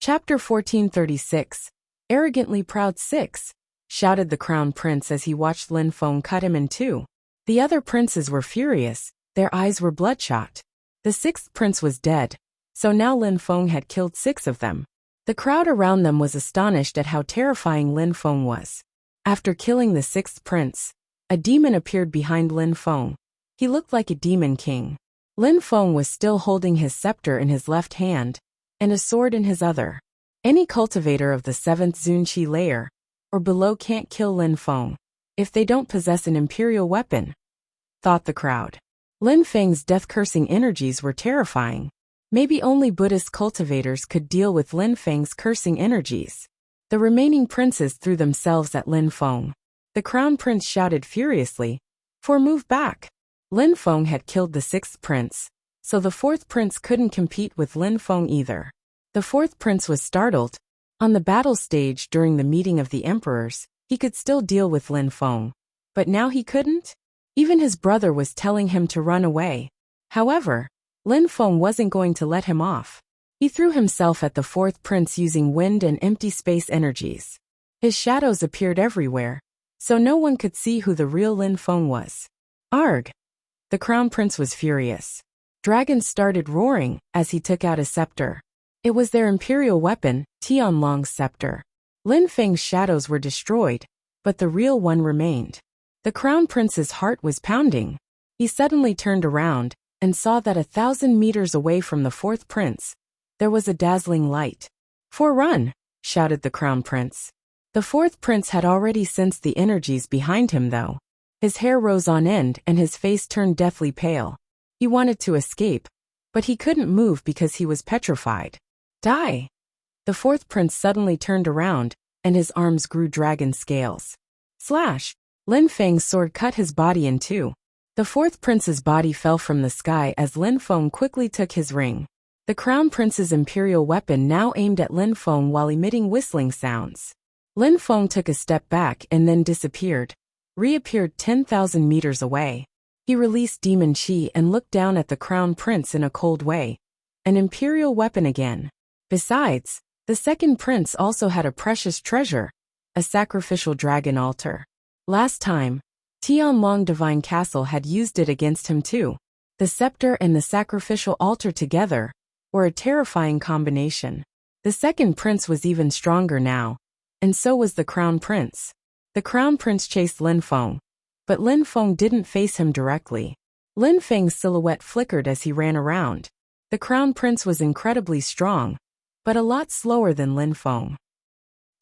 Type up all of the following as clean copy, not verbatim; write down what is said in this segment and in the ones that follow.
Chapter 1436. Arrogantly Proud 6, shouted the Crown Prince as he watched Lin Feng cut him in two. The other princes were furious, their eyes were bloodshot. The sixth prince was dead, so now Lin Feng had killed 6 of them. The crowd around them was astonished at how terrifying Lin Feng was. After killing the 6th prince, a demon appeared behind Lin Feng. He looked like a demon king. Lin Feng was still holding his scepter in his left hand, and a sword in his other. Any cultivator of the 7th Zunqi layer or below can't kill Lin Feng if they don't possess an imperial weapon, thought the crowd. Lin Feng's death-cursing energies were terrifying. Maybe only Buddhist cultivators could deal with Lin Feng's cursing energies. The remaining princes threw themselves at Lin Feng. The Crown Prince shouted furiously, "Move back!" Lin Feng had killed the 6th prince, so the 4th prince couldn't compete with Lin Feng either. The 4th prince was startled. On the battle stage during the meeting of the emperors, he could still deal with Lin Feng. But now he couldn't? Even his brother was telling him to run away. However, Lin Feng wasn't going to let him off. He threw himself at the 4th prince using wind and empty space energies. His shadows appeared everywhere, so no one could see who the real Lin Feng was. Arg! The Crown Prince was furious. Dragons started roaring as he took out a scepter. It was their imperial weapon, Tianlong's scepter. Lin Feng's shadows were destroyed, but the real one remained. The Crown Prince's heart was pounding. He suddenly turned around and saw that 1,000 meters away from the 4th prince, there was a dazzling light. "Run!" shouted the Crown Prince. The 4th prince had already sensed the energies behind him though. His hair rose on end and his face turned deathly pale. He wanted to escape, but he couldn't move because he was petrified. Die! The 4th prince suddenly turned around, and his arms grew dragon scales. Slash! Lin Feng's sword cut his body in two. The 4th prince's body fell from the sky as Lin Feng quickly took his ring. The Crown Prince's imperial weapon now aimed at Lin Feng while emitting whistling sounds. Lin Feng took a step back and then disappeared, reappeared 10,000 meters away. He released demon chi and looked down at the Crown Prince in a cold way. An imperial weapon again. Besides, the 2nd prince also had a precious treasure, a sacrificial dragon altar. Last time, Tianlong Divine Castle had used it against him too. The scepter and the sacrificial altar together were a terrifying combination. The 2nd prince was even stronger now, and so was the Crown Prince. The Crown Prince chased Lin Feng, but Lin Feng didn't face him directly. Lin Feng's silhouette flickered as he ran around. The Crown Prince was incredibly strong, but a lot slower than Lin Feng.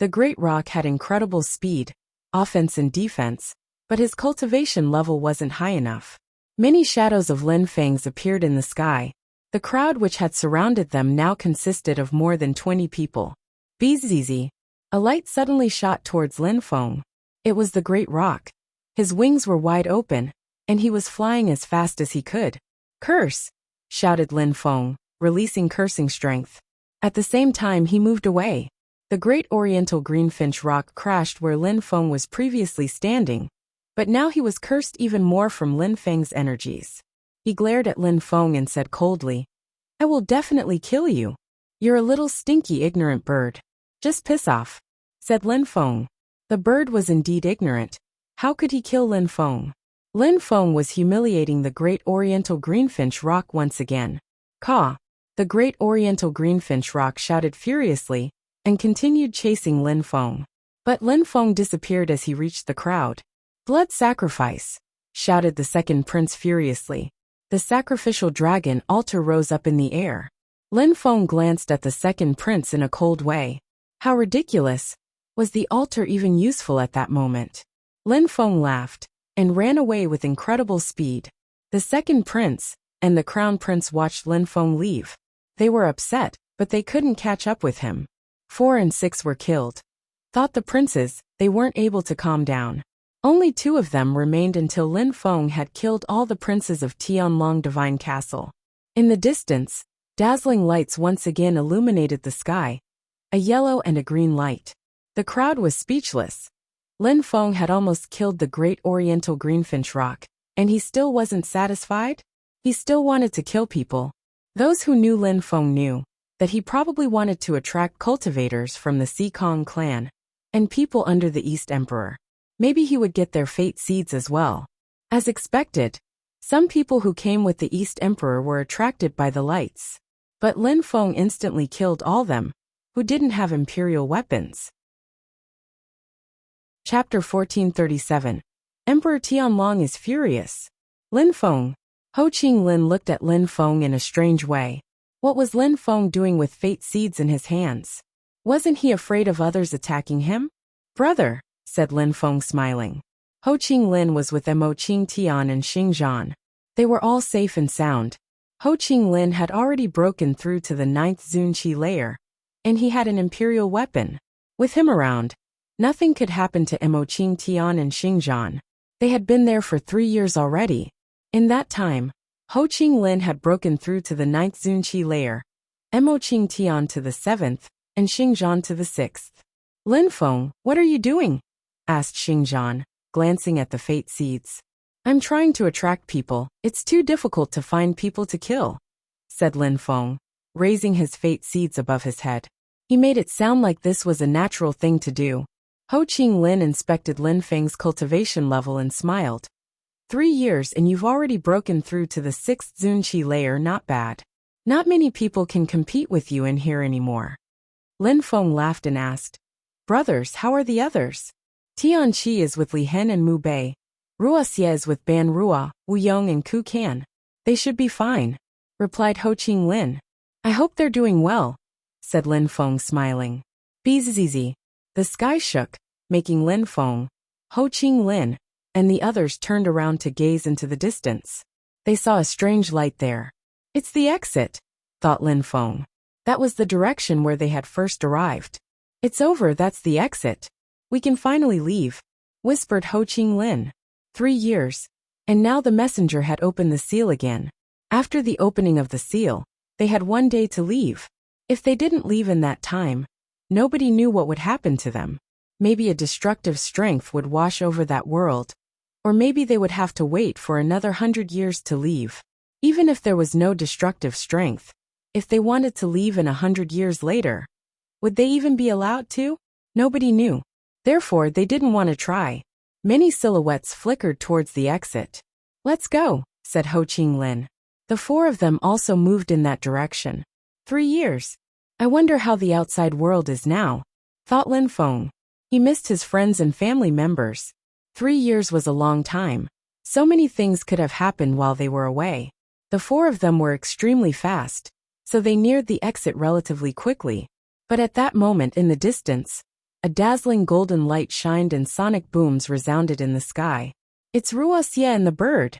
The Great Rock had incredible speed, offense and defense, but his cultivation level wasn't high enough. Many shadows of Lin Feng's appeared in the sky. The crowd which had surrounded them now consisted of more than 20 people. Bzzz. A light suddenly shot towards Lin Feng. It was the Great Rock. His wings were wide open, and he was flying as fast as he could. "Curse!" shouted Lin Feng, releasing cursing strength. At the same time he moved away. The Great Oriental Greenfinch Rock crashed where Lin Feng was previously standing, but now he was cursed even more from Lin Feng's energies. He glared at Lin Feng and said coldly, "I will definitely kill you. You're a little stinky ignorant bird. Just piss off," said Lin Feng. The bird was indeed ignorant. How could he kill Lin Feng? Lin Feng was humiliating the Great Oriental Greenfinch Rock once again. Caw! The Great Oriental Greenfinch Rock shouted furiously and continued chasing Lin Feng. But Lin Feng disappeared as he reached the crowd. "Blood sacrifice!" shouted the 2nd prince furiously. The sacrificial dragon altar rose up in the air. Lin Feng glanced at the 2nd prince in a cold way. How ridiculous! Was the altar even useful at that moment? Lin Feng laughed and ran away with incredible speed. The 2nd prince and the Crown Prince watched Lin Feng leave. They were upset, but they couldn't catch up with him. 4 and 6 were killed. Thought the princes, they weren't able to calm down. Only 2 of them remained until Lin Feng had killed all the princes of Tianlong Divine Castle. In the distance, dazzling lights once again illuminated the sky, a yellow and a green light. The crowd was speechless. Lin Feng had almost killed the Great Oriental Greenfinch Rock, and he still wasn't satisfied? He still wanted to kill people. Those who knew Lin Feng knew. that he probably wanted to attract cultivators from the Sikong clan and people under the East Emperor. Maybe he would get their fate seeds as well. As expected, some people who came with the East Emperor were attracted by the lights. But Lin Feng instantly killed all them who didn't have imperial weapons. Chapter 1437. Emperor Tianlong is furious. Lin Feng. Ho Qinglin looked at Lin Feng in a strange way. What was Lin Feng doing with fate seeds in his hands? Wasn't he afraid of others attacking him? Brother, said Lin Feng smiling. Ho Qinglin was with Mo Qingtian and Xingzhan. They were all safe and sound. Ho Qinglin had already broken through to the 9th Zunqi layer, and he had an imperial weapon. With him around, nothing could happen to Mo Qingtian and Xingzhan. They had been there for 3 years already. In that time, Ho Qinglin had broken through to the 9th Zunqi layer, Mo Qingtian to the 7th, and Xingzhan to the 6th. Lin Feng, what are you doing? Asked Xingzhan, glancing at the fate seeds. I'm trying to attract people. It's too difficult to find people to kill, said Lin Feng, raising his fate seeds above his head. He made it sound like this was a natural thing to do. Ho Qinglin inspected Lin Feng's cultivation level and smiled. 3 years and you've already broken through to the 6th Zunqi layer, not bad. Not many people can compete with you in here anymore. Lin Feng laughed and asked, Brothers, how are the others? Tianqi is with Li Hen and Mu Bei. Ruoxia is with Ban Rua, Wu Yong and Ku Kan. They should be fine, replied Ho Qinglin. I hope they're doing well, said Lin Feng smiling. Bzzz. The sky shook, making Lin Feng, Ho Qinglin, and the others turned around to gaze into the distance. They saw a strange light there. It's the exit, thought Lin Feng. That was the direction where they had first arrived. It's over, that's the exit. We can finally leave, whispered Ho Qinglin. 3 years, and now the messenger had opened the seal again. After the opening of the seal, they had 1 day to leave. If they didn't leave in that time, nobody knew what would happen to them. Maybe a destructive strength would wash over that world, or maybe they would have to wait for another 100 years to leave. Even if there was no destructive strength, if they wanted to leave in 100 years later, would they even be allowed to? Nobody knew. Therefore, they didn't want to try. Many silhouettes flickered towards the exit. Let's go, said Ho Qinglin. The 4 of them also moved in that direction. 3 years. I wonder how the outside world is now, thought Lin Feng. He missed his friends and family members. 3 years was a long time. So many things could have happened while they were away. The 4 of them were extremely fast, so they neared the exit relatively quickly. But at that moment in the distance, a dazzling golden light shined and sonic booms resounded in the sky. It's Ruoxia and the bird,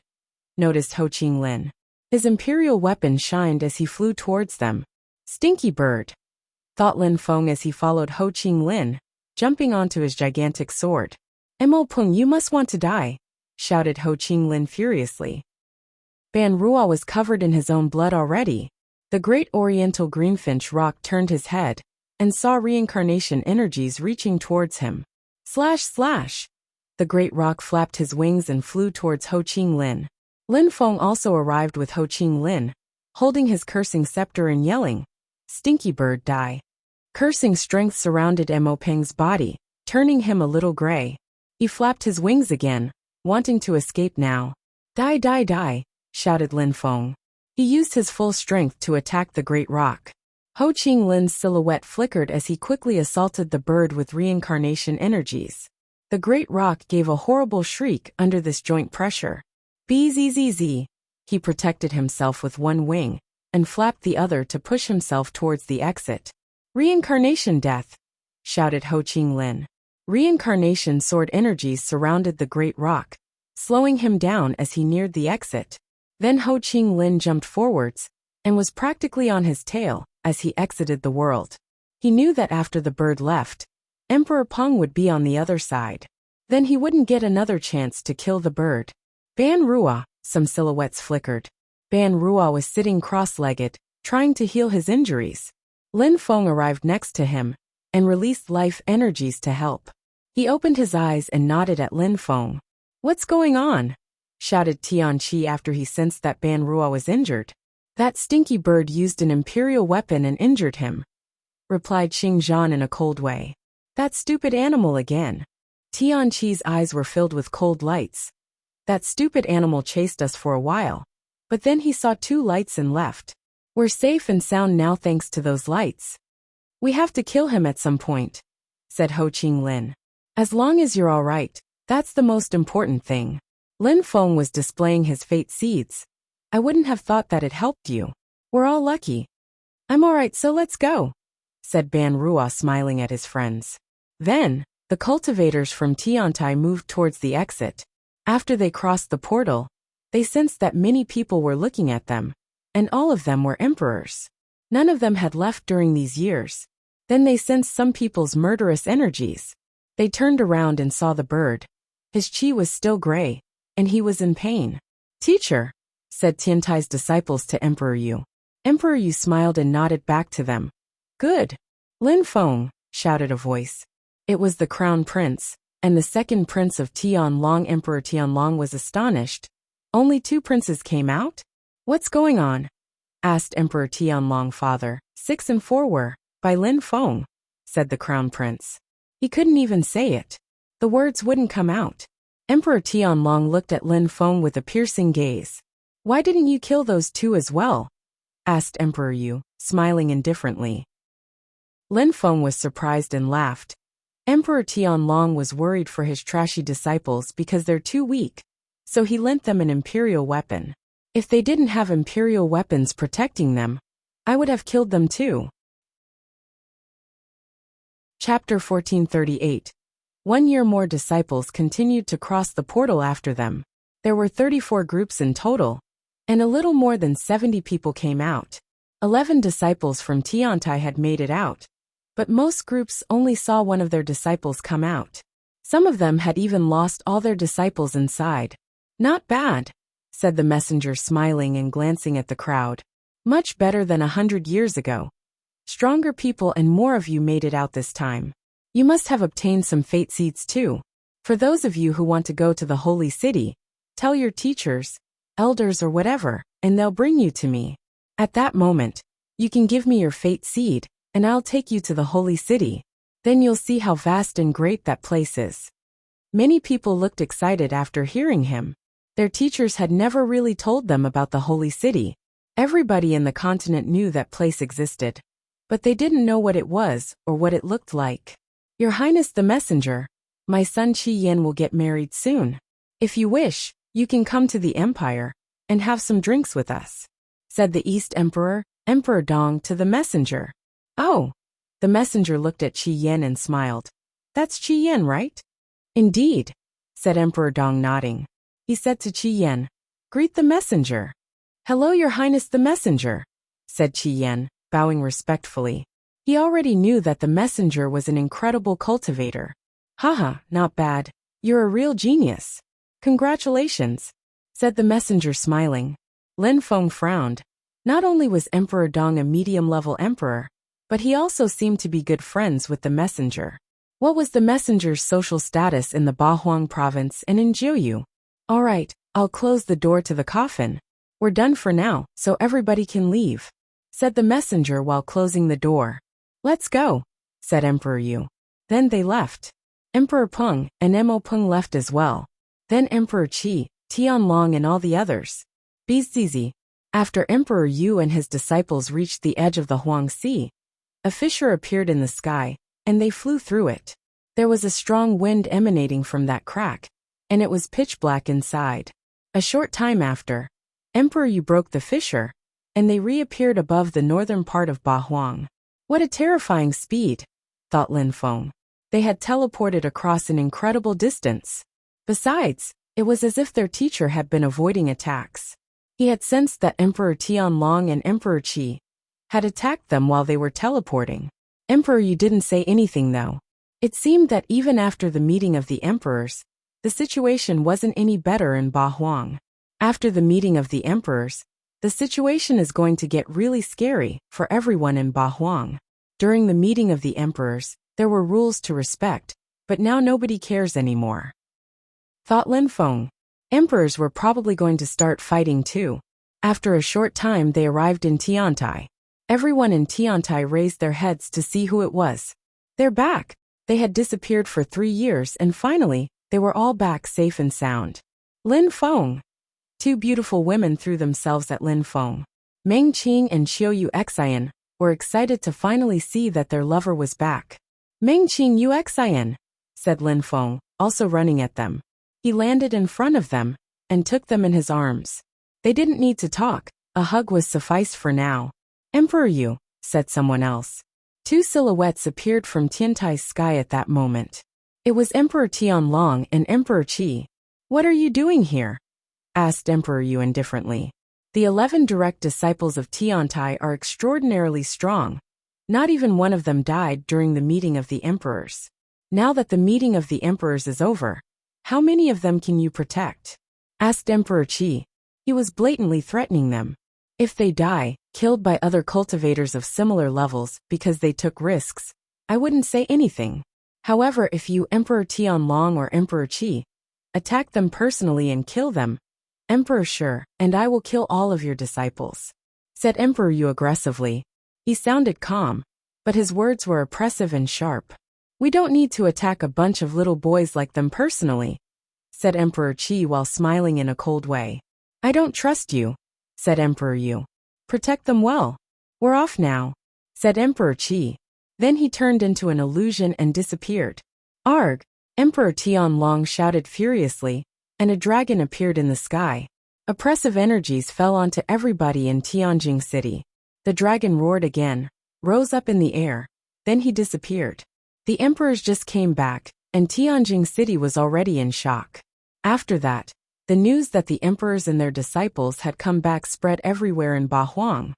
noticed Ho Qinglin. His imperial weapon shined as he flew towards them. Stinky bird, thought Lin Feng as he followed Ho Qinglin, jumping onto his gigantic sword. Mo Peng, you must want to die, shouted Ho Qinglin furiously. Ban Rua was covered in his own blood already. The great oriental greenfinch rock turned his head and saw reincarnation energies reaching towards him. Slash slash! The great rock flapped his wings and flew towards Ho Qinglin. Lin Feng also arrived with Ho Qinglin, holding his cursing scepter and yelling, Stinky bird, die. Cursing strength surrounded Mo Peng's body, turning him a little gray. He flapped his wings again, wanting to escape now. Die, die, die, shouted Lin Feng. He used his full strength to attack the great rock. Ho Qinglin's silhouette flickered as he quickly assaulted the bird with reincarnation energies. The great rock gave a horrible shriek under this joint pressure. Bzzz. He protected himself with one wing, and flapped the other to push himself towards the exit. Reincarnation death, shouted Ho Qinglin. Reincarnation sword energies surrounded the great rock, slowing him down as he neared the exit. Then Ho Qinglin jumped forwards, and was practically on his tail as he exited the world. He knew that after the bird left, Emperor Peng would be on the other side. Then he wouldn't get another chance to kill the bird. Ban Rua, some silhouettes flickered. Ban Rua was sitting cross-legged, trying to heal his injuries. Lin Feng arrived next to him, and released life energies to help. He opened his eyes and nodded at Lin Feng. What's going on? Shouted Tianqi after he sensed that Ban Rua was injured. That stinky bird used an imperial weapon and injured him, replied Xingzhan in a cold way. That stupid animal again. Tianqi's eyes were filled with cold lights. That stupid animal chased us for a while, but then he saw 2 lights and left. We're safe and sound now thanks to those lights. We have to kill him at some point, said Ho Qinglin. As long as you're all right, that's the most important thing. Lin Feng was displaying his fate seeds. I wouldn't have thought that it helped you. We're all lucky. I'm all right, so let's go, said Ban Ruo, smiling at his friends. Then, the cultivators from Tiantai moved towards the exit. After they crossed the portal, they sensed that many people were looking at them, and all of them were emperors. None of them had left during these years. Then they sensed some people's murderous energies. They turned around and saw the bird. His chi was still gray, and he was in pain. Teacher, said Tiantai's disciples to Emperor Yu. Emperor Yu smiled and nodded back to them. Good. Lin Feng, shouted a voice. It was the crown prince, and the second prince of Tianlong. Emperor Tianlong was astonished. Only 2 princes came out? What's going on? Asked Emperor Tianlong. Father, 6 and 4 were, by Lin Feng, said the crown prince. He couldn't even say it. The words wouldn't come out. Emperor Tianlong looked at Lin Feng with a piercing gaze. Why didn't you kill those 2 as well? Asked Emperor Yu, smiling indifferently. Lin Feng was surprised and laughed. Emperor Tianlong was worried for his trashy disciples because they're too weak, so he lent them an imperial weapon. If they didn't have imperial weapons protecting them, I would have killed them too. Chapter 1438. 1 year more disciples continued to cross the portal after them. There were 34 groups in total, and a little more than 70 people came out. 11 disciples from Tiantai had made it out, but most groups only saw one of their disciples come out. Some of them had even lost all their disciples inside. Not bad, said the messenger, smiling and glancing at the crowd. Much better than 100 years ago. Stronger people and more of you made it out this time. You must have obtained some fate seeds too. For those of you who want to go to the holy city, tell your teachers, elders or whatever, and they'll bring you to me. At that moment, you can give me your fate seed, and I'll take you to the holy city. Then you'll see how vast and great that place is. Many people looked excited after hearing him. Their teachers had never really told them about the holy city. Everybody in the continent knew that place existed, but they didn't know what it was or what it looked like. Your Highness the Messenger, my son Qi Yan will get married soon. If you wish, you can come to the empire and have some drinks with us, said the East Emperor, Emperor Dong, to the messenger. Oh, the messenger looked at Qi Yan and smiled. That's Qi Yan, right? Indeed, said Emperor Dong, nodding. He said to Qi Yan, greet the messenger. Hello, Your Highness the Messenger, said Qi Yan, bowing respectfully. He already knew that the messenger was an incredible cultivator. Haha, not bad. You're a real genius. Congratulations, said the messenger, smiling. Lin Feng frowned. Not only was Emperor Dong a medium-level emperor, but he also seemed to be good friends with the messenger. What was the messenger's social status in the Bahuang province and in Jiuyu? All right, I'll close the door to the coffin. We're done for now, so everybody can leave, said the messenger while closing the door. Let's go, said Emperor Yu. Then they left. Emperor Peng and Mo Peng left as well. Then Emperor Qi, Tianlong and all the others. Bzizi. After Emperor Yu and his disciples reached the edge of the Huang Sea, a fissure appeared in the sky, and they flew through it. There was a strong wind emanating from that crack, and it was pitch black inside. A short time after, Emperor Yu broke the fissure, and they reappeared above the northern part of Bahuang. What a terrifying speed, thought Lin Feng. They had teleported across an incredible distance. Besides, it was as if their teacher had been avoiding attacks. He had sensed that Emperor Tianlong and Emperor Qi had attacked them while they were teleporting. Emperor Yu didn't say anything though. It seemed that even after the meeting of the emperors, the situation wasn't any better in Bahuang. After the meeting of the emperors, the situation is going to get really scary for everyone in Bahuang. During the meeting of the emperors, there were rules to respect, but now nobody cares anymore, thought Lin Feng. Emperors were probably going to start fighting too. After a short time they arrived in Tiantai. Everyone in Tiantai raised their heads to see who it was. They're back. They had disappeared for 3 years and finally, they were all back safe and sound. Lin Feng. 2 beautiful women threw themselves at Lin Feng. Meng Qing and Xiu Yuxian were excited to finally see that their lover was back. Meng Qing Yuxian, said Lin Feng, also running at them. He landed in front of them and took them in his arms. They didn't need to talk, a hug was suffice for now. Emperor Yu, said someone else. 2 silhouettes appeared from Tiantai's sky at that moment. It was Emperor Tianlong and Emperor Qi. What are you doing here? Asked Emperor Yu indifferently. The 11 direct disciples of Tiantai are extraordinarily strong. Not even one of them died during the meeting of the emperors. Now that the meeting of the emperors is over, how many of them can you protect? Asked Emperor Qi. He was blatantly threatening them. If they die, killed by other cultivators of similar levels because they took risks, I wouldn't say anything. However, if you, Emperor Tianlong or Emperor Qi, attack them personally and kill them, Emperor sure, and I will kill all of your disciples, said Emperor Yu aggressively. He sounded calm, but his words were oppressive and sharp. We don't need to attack a bunch of little boys like them personally, said Emperor Qi while smiling in a cold way. I don't trust you, said Emperor Yu. Protect them well. We're off now, said Emperor Qi. Then he turned into an illusion and disappeared. Arg! Emperor Tianlong shouted furiously, and a dragon appeared in the sky. Oppressive energies fell onto everybody in Tianjing City. The dragon roared again, rose up in the air, then he disappeared. The emperors just came back, and Tianjing City was already in shock. After that, the news that the emperors and their disciples had come back spread everywhere in Bahuang.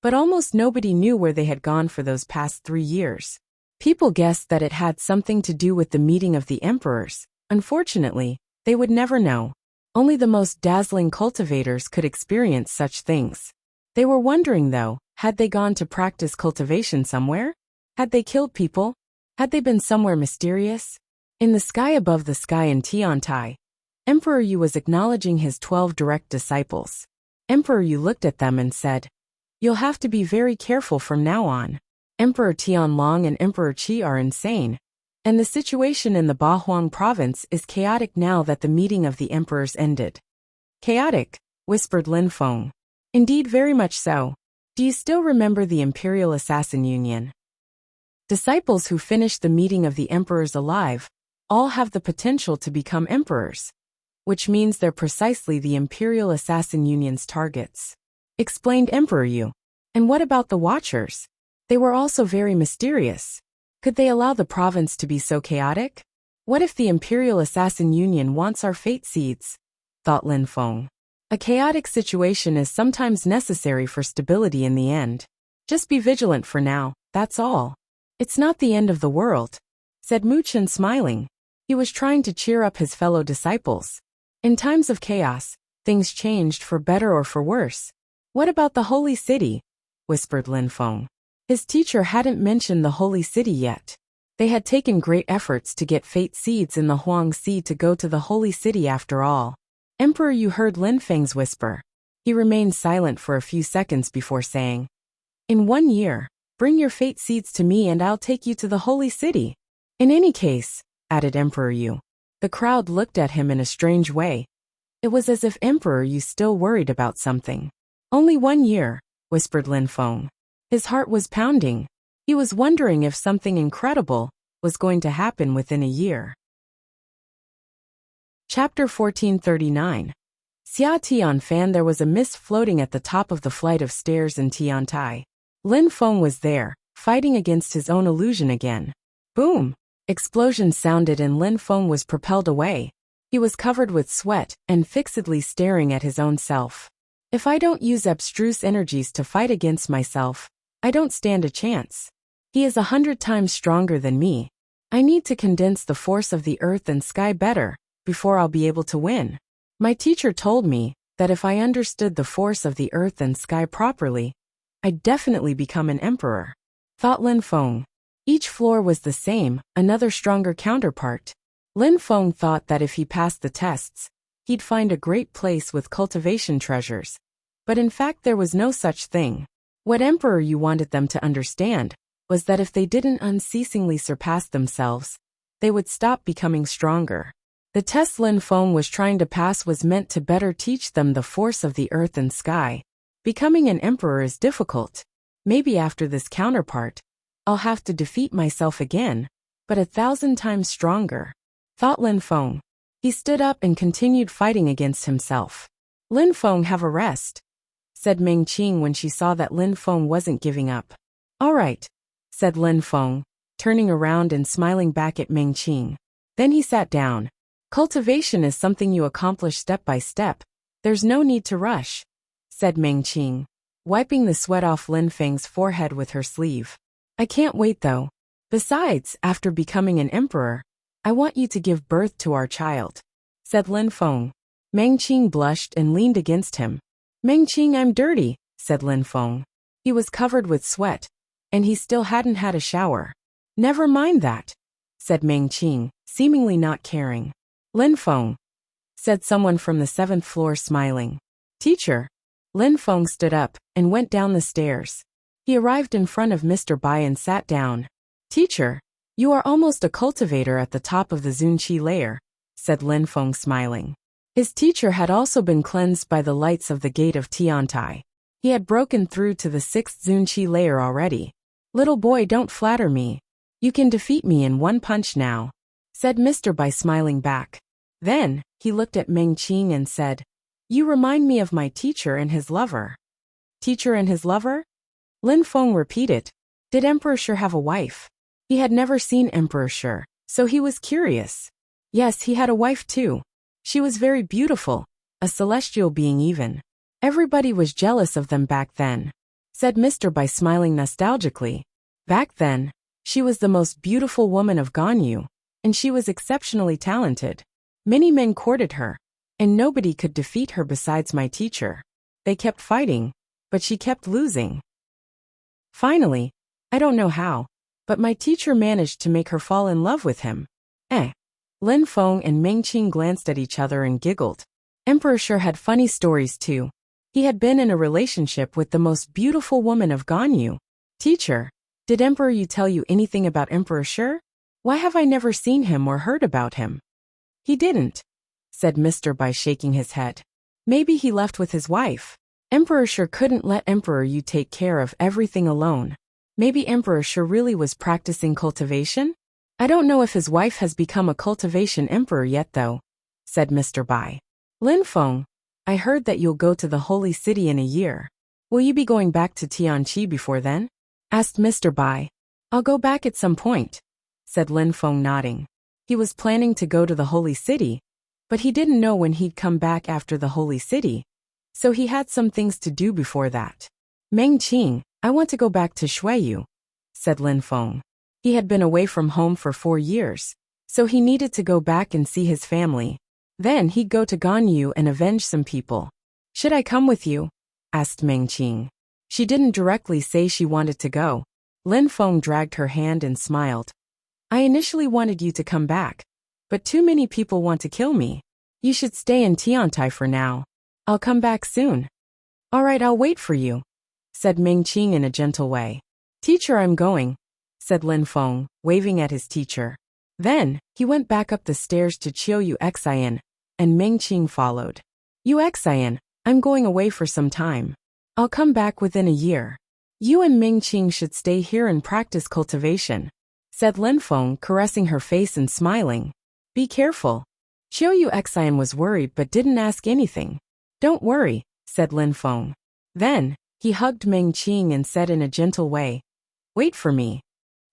But almost nobody knew where they had gone for those past 3 years. People guessed that it had something to do with the meeting of the emperors. Unfortunately, they would never know. Only the most dazzling cultivators could experience such things. They were wondering though, had they gone to practice cultivation somewhere? Had they killed people? Had they been somewhere mysterious? In the sky above the sky in Tiantai, Emperor Yu was acknowledging his 12 direct disciples. Emperor Yu looked at them and said, "You'll have to be very careful from now on. Emperor Tianlong and Emperor Qi are insane. And the situation in the Bahuang province is chaotic now that the meeting of the emperors ended." Chaotic, whispered Lin Feng. Indeed, very much so. Do you still remember the Imperial Assassin Union? Disciples who finished the meeting of the emperors alive all have the potential to become emperors, which means they're precisely the Imperial Assassin Union's targets, explained Emperor Yu. And what about the Watchers? They were also very mysterious. Could they allow the province to be so chaotic? What if the Imperial Assassin Union wants our fate seeds? Thought Lin Feng. A chaotic situation is sometimes necessary for stability in the end. Just be vigilant for now, that's all. It's not the end of the world, said Mu Chen smiling. He was trying to cheer up his fellow disciples. In times of chaos, things changed for better or for worse. What about the Holy City? Whispered Lin Feng. His teacher hadn't mentioned the Holy City yet. They had taken great efforts to get fate seeds in the Huang Sea to go to the Holy City after all. Emperor Yu heard Lin Feng's whisper. He remained silent for a few seconds before saying, "In 1 year, bring your fate seeds to me and I'll take you to the Holy City." In any case, added Emperor Yu. The crowd looked at him in a strange way. It was as if Emperor Yu still worried about something. Only 1 year, whispered Lin Feng. His heart was pounding. He was wondering if something incredible was going to happen within a year. Chapter 1439. Xia Tianfan. There was a mist floating at the top of the flight of stairs in Tiantai. Lin Feng was there, fighting against his own illusion again. Boom! Explosions sounded and Lin Feng was propelled away. He was covered with sweat and fixedly staring at his own self. If I don't use abstruse energies to fight against myself, I don't stand a chance. He is 100 times stronger than me. I need to condense the force of the earth and sky better before I'll be able to win. My teacher told me that if I understood the force of the earth and sky properly, I'd definitely become an emperor, thought Lin Feng. Each floor was the same, another stronger counterpart. Lin Feng thought that if he passed the tests, he'd find a great place with cultivation treasures. But in fact there was no such thing. What Emperor Yu wanted them to understand was that if they didn't unceasingly surpass themselves, they would stop becoming stronger. The test Lin Feng was trying to pass was meant to better teach them the force of the earth and sky. Becoming an emperor is difficult. Maybe after this counterpart, I'll have to defeat myself again, but 1,000 times stronger, thought Lin Feng. He stood up and continued fighting against himself. Lin Feng, have a rest, said Meng Qing when she saw that Lin Feng wasn't giving up. All right, said Lin Feng, turning around and smiling back at Meng Qing. Then he sat down. Cultivation is something you accomplish step by step. There's no need to rush, said Meng Qing, wiping the sweat off Lin Feng's forehead with her sleeve. I can't wait though. Besides, after becoming an emperor, I want you to give birth to our child, said Lin Feng. Meng Qing blushed and leaned against him. Meng Qing, I'm dirty, said Lin Feng. He was covered with sweat, and he still hadn't had a shower. Never mind that, said Meng Qing, seemingly not caring. Lin Feng, said someone from the 7th floor, smiling. Teacher. Lin Feng stood up and went down the stairs. He arrived in front of Mr. Bai and sat down. Teacher, you are almost a cultivator at the top of the Zunqi layer, said Lin Feng, smiling. His teacher had also been cleansed by the lights of the gate of Tiantai. He had broken through to the 6th Zunqi layer already. Little boy, don't flatter me. You can defeat me in one punch now, said Mr. Bai, smiling back. Then, he looked at Meng Qing and said, You remind me of my teacher and his lover. Teacher and his lover? Lin Feng repeated. Did Emperor Shi have a wife? He had never seen Emperor Shi, so he was curious. Yes, he had a wife too. She was very beautiful, a celestial being even. Everybody was jealous of them back then, said Mr. Bai, smiling nostalgically. Back then, she was the most beautiful woman of Ganyu, and she was exceptionally talented. Many men courted her, and nobody could defeat her besides my teacher. They kept fighting, but she kept losing. Finally, I don't know how, but my teacher managed to make her fall in love with him. Lin Feng and Meng Qing glanced at each other and giggled. Emperor Shi had funny stories too. He had been in a relationship with the most beautiful woman of Ganyu. Teacher, did Emperor Yu tell you anything about Emperor Shi? Why have I never seen him or heard about him? He didn't, said Mr. Bai, shaking his head. Maybe he left with his wife. Emperor Shi couldn't let Emperor Yu take care of everything alone. Maybe Emperor Shi really was practicing cultivation? I don't know if his wife has become a cultivation emperor yet though, said Mr. Bai. Lin Feng, I heard that you'll go to the holy city in a year. Will you be going back to Tianqi before then? Asked Mr. Bai. I'll go back at some point, said Lin Feng, nodding. He was planning to go to the holy city, but he didn't know when he'd come back after the holy city, so he had some things to do before that. Meng Qing, I want to go back to Shuiyu, said Lin Feng. He had been away from home for 4 years, so he needed to go back and see his family. Then he'd go to Ganyu and avenge some people. Should I come with you? Asked Meng Qing. She didn't directly say she wanted to go. Lin Feng dragged her hand and smiled. I initially wanted you to come back, but too many people want to kill me. You should stay in Tiantai for now. I'll come back soon. All right, I'll wait for you, said Meng Qing in a gentle way. Teacher, I'm going, said Lin Feng, waving at his teacher. Then, he went back up the stairs to Qiu Xian, and Meng Qing followed. Yu Xian, I'm going away for some time. I'll come back within a year. You and Meng Qing should stay here and practice cultivation, said Lin Feng, caressing her face and smiling. Be careful. Qiu Xian was worried but didn't ask anything. Don't worry, said Lin Feng. Then, he hugged Meng Qing and said in a gentle way, Wait for me.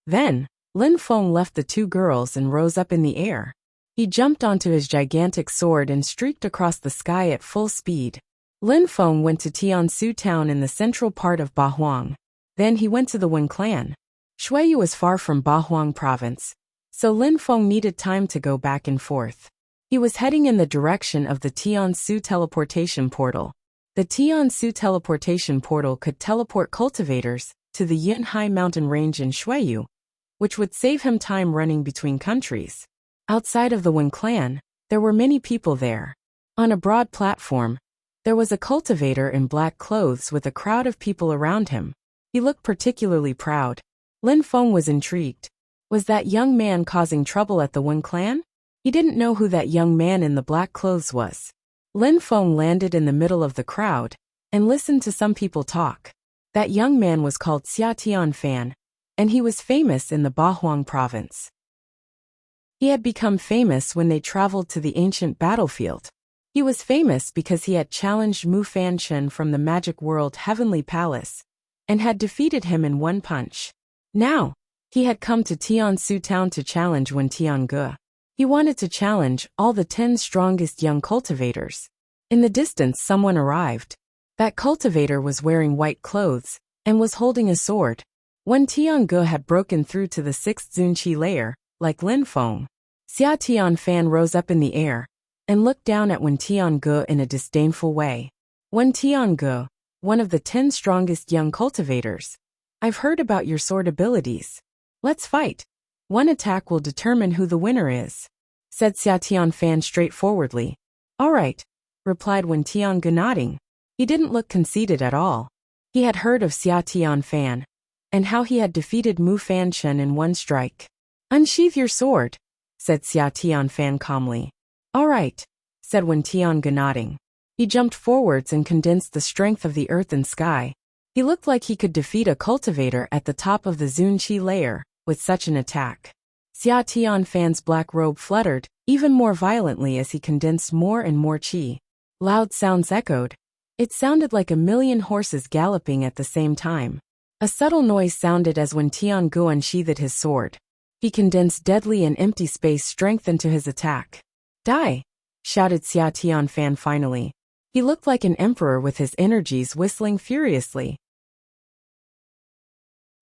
Then, Lin Feng left the two girls and rose up in the air. He jumped onto his gigantic sword and streaked across the sky at full speed. Lin Feng went to Tiansu town in the central part of Bahuang. Then he went to the Wen clan. Shuiyu was far from Bahuang province, so Lin Feng needed time to go back and forth. He was heading in the direction of the Tiansu teleportation portal. The Tiansu teleportation portal could teleport cultivators to the Yunhai mountain range in Shuiyu, which would save him time running between countries. Outside of the Wen clan, there were many people there. On a broad platform, There was a cultivator in black clothes with a crowd of people around him. He looked particularly proud. Lin Feng was intrigued. Was that young man causing trouble at the Wen clan? He didn't know who that young man in the black clothes was. Lin Feng landed in the middle of the crowd and listened to some people talk. That young man was called Xia Tianfan, and he was famous in the Bahuang province. He had become famous when they traveled to the ancient battlefield. He was famous because he had challenged Mu Fanchen from the magic world Heavenly Palace and had defeated him in one punch. Now, he had come to Tiansu town to challenge Wen Tiange. He wanted to challenge all the 10 strongest young cultivators. In the distance, someone arrived. That cultivator was wearing white clothes and was holding a sword. Wen Tiange had broken through to the 6th Zunqi layer, like Lin Feng. Xia Tianfan rose up in the air and looked down at Wen Tiange in a disdainful way. Wen Tiange, one of the 10 strongest young cultivators. I've heard about your sword abilities. Let's fight. One attack will determine who the winner is, said Xia Tianfan straightforwardly. All right, replied Wen Tiange nodding. He didn't look conceited at all. He had heard of Xia Tianfan and how he had defeated Mu Fanchen in one strike. Unsheath your sword, said Xia Tianfan calmly. All right, said Wen Tiange nodding. He jumped forwards and condensed the strength of the earth and sky. He looked like he could defeat a cultivator at the top of the Zunqi layer with such an attack. Xia Tianfan's black robe fluttered even more violently as he condensed more and more qi. Loud sounds echoed. It sounded like a million horses galloping at the same time. A subtle noise sounded as Wen Tiange unsheathed his sword. He condensed deadly and empty space strength into his attack. Die! Shouted Xia Tianfan finally. He looked like an emperor with his energies whistling furiously.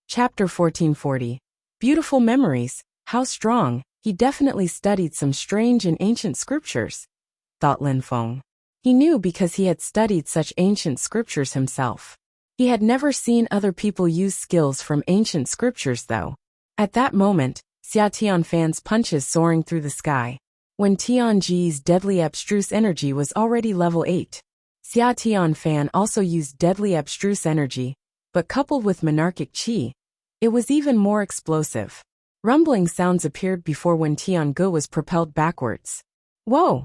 Chapter 1440. Beautiful memories, how strong. He definitely studied some strange and ancient scriptures, thought Lin Feng. He knew because he had studied such ancient scriptures himself. He had never seen other people use skills from ancient scriptures though. At that moment, Xia Tianfan's punches soaring through the sky. Wen Tiange's deadly abstruse energy was already level 8. Xia Tianfan also used deadly abstruse energy, but coupled with monarchic qi, it was even more explosive. Rumbling sounds appeared before Wen Tiange was propelled backwards. Whoa!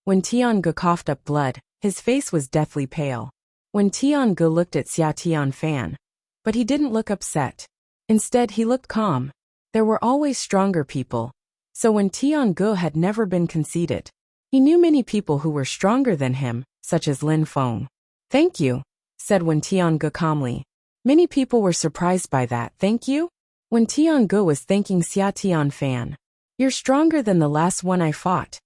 Wen Tiange coughed up blood, his face was deathly pale. Wen Tiange looked at Xia Tianfan, but he didn't look upset. Instead, he looked calm. There were always stronger people, so Wen Tiange had never been conceited. He knew many people who were stronger than him, such as Lin Feng. Thank you, said Wen Tiange calmly. Many people were surprised by that. Thank you? Wen Tiange was thanking Xia Tianfan. You're stronger than the last one I fought,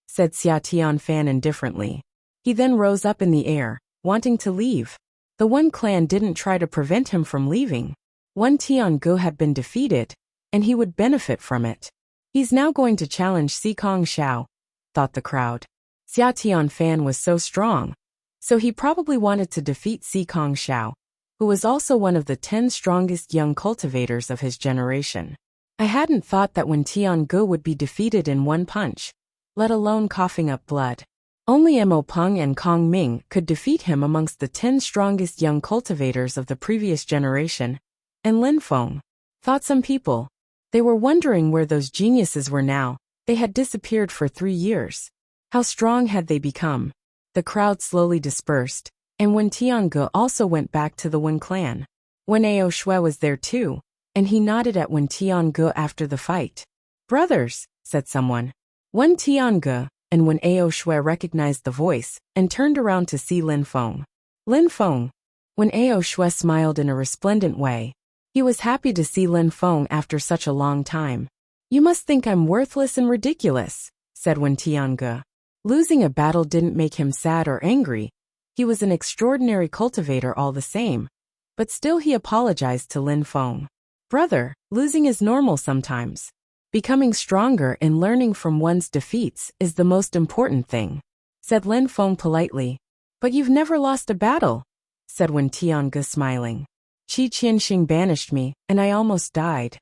said Xia Tianfan indifferently. He then rose up in the air, wanting to leave. The Wen clan didn't try to prevent him from leaving. Wen Tiange had been defeated, and he would benefit from it. He's now going to challenge Xikong Xiao, thought the crowd. Xia Tianfan was so strong, so he probably wanted to defeat Xikong Xiao, who was also one of the 10 strongest young cultivators of his generation. I hadn't thought that Wen Tiange would be defeated in one punch, let alone coughing up blood. Only Mo Peng and Kong Ming could defeat him amongst the 10 strongest young cultivators of the previous generation, and Lin Feng, thought some people. They were wondering where those geniuses were now. They had disappeared for 3 years. How strong had they become? The crowd slowly dispersed, and Wen Tiange also went back to the Wen clan. Wen Ao Shui was there too, and he nodded at Wen Tiange after the fight. Brothers, said someone. Wen Tiange and Wen Ao Shui recognized the voice and turned around to see Lin Feng. Lin Feng. Wen Ao Shui smiled in a resplendent way. He was happy to see Lin Feng after such a long time. You must think I'm worthless and ridiculous, said Wen Tiange. Losing a battle didn't make him sad or angry. He was an extraordinary cultivator all the same. But still he apologized to Lin Feng. Brother, losing is normal sometimes. Becoming stronger and learning from one's defeats is the most important thing, said Lin Feng politely. But you've never lost a battle, said Wen Tiange smiling. Qi Qianxing banished me, and I almost died.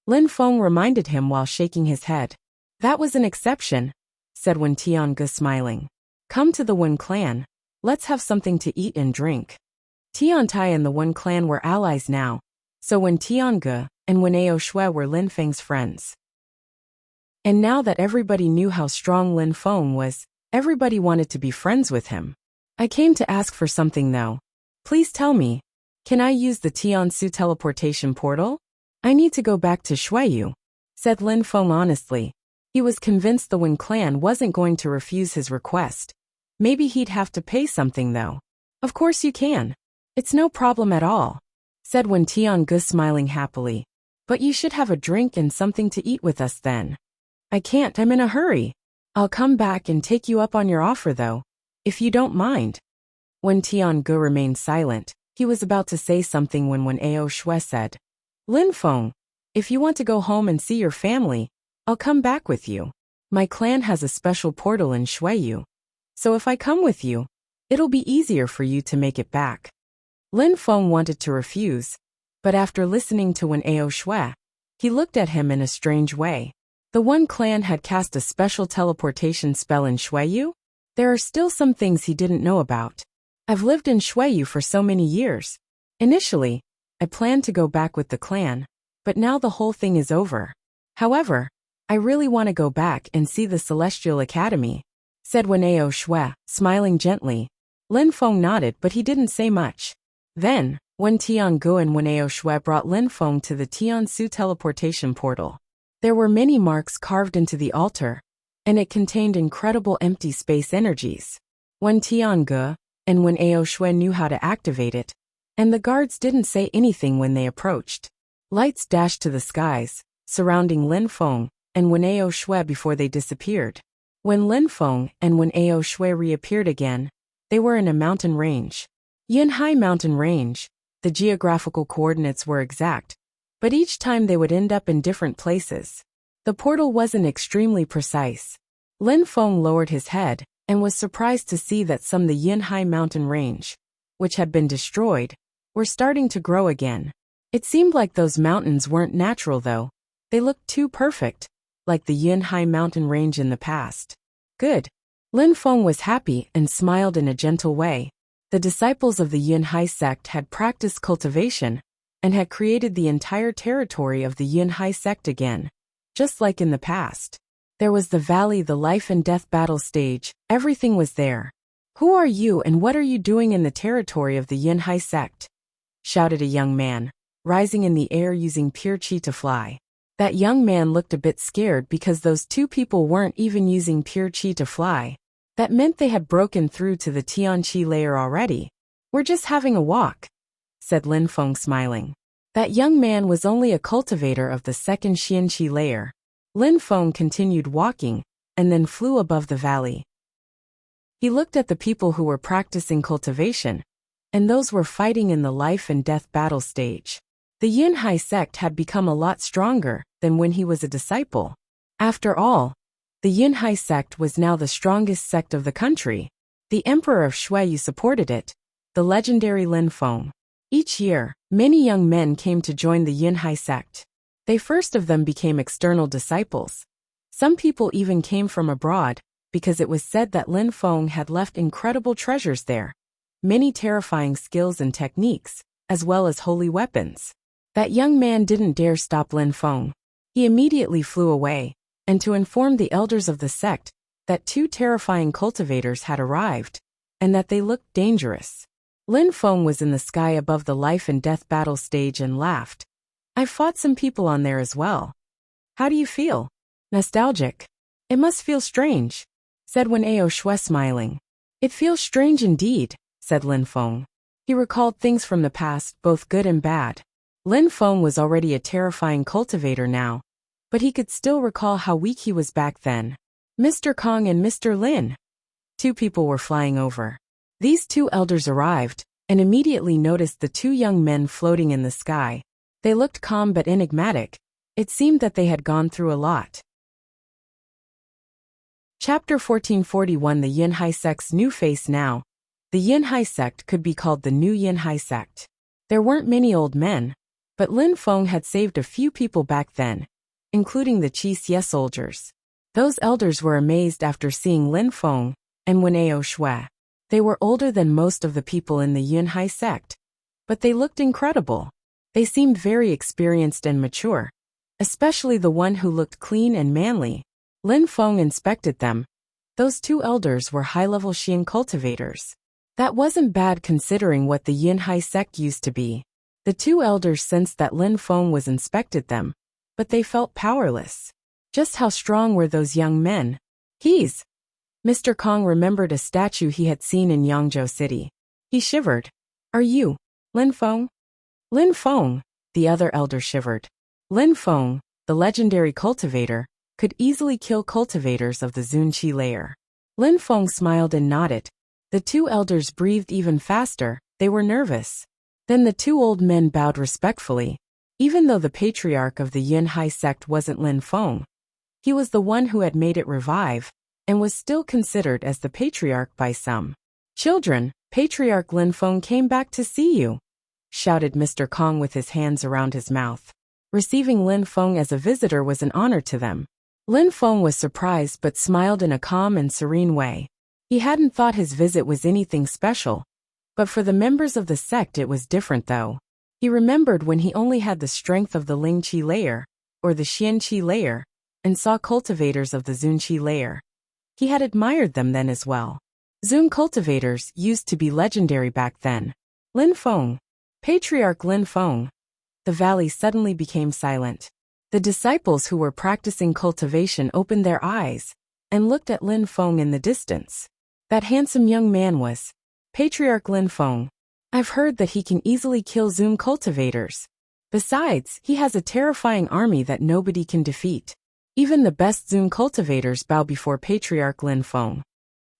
Lin Feng reminded him while shaking his head. That was an exception, said Wen Tiange smiling. Come to the Wen clan. Let's have something to eat and drink. Tiantai and the Wen clan were allies now, so when Tiange and Wen Ao Shui were Lin Feng's friends. And now that everybody knew how strong Lin Feng was, everybody wanted to be friends with him. I came to ask for something though. Please tell me, can I use the Tiansu teleportation portal? I need to go back to Shuiyu, said Lin Feng honestly. He was convinced the Wen clan wasn't going to refuse his request. Maybe he'd have to pay something though. Of course you can. It's no problem at all, said Wen Tiange smiling happily. But you should have a drink and something to eat with us then. I can't, I'm in a hurry. I'll come back and take you up on your offer though, if you don't mind. Wen Tiange remained silent. He was about to say something when Wen Ao Shui said, Lin Feng, if you want to go home and see your family, I'll come back with you. My clan has a special portal in Shuiyu, so if I come with you, it'll be easier for you to make it back. Lin Feng wanted to refuse, but after listening to Wen Ao Shui, he looked at him in a strange way. The Wen clan had cast a special teleportation spell in Shuiyu? There are still some things he didn't know about. I've lived in Shuiyu for so many years. Initially, I planned to go back with the clan, but now the whole thing is over. However, I really want to go back and see the Celestial Academy, said Wen Ao Shui, smiling gently. Lin Feng nodded, but he didn't say much. Then, Wen Tiange and Wen Ao Shui brought Lin Feng to the Tiansu teleportation portal. There were many marks carved into the altar, and it contained incredible empty space energies. Wen Tiange and Wen Ao Shui knew how to activate it, and the guards didn't say anything when they approached. Lights dashed to the skies, surrounding Lin Feng and Wen Ao Shui before they disappeared. When Lin Feng and Wen Ao Shui reappeared again, they were in a mountain range. Yunhai Mountain Range. The geographical coordinates were exact, but each time they would end up in different places. The portal wasn't extremely precise. Lin Feng lowered his head and was surprised to see that some of the Yunhai Mountain Range, which had been destroyed, were starting to grow again. It seemed like those mountains weren't natural though. They looked too perfect, like the Yunhai Mountain Range in the past. Good. Lin Feng was happy and smiled in a gentle way. The disciples of the Yunhai sect had practiced cultivation and had created the entire territory of the Yunhai sect again, just like in the past. There was the valley, the life and death battle stage, everything was there. Who are you and what are you doing in the territory of the Yunhai sect? Shouted a young man, rising in the air using pure qi to fly. That young man looked a bit scared because those two people weren't even using pure qi to fly. That meant they had broken through to the Tian Qi layer already. We're just having a walk, said Lin Feng smiling. That young man was only a cultivator of the second Xian Qi layer. Lin Feng continued walking, and then flew above the valley. He looked at the people who were practicing cultivation, and those were fighting in the life and death battle stage. The Yunhai sect had become a lot stronger than when he was a disciple. After all, the Yunhai sect was now the strongest sect of the country. The Emperor of Shuiyu supported it, the legendary Lin Feng. Each year, many young men came to join the Yunhai sect. They first of them became external disciples. Some people even came from abroad, because it was said that Lin Feng had left incredible treasures there. Many terrifying skills and techniques, as well as holy weapons. That young man didn't dare stop Lin Feng. He immediately flew away, and to inform the elders of the sect that two terrifying cultivators had arrived, and that they looked dangerous. Lin Feng was in the sky above the life and death battle stage and laughed. I fought some people on there as well. How do you feel? Nostalgic? It must feel strange, said Wen Ao Shui smiling. It feels strange indeed, said Lin Feng. He recalled things from the past, both good and bad. Lin Feng was already a terrifying cultivator now, but he could still recall how weak he was back then. Mr. Kong and Mr. Lin. Two people were flying over. These two elders arrived, and immediately noticed the two young men floating in the sky. They looked calm but enigmatic. It seemed that they had gone through a lot. Chapter 1441. The Yunhai sect's new face now. The Yunhai sect could be called the new Yunhai sect. There weren't many old men, but Lin Feng had saved a few people back then, including the Qi Xie soldiers. Those elders were amazed after seeing Lin Feng and Wen Ao Shui. They were older than most of the people in the Yunhai sect, but they looked incredible. They seemed very experienced and mature, especially the one who looked clean and manly. Lin Feng inspected them. Those two elders were high-level Xian cultivators. That wasn't bad considering what the Yunhai sect used to be. The two elders sensed that Lin Feng was inspected them, but they felt powerless. Just how strong were those young men? He's... Mr. Kong remembered a statue he had seen in Yangzhou City. He shivered. Are you, Lin Feng? Lin Feng, the other elder shivered. Lin Feng, the legendary cultivator, could easily kill cultivators of the Zunqi layer. Lin Feng smiled and nodded. The two elders breathed even faster. They were nervous. Then the two old men bowed respectfully. Even though the patriarch of the Yunhai sect wasn't Lin Feng, he was the one who had made it revive, and was still considered as the patriarch by some. Children, Patriarch Lin Feng came back to see you, shouted Mr. Kong with his hands around his mouth. Receiving Lin Feng as a visitor was an honor to them. Lin Feng was surprised but smiled in a calm and serene way. He hadn't thought his visit was anything special, but for the members of the sect it was different though. He remembered when he only had the strength of the Lingqi layer, or the Xianqi layer, and saw cultivators of the Zunqi layer. He had admired them then as well. Zun cultivators used to be legendary back then. Lin Feng. Patriarch Lin Feng. The valley suddenly became silent. The disciples who were practicing cultivation opened their eyes and looked at Lin Feng in the distance. That handsome young man was Patriarch Lin Feng. I've heard that he can easily kill Zun cultivators. Besides, he has a terrifying army that nobody can defeat. Even the best Zun cultivators bow before Patriarch Lin Feng.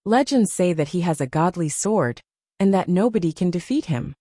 Legends say that he has a godly sword, and that nobody can defeat him.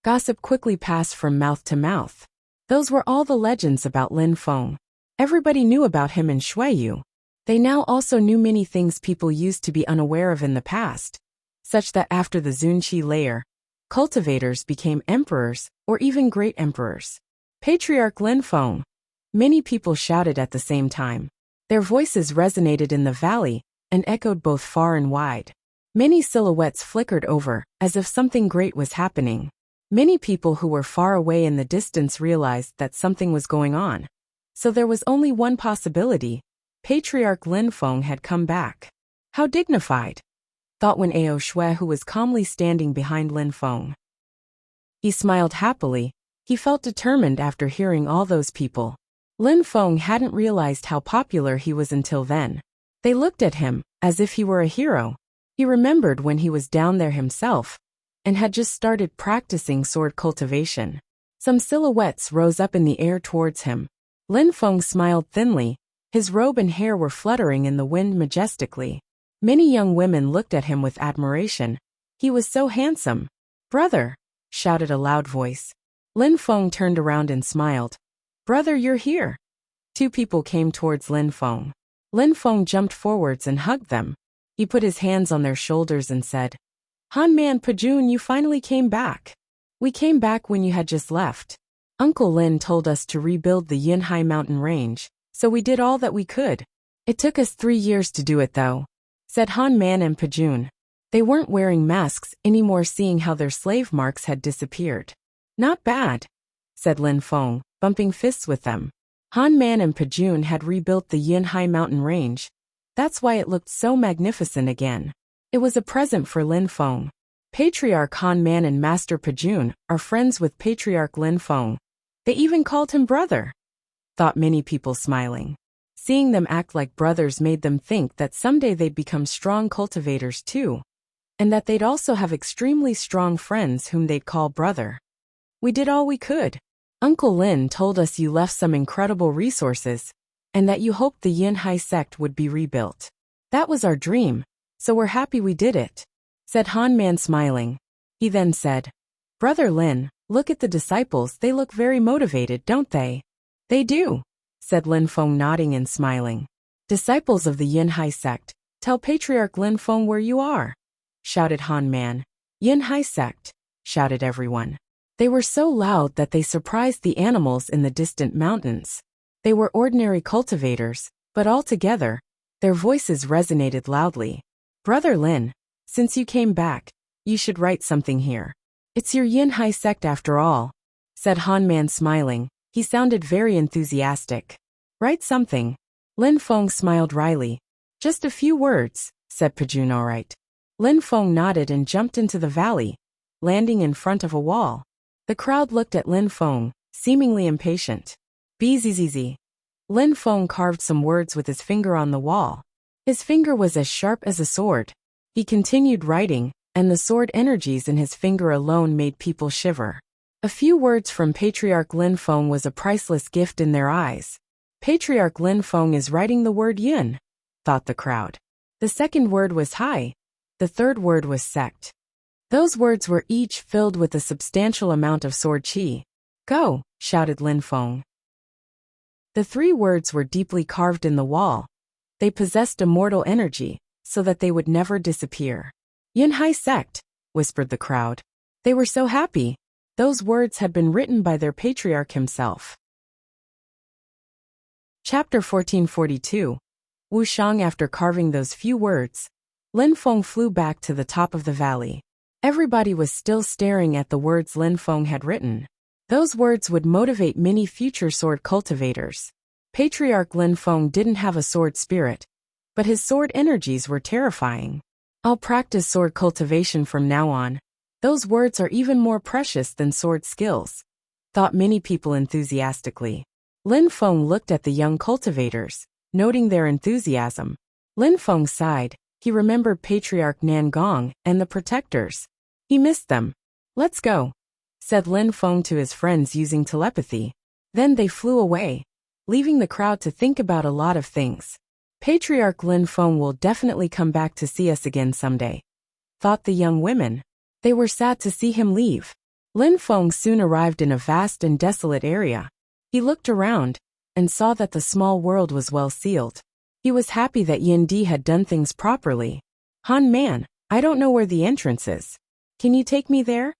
Gossip quickly passed from mouth to mouth. Those were all the legends about Lin Feng. Everybody knew about him in Shuiyu. They now also knew many things people used to be unaware of in the past, such that after the Zunqi layer, cultivators became emperors, or even great emperors. Patriarch Lin Feng. Many people shouted at the same time. Their voices resonated in the valley, and echoed both far and wide. Many silhouettes flickered over, as if something great was happening. Many people who were far away in the distance realized that something was going on. So there was only one possibility. Patriarch Lin Feng had come back. How dignified, thought Wen Ao Shui, who was calmly standing behind Lin Feng. He smiled happily. He felt determined after hearing all those people. Lin Feng hadn't realized how popular he was until then. They looked at him, as if he were a hero. He remembered when he was down there himself, and had just started practicing sword cultivation. Some silhouettes rose up in the air towards him. Lin Feng smiled thinly. His robe and hair were fluttering in the wind majestically. Many young women looked at him with admiration. He was so handsome. Brother, shouted a loud voice. Lin Feng turned around and smiled. Brother, you're here. Two people came towards Lin Feng. Lin Feng jumped forwards and hugged them. He put his hands on their shoulders and said, Han Man Pajun, you finally came back. We came back when you had just left. Uncle Lin told us to rebuild the Yunhai mountain range, so we did all that we could. It took us 3 years to do it though, said Han Man and Pajun. They weren't wearing masks anymore, seeing how their slave marks had disappeared. Not bad, said Lin Feng, bumping fists with them. Han Man and Pajun had rebuilt the Yunhai mountain range. That's why it looked so magnificent again. It was a present for Lin Feng. Patriarch Han Man and Master Pajun are friends with Patriarch Lin Feng. They even called him brother, thought many people smiling. Seeing them act like brothers made them think that someday they'd become strong cultivators too, and that they'd also have extremely strong friends whom they'd call brother. We did all we could. Uncle Lin told us you left some incredible resources, and that you hoped the Yunhai sect would be rebuilt. That was our dream, so we're happy we did it, said Han Man smiling. He then said, Brother Lin, look at the disciples, they look very motivated, don't they? They do, said Lin Feng, nodding and smiling. Disciples of the Yunhai sect, tell Patriarch Lin Feng where you are, shouted Han Man. Yunhai sect, shouted everyone. They were so loud that they surprised the animals in the distant mountains. They were ordinary cultivators, but all together, their voices resonated loudly. Brother Lin, Since you came back, you should write something here. It's your Yin Hai sect after all, said Han Man smiling. He sounded very enthusiastic. Write something. Lin Feng smiled wryly. Just a few words, said Pajun. All right. Lin Feng nodded and jumped into the valley, landing in front of a wall. The crowd looked at Lin Feng, seemingly impatient. Bzzz. Lin Feng carved some words with his finger on the wall. His finger was as sharp as a sword. He continued writing, and the sword energies in his finger alone made people shiver. A few words from Patriarch Lin Feng was a priceless gift in their eyes. Patriarch Lin Feng is writing the word yin, thought the crowd. The second word was hai. The third word was sect. Those words were each filled with a substantial amount of sword qi. Go, shouted Lin Feng. The three words were deeply carved in the wall. They possessed immortal energy, so that they would never disappear. Yin Hai sect, whispered the crowd. They were so happy. Those words had been written by their patriarch himself. Chapter 1442. Wuxiang. After carving those few words, Lin Feng flew back to the top of the valley. Everybody was still staring at the words Lin Feng had written. Those words would motivate many future sword cultivators. Patriarch Lin Feng didn't have a sword spirit, but his sword energies were terrifying. I'll practice sword cultivation from now on. Those words are even more precious than sword skills, thought many people enthusiastically. Lin Feng looked at the young cultivators, noting their enthusiasm. Lin Feng sighed. He remembered Patriarch Nan Gong and the protectors. He missed them. Let's go, said Lin Feng to his friends using telepathy. Then they flew away, leaving the crowd to think about a lot of things. Patriarch Lin Feng will definitely come back to see us again someday, thought the young women. They were sad to see him leave. Lin Feng soon arrived in a vast and desolate area. He looked around and saw that the small world was well sealed. He was happy that Yin Di had done things properly. Han Man, I don't know where the entrance is. Can you take me there?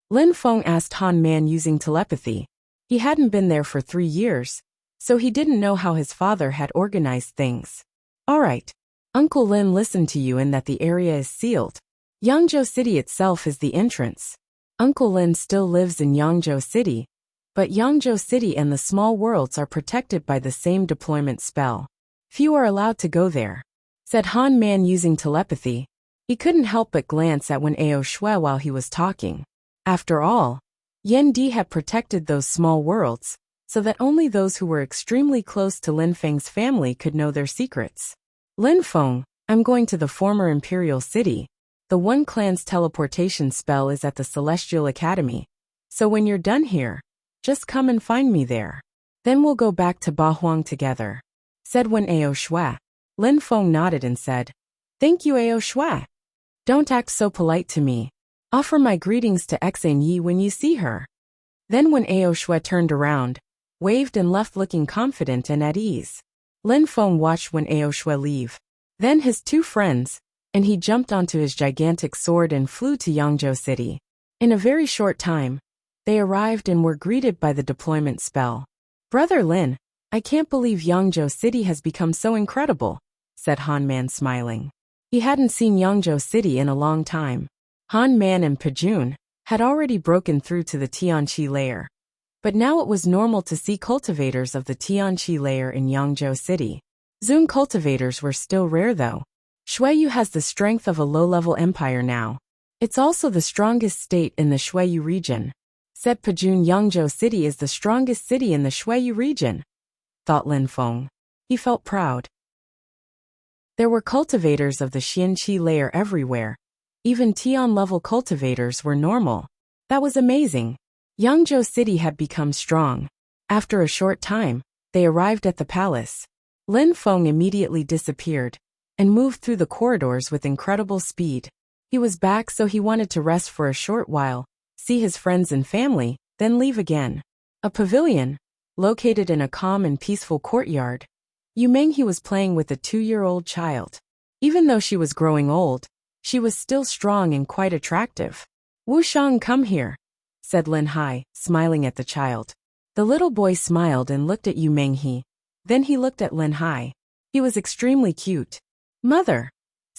Lin Feng asked Han Man using telepathy. He hadn't been there for 3 years, so he didn't know how his father had organized things. All right. Uncle Lin listened to you in that the area is sealed. Yangzhou City itself is the entrance. Uncle Lin still lives in Yangzhou City, but Yangzhou City and the small worlds are protected by the same deployment spell. Few are allowed to go there, said Han Man using telepathy. He couldn't help but glance at Wen Ao Shui while he was talking. After all, Yin Di had protected those small worlds, so that only those who were extremely close to Lin Feng's family could know their secrets. Lin Feng, I'm going to the former imperial city. The One Clan's teleportation spell is at the Celestial Academy, so when you're done here, just come and find me there. Then we'll go back to Ba Huang together, said Wen Ao Shui. Lin Feng nodded and said, Thank you, Ao Shui. Don't act so polite to me. Offer my greetings to Xan Yi when you see her. Then Wen Ao Shui turned around, waved and left looking confident and at ease. Lin Feng watched Wen Ao Shui leave. Then his two friends, and he jumped onto his gigantic sword and flew to Yangzhou City. In a very short time, they arrived and were greeted by the deployment spell. Brother Lin, I can't believe Yangzhou City has become so incredible, said Han Man smiling. He hadn't seen Yangzhou City in a long time. Han Man and Pajun had already broken through to the Tianqi layer. But now it was normal to see cultivators of the Tianqi layer in Yangzhou City. Zun cultivators were still rare though. Shuiyu has the strength of a low-level empire now. It's also the strongest state in the Shuiyu region, said Pajun. Yangzhou City is the strongest city in the Shuiyu region, thought Lin Feng. He felt proud. There were cultivators of the Xianqi layer everywhere. Even Tian-level cultivators were normal. That was amazing. Yangzhou City had become strong. After a short time, they arrived at the palace. Lin Feng immediately disappeared and moved through the corridors with incredible speed. He was back, so he wanted to rest for a short while, see his friends and family, then leave again. A pavilion, located in a calm and peaceful courtyard. Yu Menghe was playing with a 2-year-old child. Even though she was growing old, she was still strong and quite attractive. Wuxiang, come here, said Lin Hai, smiling at the child. The little boy smiled and looked at Yu Menghe. Then he looked at Lin Hai. He was extremely cute. Mother,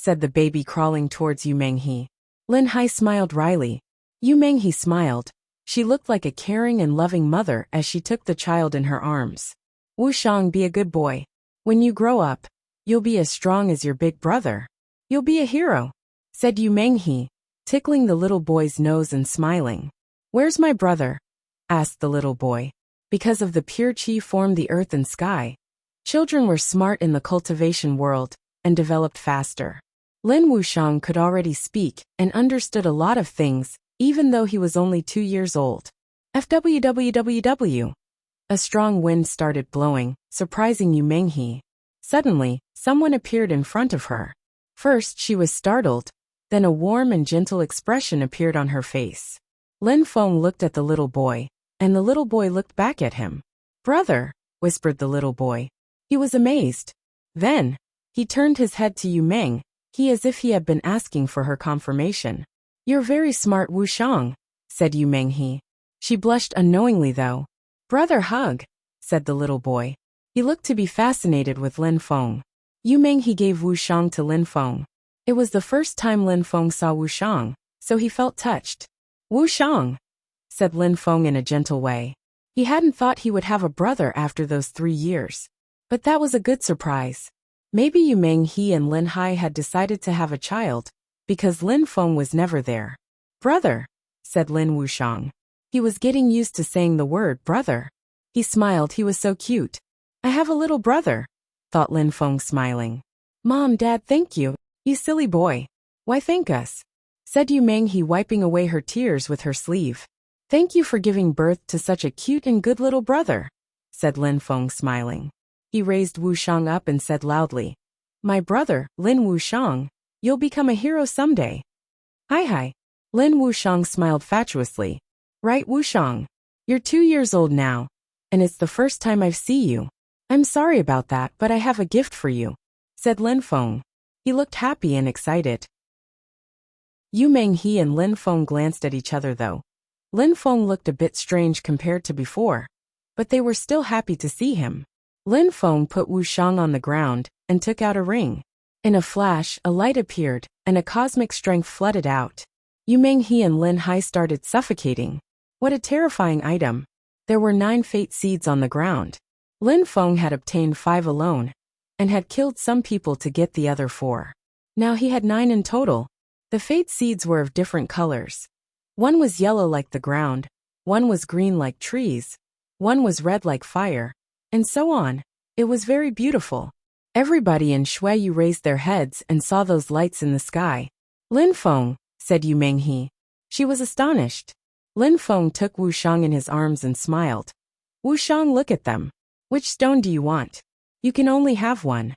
said the baby crawling towards Yu Menghe. Lin Hai smiled wryly. Yu Menghe smiled. She looked like a caring and loving mother as she took the child in her arms. Wuxiang, be a good boy. When you grow up, you'll be as strong as your big brother. You'll be a hero, said Yu Menghe, tickling the little boy's nose and smiling. Where's my brother? Asked the little boy. Because of the pure qi formed the earth and sky. Children were smart in the cultivation world and developed faster. Lin Wuxiang could already speak and understood a lot of things, even though he was only 2 years old. FWWWW. A strong wind started blowing, surprising Yu Menghe. Suddenly, someone appeared in front of her. First she was startled, then a warm and gentle expression appeared on her face. Lin Feng looked at the little boy, and the little boy looked back at him. Brother, whispered the little boy. He was amazed. Then, he turned his head to Yu Meng, as if he had been asking for her confirmation. You're very smart, Wuxiang, said Yu Menghe. She blushed unknowingly though. Brother hug, said the little boy. He looked to be fascinated with Lin Feng. Yu Menghe gave Wuxiang to Lin Feng. It was the first time Lin Feng saw Wuxiang, so he felt touched. Wuxiang, said Lin Feng in a gentle way. He hadn't thought he would have a brother after those 3 years. But that was a good surprise. Maybe Yu Menghe and Lin Hai had decided to have a child, because Lin Feng was never there. Brother, said Lin Wuxiang. He was getting used to saying the word brother. He smiled, he was so cute. I have a little brother, thought Lin Feng smiling. Mom, Dad, thank you, you silly boy. Why thank us? Said Yu Menghe, wiping away her tears with her sleeve. Thank you for giving birth to such a cute and good little brother, said Lin Feng smiling. He raised Wuxiang up and said loudly, My brother, Lin Wuxiang, you'll become a hero someday. Hi. Lin Wuxiang smiled fatuously. Right, Wuxiang? You're 2 years old now, and it's the first time I've seen you. I'm sorry about that, but I have a gift for you, said Lin Feng. He looked happy and excited. Yu Menghe and Lin Feng glanced at each other though. Lin Feng looked a bit strange compared to before, but they were still happy to see him. Lin Feng put Wuxiang on the ground and took out a ring. In a flash, a light appeared, and a cosmic strength flooded out. Yu Menghe and Lin Hai started suffocating. What a terrifying item. There were 9 fate seeds on the ground. Lin Feng had obtained 5 alone, and had killed some people to get the other 4. Now he had 9 in total. The fate seeds were of different colors. One was yellow like the ground, one was green like trees, one was red like fire, and so on. It was very beautiful. Everybody in Shuiyu raised their heads and saw those lights in the sky. Lin Feng, said Yu Menghe. She was astonished. Lin Feng took Wuxiang in his arms and smiled. Wuxiang, look at them. Which stone do you want? You can only have one.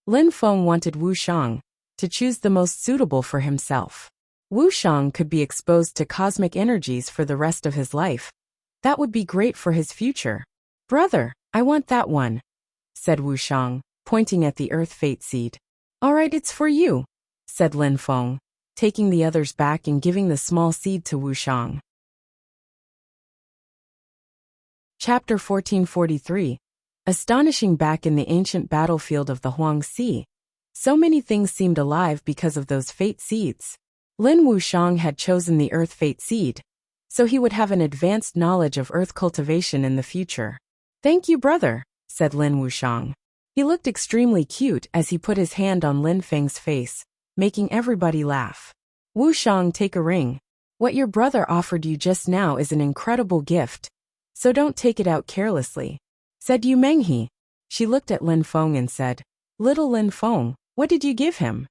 Lin Feng wanted Wuxiang to choose the most suitable for himself. Wuxiang could be exposed to cosmic energies for the rest of his life. That would be great for his future. Brother, I want that one, said Wuxiang, pointing at the earth fate seed. All right, it's for you, said Lin Feng, taking the others back and giving the small seed to Wuxiang. Chapter 1443. Astonishing. Back in the ancient battlefield of the Huangxi, so many things seemed alive because of those fate seeds. Lin Wuxiang had chosen the earth fate seed, so he would have an advanced knowledge of earth cultivation in the future. Thank you, brother, said Lin Wuxiang. He looked extremely cute as he put his hand on Lin Feng's face, making everybody laugh. Wuxiang, take a ring. What your brother offered you just now is an incredible gift, so don't take it out carelessly, said Yu Menghe. She looked at Lin Feng and said, Little Lin Feng, what did you give him?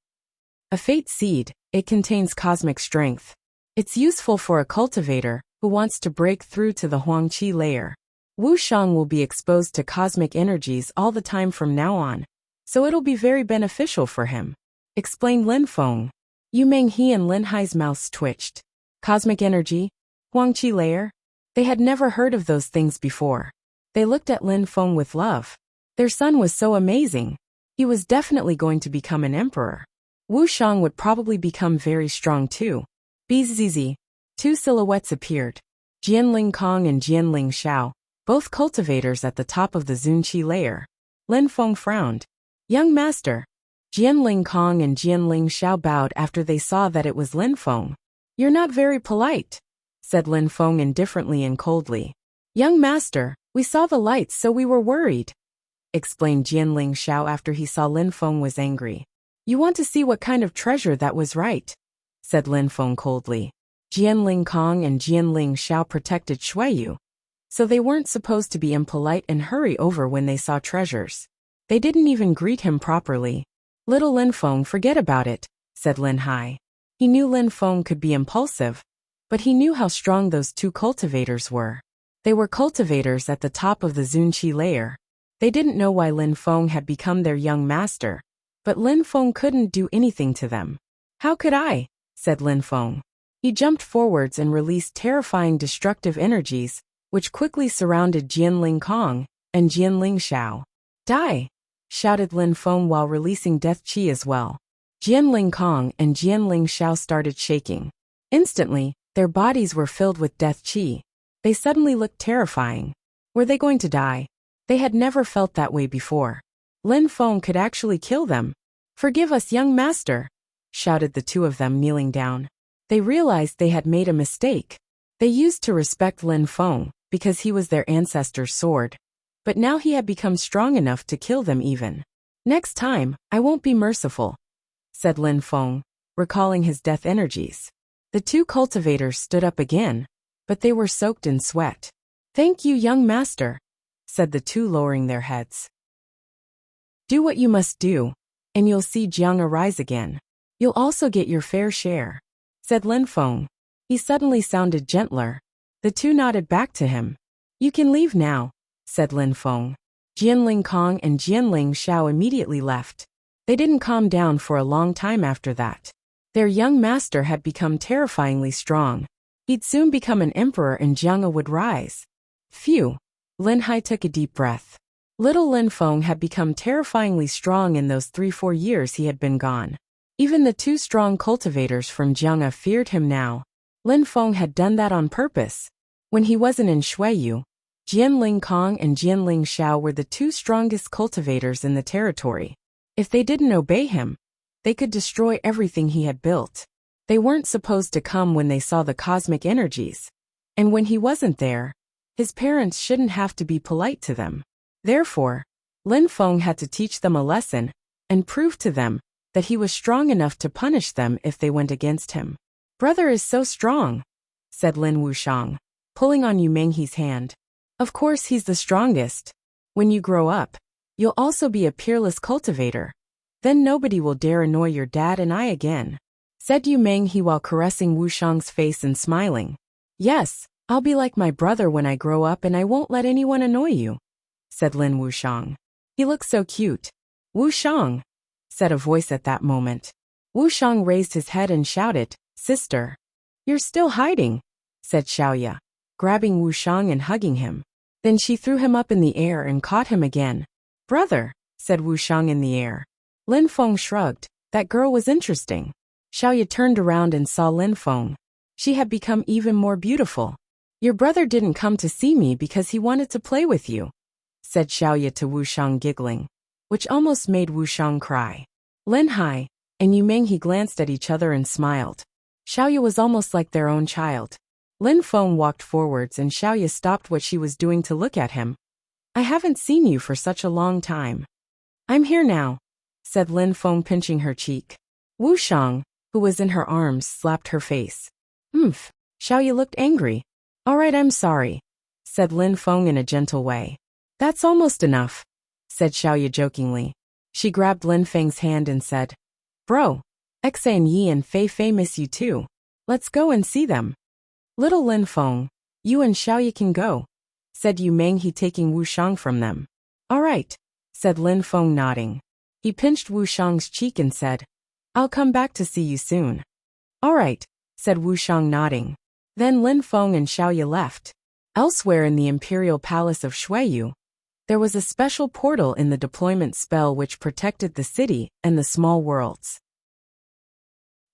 A fate seed. It contains cosmic strength. It's useful for a cultivator who wants to break through to the Huangqi layer. Wuxiang will be exposed to cosmic energies all the time from now on, so it'll be very beneficial for him, explained Lin Feng. Yu Menghe and Lin Hai's mouths twitched. Cosmic energy? Huangqi layer? They had never heard of those things before. They looked at Lin Feng with love. Their son was so amazing. He was definitely going to become an emperor. Wuxiang would probably become very strong too. Bzz. 2 silhouettes appeared. Jianling Kong and Jianling Xiao, both cultivators at the top of the Zunqi layer. Lin Feng frowned. Young master, Jianling Kong and Jianling Xiao bowed after they saw that it was Lin Feng. "You're not very polite," said Lin Feng indifferently and coldly. "Young master, we saw the lights so we were worried," explained Jianling Xiao after he saw Lin Feng was angry. "You want to see what kind of treasure that was, right?" said Lin Feng coldly. Jianling Kong and Jianling Xiao protected Shuiyu, so they weren't supposed to be impolite and hurry over when they saw treasures. They didn't even greet him properly. "Little Lin Feng, forget about it," said Lin Hai. He knew Lin Feng could be impulsive, but he knew how strong those two cultivators were. They were cultivators at the top of the Zunqi layer. They didn't know why Lin Feng had become their young master, but Lin Feng couldn't do anything to them. "How could I?" said Lin Feng. He jumped forwards and released terrifying destructive energies, which quickly surrounded Jianling Kong and Jianling Xiao. "Die!" shouted Lin Feng while releasing death qi as well. Jianling Kong and Jianling Xiao started shaking. Instantly, their bodies were filled with death qi. They suddenly looked terrifying. Were they going to die? They had never felt that way before. Lin Feng could actually kill them. "Forgive us, young master," shouted the two of them kneeling down. They realized they had made a mistake. They used to respect Lin Feng because he was their ancestor's sword, but now he had become strong enough to kill them even. "Next time, I won't be merciful," said Lin Feng, recalling his death energies. The two cultivators stood up again, but they were soaked in sweat. "Thank you, young master," said the two, lowering their heads. "Do what you must do, and you'll see Jiang arise again. You'll also get your fair share," said Lin Feng. He suddenly sounded gentler. The two nodded back to him. "You can leave now," said Lin Feng. Jianling Kong and Jianling Xiao immediately left. They didn't calm down for a long time after that. Their young master had become terrifyingly strong. He'd soon become an emperor and Jiang would rise. Phew! Lin Hai took a deep breath. Little Lin Feng had become terrifyingly strong in those 3-4 years he had been gone. Even the two strong cultivators from Jiang'a feared him now. Lin Feng had done that on purpose. When he wasn't in Shuiyu, Jianling Kong and Jianling Xiao were the two strongest cultivators in the territory. If they didn't obey him, they could destroy everything he had built. They weren't supposed to come when they saw the cosmic energies. And when he wasn't there, his parents shouldn't have to be polite to them. Therefore, Lin Feng had to teach them a lesson and prove to them that he was strong enough to punish them if they went against him. "Brother is so strong," said Lin Wuxiang, pulling on Yu Menghe's hand. "Of course he's the strongest. When you grow up, you'll also be a peerless cultivator. Then nobody will dare annoy your dad and I again," said Yu Menghe while caressing Wuxiang's face and smiling. "Yes, I'll be like my brother when I grow up and I won't let anyone annoy you," said Lin Wuxiang. "He looks so cute." "Wuxiang," said a voice at that moment. Wuxiang raised his head and shouted, "Sister." "You're still hiding," said Xiaoya, grabbing Wuxiang and hugging him. Then she threw him up in the air and caught him again. "Brother," said Wuxiang in the air. Lin Feng shrugged. That girl was interesting. Xiaoya turned around and saw Lin Feng. She had become even more beautiful. "Your brother didn't come to see me because he wanted to play with you," said Xiaoya to Wuxiang, giggling, which almost made Wuxiang cry. Lin Hai and Yu Menghe glanced at each other and smiled. Xiaoya was almost like their own child. Lin Feng walked forwards and Xiaoya stopped what she was doing to look at him. "I haven't seen you for such a long time." "I'm here now," said Lin Feng, pinching her cheek. Wuxiang, who was in her arms, slapped her face. "Oomph." Xiaoya looked angry. "All right, I'm sorry," said Lin Feng in a gentle way. "That's almost enough," said Xiaoya jokingly. She grabbed Lin Feng's hand and said, "Bro, Xe and Yi and Fei Fei miss you too. Let's go and see them." "Little Lin Feng, you and Xiaoya can go," said Yu Menghe, taking Wuxiang from them. "All right," said Lin Feng, nodding. He pinched Wuxiang's cheek and said, "I'll come back to see you soon." "All right," said Wuxiang, nodding. Then Lin Feng and Xiaoya left. Elsewhere in the imperial palace of Shuiyu, there was a special portal in the deployment spell which protected the city and the small worlds.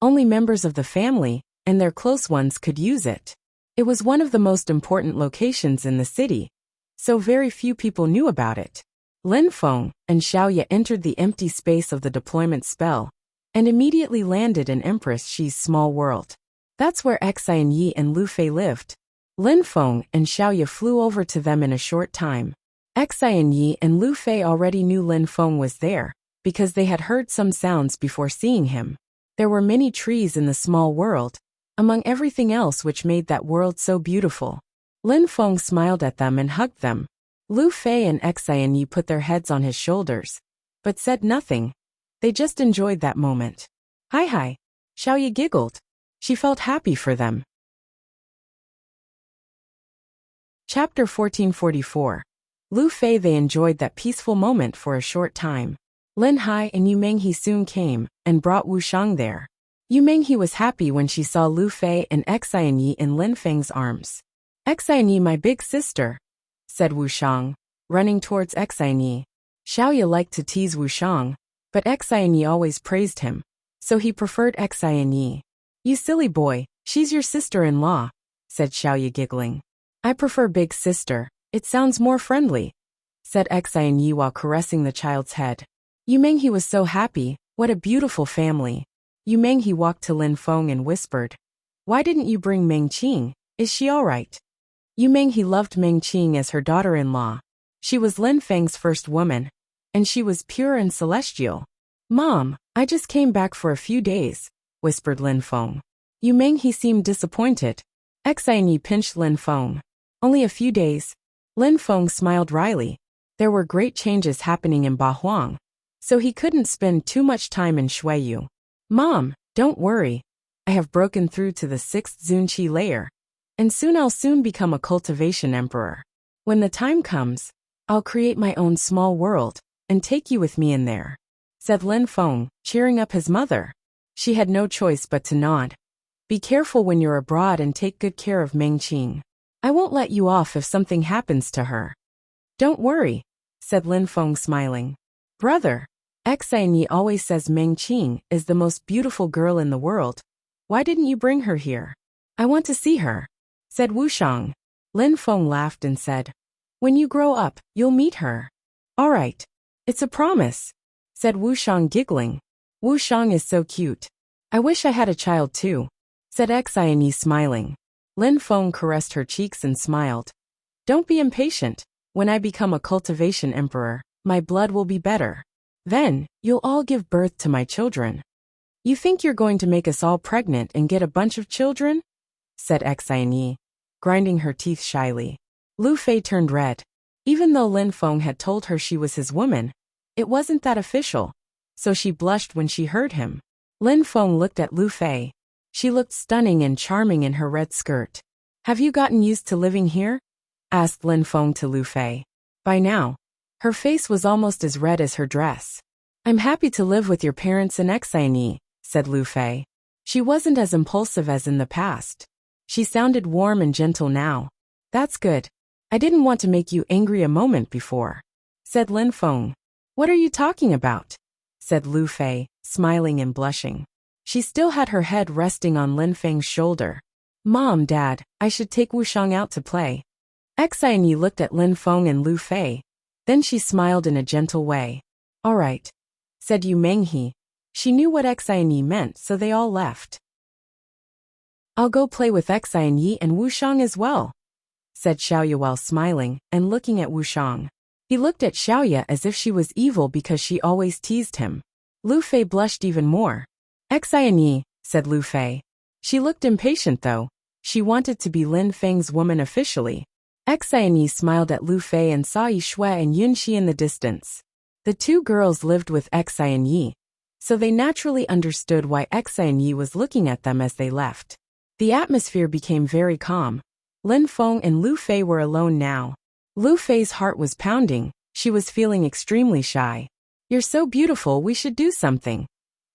Only members of the family and their close ones could use it. It was one of the most important locations in the city, so very few people knew about it. Lin Feng and Xiaoya entered the empty space of the deployment spell and immediately landed in Empress Xi's small world. That's where Xian Yi and Lu Fei lived. Lin Feng and Xiaoya flew over to them in a short time. Xian Yi and Lu Fei already knew Lin Feng was there, because they had heard some sounds before seeing him. There were many trees in the small world, among everything else which made that world so beautiful. Lin Feng smiled at them and hugged them. Lu Fei and Xian Yi put their heads on his shoulders, but said nothing. They just enjoyed that moment. Hi. Xiaoya giggled. She felt happy for them. Chapter 1444. Lu Fei. They enjoyed that peaceful moment for a short time. Lin Hai and Yu Menghe soon came and brought Wuxiang there. Yu Menghe was happy when she saw Lu Fei and Xian Yi in Lin Feng's arms. Xian Yi, my big sister, said Wuxiang, running towards Xian Yi. Xiaoya liked to tease Wuxiang, but Xian Yi always praised him, so he preferred Xian Yi. You silly boy, she's your sister-in-law, said Xiaoya giggling. I prefer big sister, it sounds more friendly, said Xian Yi while caressing the child's head. Yu Menghe was so happy. What a beautiful family. Yu Menghe walked to Lin Feng and whispered, why didn't you bring Meng Qing? Is she all right? Yu Menghe loved Meng Qing as her daughter-in-law. She was Lin Feng's first woman, and she was pure and celestial. Mom, I just came back for a few days, whispered Lin Feng. Yu Menghe seemed disappointed. Xian Yi pinched Lin Feng. Only a few days. Lin Feng smiled wryly. There were great changes happening in Bahuang, so he couldn't spend too much time in Shuiyu. Mom, don't worry. I have broken through to the 6th Zunqi layer, and I'll soon become a cultivation emperor. When the time comes, I'll create my own small world and take you with me in there, said Lin Feng, cheering up his mother. She had no choice but to nod. Be careful when you're abroad and take good care of Meng Qing. I won't let you off if something happens to her. Don't worry, said Lin Feng smiling. Brother, Xian Yi always says Meng Qing is the most beautiful girl in the world. Why didn't you bring her here? I want to see her, said Wuxiang. Lin Feng laughed and said, when you grow up, you'll meet her. All right. It's a promise, said Wuxiang giggling. Wuxiang is so cute. I wish I had a child too, said Xian Yi smiling. Lin Feng caressed her cheeks and smiled. Don't be impatient. When I become a cultivation emperor, my blood will be better. Then, you'll all give birth to my children. You think you're going to make us all pregnant and get a bunch of children? Said Xian Yi, grinding her teeth shyly. Lu Fei turned red. Even though Lin Feng had told her she was his woman, it wasn't that official, so she blushed when she heard him. Lin Feng looked at Lu Fei. She looked stunning and charming in her red skirt. Have you gotten used to living here? Asked Lin Feng to Lu Fei. By now, her face was almost as red as her dress. I'm happy to live with your parents and Xian Yi, said Lu Fei. She wasn't as impulsive as in the past. She sounded warm and gentle now. That's good. I didn't want to make you angry a moment before, said Lin Feng. What are you talking about? Said Lu Fei, smiling and blushing. She still had her head resting on Lin Feng's shoulder. Mom, Dad, I should take Wuxiang out to play. Xian Yi looked at Lin Feng and Lu Fei. Then she smiled in a gentle way. All right, said Yu Menghe. She knew what Xian Yi meant, so they all left. I'll go play with Xian Yi and Wuxiang as well, said Xiaoya while smiling and looking at Wuxiang. He looked at Xiaoya as if she was evil because she always teased him. Lu Fei blushed even more. Xian Yi, said Lu Fei. She looked impatient though. She wanted to be Lin Feng's woman officially. Xian Yi smiled at Lu Fei and saw Yi Shui and Yun Xi in the distance. The two girls lived with Xian Yi, so they naturally understood why Xian Yi was looking at them as they left. The atmosphere became very calm. Lin Feng and Lu Fei were alone now. Lu Fei's heart was pounding. She was feeling extremely shy. You're so beautiful, we should do something,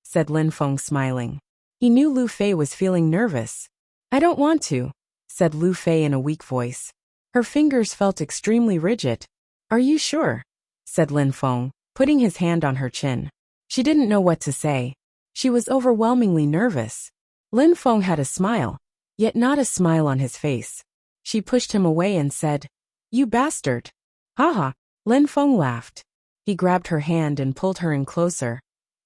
said Lin Feng smiling. He knew Lu Fei was feeling nervous. I don't want to, said Lu Fei in a weak voice. Her fingers felt extremely rigid. Are you sure? Said Lin Feng, putting his hand on her chin. She didn't know what to say. She was overwhelmingly nervous. Lin Feng had a smile, yet not a smile on his face. She pushed him away and said, You bastard. Haha, Lin Feng laughed. He grabbed her hand and pulled her in closer.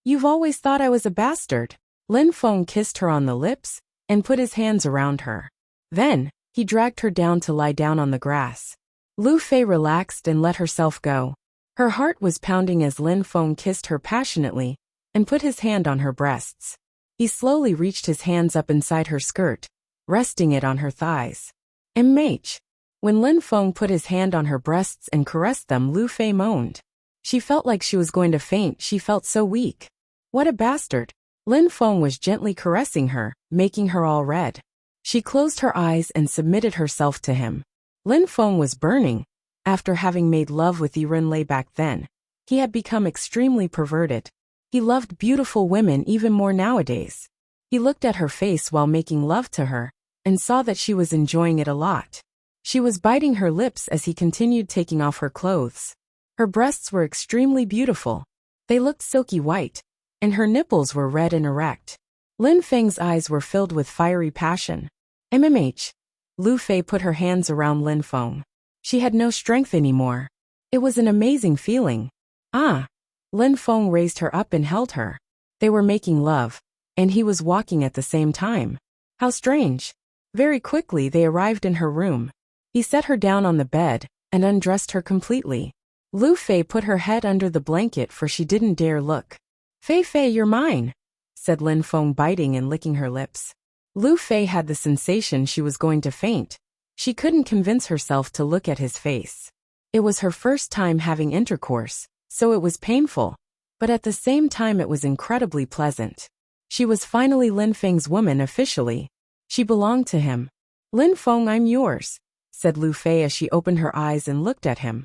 You've always thought I was a bastard. Lin Feng kissed her on the lips and put his hands around her. Then, he dragged her down to lie down on the grass. Lu Fei relaxed and let herself go. Her heart was pounding as Lin Feng kissed her passionately and put his hand on her breasts. He slowly reached his hands up inside her skirt, resting it on her thighs. Embark. When Lin Feng put his hand on her breasts and caressed them, Lu Fei moaned. She felt like she was going to faint. She felt so weak. What a bastard. Lin Feng was gently caressing her, making her all red. She closed her eyes and submitted herself to him. Lin Feng was burning. After having made love with Yiren Lei back then, he had become extremely perverted. He loved beautiful women even more nowadays. He looked at her face while making love to her, and saw that she was enjoying it a lot. She was biting her lips as he continued taking off her clothes. Her breasts were extremely beautiful. They looked silky white, and her nipples were red and erect. Lin Feng's eyes were filled with fiery passion. MMH. Lu Fei put her hands around Lin Feng. She had no strength anymore. It was an amazing feeling. Ah! Lin Feng raised her up and held her. They were making love, and he was walking at the same time. How strange. Very quickly they arrived in her room. He set her down on the bed and undressed her completely. Lu Fei put her head under the blanket for she didn't dare look. Fei Fei, you're mine, said Lin Feng, biting and licking her lips. Lu Fei had the sensation she was going to faint. She couldn't convince herself to look at his face. It was her first time having intercourse, so it was painful, but at the same time it was incredibly pleasant. She was finally Lin Feng's woman officially. She belonged to him. Lin Feng, I'm yours, said Lu Fei as she opened her eyes and looked at him.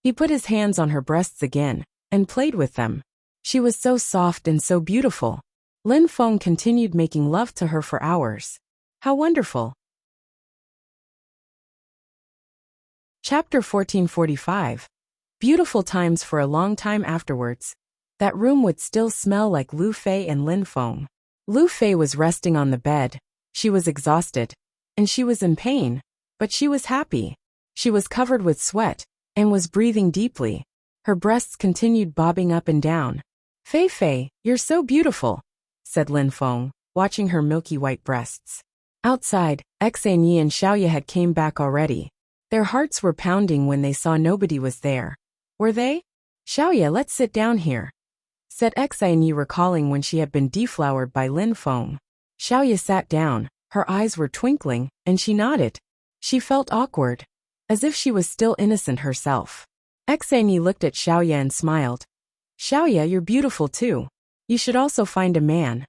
He put his hands on her breasts again and played with them. She was so soft and so beautiful. Lin Feng continued making love to her for hours. How wonderful. Chapter 1445. Beautiful times. For a long time afterwards, that room would still smell like Lu Fei and Lin Feng. Lu Fei was resting on the bed. She was exhausted, and she was in pain, but she was happy. She was covered with sweat and was breathing deeply. Her breasts continued bobbing up and down. Fei Fei, you're so beautiful, said Lin Feng, watching her milky white breasts. Outside, Xanyi and Xiaoya had came back already. Their hearts were pounding when they saw nobody was there. Were they? Xiaoya, let's sit down here, said Xanyi, recalling when she had been deflowered by Lin Feng. Xiaoya sat down, her eyes were twinkling, and she nodded. She felt awkward, as if she was still innocent herself. Xanyi looked at Xiaoya and smiled. Xiaoya, you're beautiful too. You should also find a man.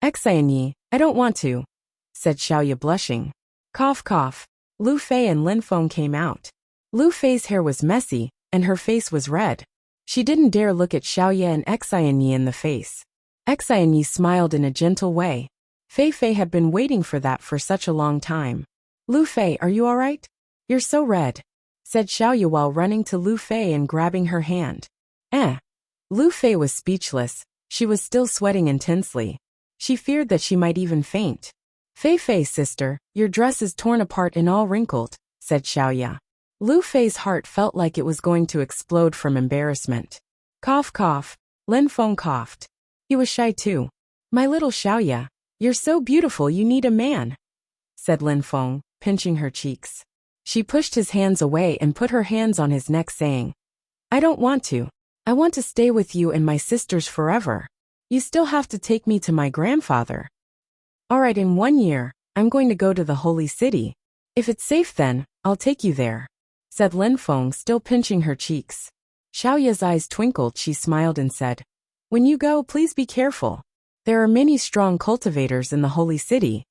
Xanyi, I don't want to, said Xiaoya, blushing. Cough cough. Lu Fei and Lin Feng came out. Lu Fei's hair was messy, and her face was red. She didn't dare look at Xiaoya and Xanyi in the face. Xanyi smiled in a gentle way. Fei Fei had been waiting for that for such a long time. Lu Fei, are you all right? You're so red, said Xiaoya while running to Lu Fei and grabbing her hand. Lu Fei was speechless. She was still sweating intensely. She feared that she might even faint. Fei Fei, sister, your dress is torn apart and all wrinkled, said Xiaoya. Lu Fei's heart felt like it was going to explode from embarrassment. Cough cough. Lin Feng coughed. He was shy too. My little Xiaoya, you're so beautiful, you need a man, said Lin Feng, pinching her cheeks. She pushed his hands away and put her hands on his neck, saying, I don't want to. I want to stay with you and my sisters forever. You still have to take me to my grandfather. All right, in 1 year, I'm going to go to the holy city. If it's safe then, I'll take you there, said Lin Feng, still pinching her cheeks. Xiaoya's eyes twinkled. She smiled and said, When you go, please be careful. There are many strong cultivators in the holy city.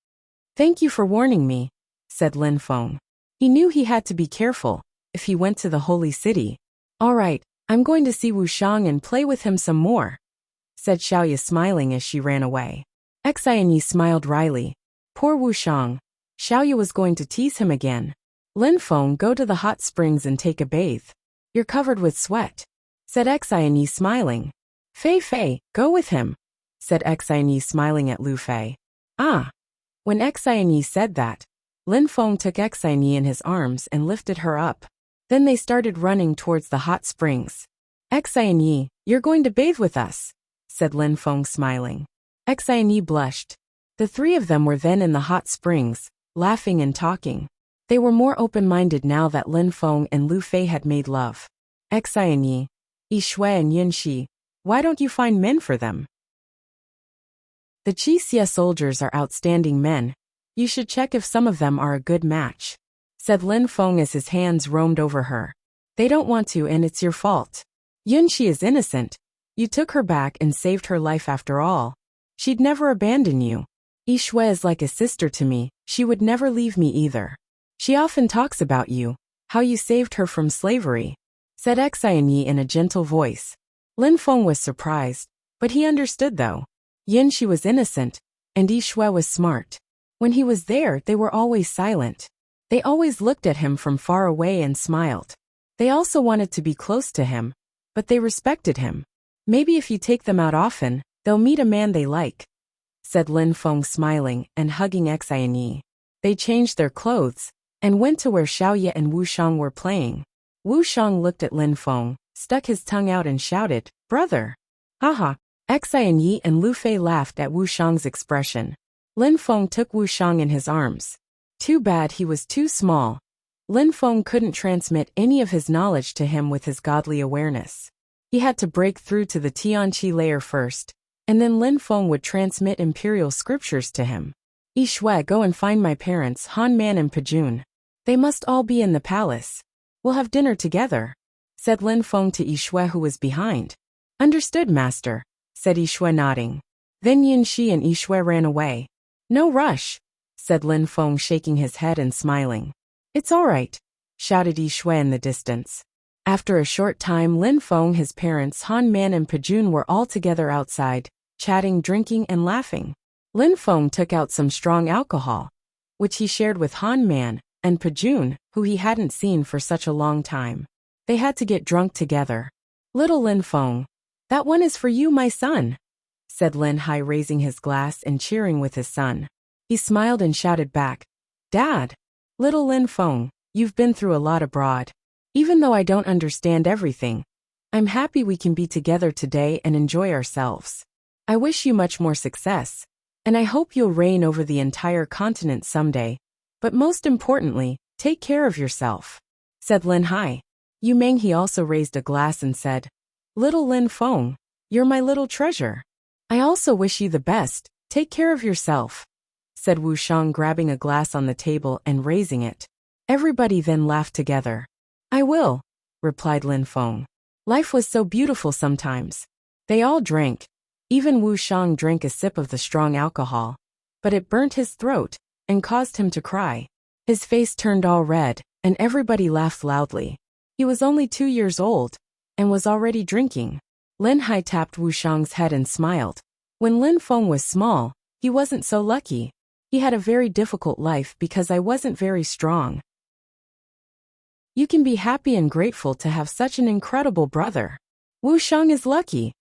Thank you for warning me, said Lin Feng. He knew he had to be careful if he went to the holy city. All right, I'm going to see Wuxiang and play with him some more, said Xiaoya, smiling as she ran away. Xanyi smiled wryly. Poor Wuxiang. Xiaoya was going to tease him again. Lin Feng, go to the hot springs and take a bathe. You're covered with sweat, said Xanyi, smiling. Fei Fei, go with him, said Xanyi, smiling at Lu Fei. Ah. When Xanyi said that, Lin Feng took Xanyi in his arms and lifted her up. Then they started running towards the hot springs. Xian Yi, you're going to bathe with us, said Lin Feng smiling. Xian Yi blushed. The three of them were then in the hot springs, laughing and talking. They were more open-minded now that Lin Feng and Lu Fei had made love. Xian Yi, Yi Shui and Yin Shi, why don't you find men for them? The Qixia soldiers are outstanding men. You should check if some of them are a good match, said Lin Feng as his hands roamed over her. They don't want to, and it's your fault. Yin Shi is innocent. You took her back and saved her life after all. She'd never abandon you. Yi Shui is like a sister to me. She would never leave me either. She often talks about you, how you saved her from slavery, said Xian Yi in a gentle voice. Lin Feng was surprised, but he understood though. Yin Shi was innocent, and Yi Shui was smart. When he was there, they were always silent. They always looked at him from far away and smiled. They also wanted to be close to him, but they respected him. Maybe if you take them out often, they'll meet a man they like, said Lin Feng smiling and hugging Xian Yi. They changed their clothes and went to where Xiaoye and Wu Shang were playing. Wu Shang looked at Lin Feng, stuck his tongue out and shouted, "Brother!" Haha! Xian Yi and Lu Fei laughed at Wu Shang's expression. Lin Feng took Wu Shang in his arms. Too bad he was too small. Lin Feng couldn't transmit any of his knowledge to him with his godly awareness. He had to break through to the Tianqi layer first, and then Lin Feng would transmit imperial scriptures to him. Yi Shui, go and find my parents, Han Man and Pajun. They must all be in the palace. We'll have dinner together, said Lin Feng to Yi Shui, who was behind. Understood, master, said Yi Shui, nodding. Then Yin Shi and Yi Shui ran away. No rush, said Lin Feng, shaking his head and smiling. It's all right, shouted Yi Shui in the distance. After a short time, Lin Feng, his parents, Han Man and Pajun were all together outside, chatting, drinking, and laughing. Lin Feng took out some strong alcohol, which he shared with Han Man and Pajun, who he hadn't seen for such a long time. They had to get drunk together. Little Lin Feng, that one is for you, my son, said Lin Hai, raising his glass and cheering with his son. He smiled and shouted back, Dad! Little Lin Feng, you've been through a lot abroad. Even though I don't understand everything, I'm happy we can be together today and enjoy ourselves. I wish you much more success, and I hope you'll reign over the entire continent someday. But most importantly, take care of yourself, said Lin Hai. Yu Menghe also raised a glass and said, Little Lin Feng, you're my little treasure. I also wish you the best. Take care of yourself, said Wu Shang, grabbing a glass on the table and raising it. Everybody then laughed together. I will, replied Lin Feng. Life was so beautiful sometimes. They all drank. Even Wu Shang drank a sip of the strong alcohol, but it burnt his throat and caused him to cry. His face turned all red, and everybody laughed loudly. He was only 2 years old and was already drinking. Lin Hai tapped Wu Shang's head and smiled. When Lin Feng was small, he wasn't so lucky. He had a very difficult life because I wasn't very strong. You can be happy and grateful to have such an incredible brother. Wu Shang is lucky,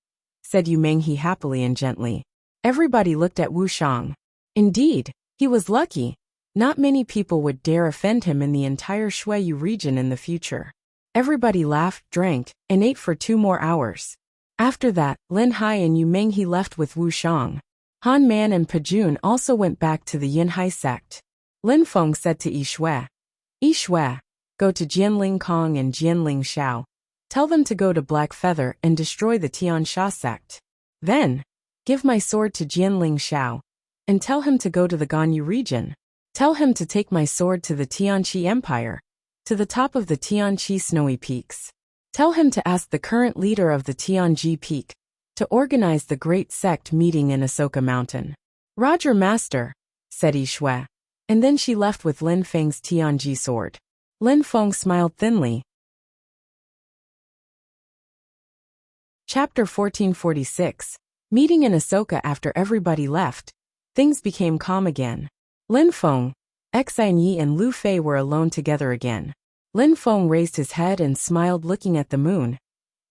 said Yu Menghe happily and gently. Everybody looked at Wu Shang. Indeed, he was lucky. Not many people would dare offend him in the entire Shuiyu region in the future. Everybody laughed, drank, and ate for 2 more hours. After that, Lin Hai and Yu Menghe left with Wu Shang. Han Man and Pajun also went back to the Yin Hai sect. Lin Feng said to Yi Shui, Yi Shui, go to Jianling Kong and Jianling Shao. Tell them to go to Black Feather and destroy the Tian Sha sect. Then, give my sword to Jianling Shao, and tell him to go to the Ganyu region. Tell him to take my sword to the Tianqi Empire, to the top of the Tianqi snowy peaks. Tell him to ask the current leader of the Tianji Peak to organize the great sect meeting in Asoka Mountain. Roger, master, said Yi Shui, and then she left with Lin Feng's Tianji sword. Lin Feng smiled thinly. Chapter 1446. Meeting in Asoka. After everybody left, things became calm again. Lin Feng, Xian Yi and Lu Fei were alone together again. Lin Feng raised his head and smiled, looking at the moon.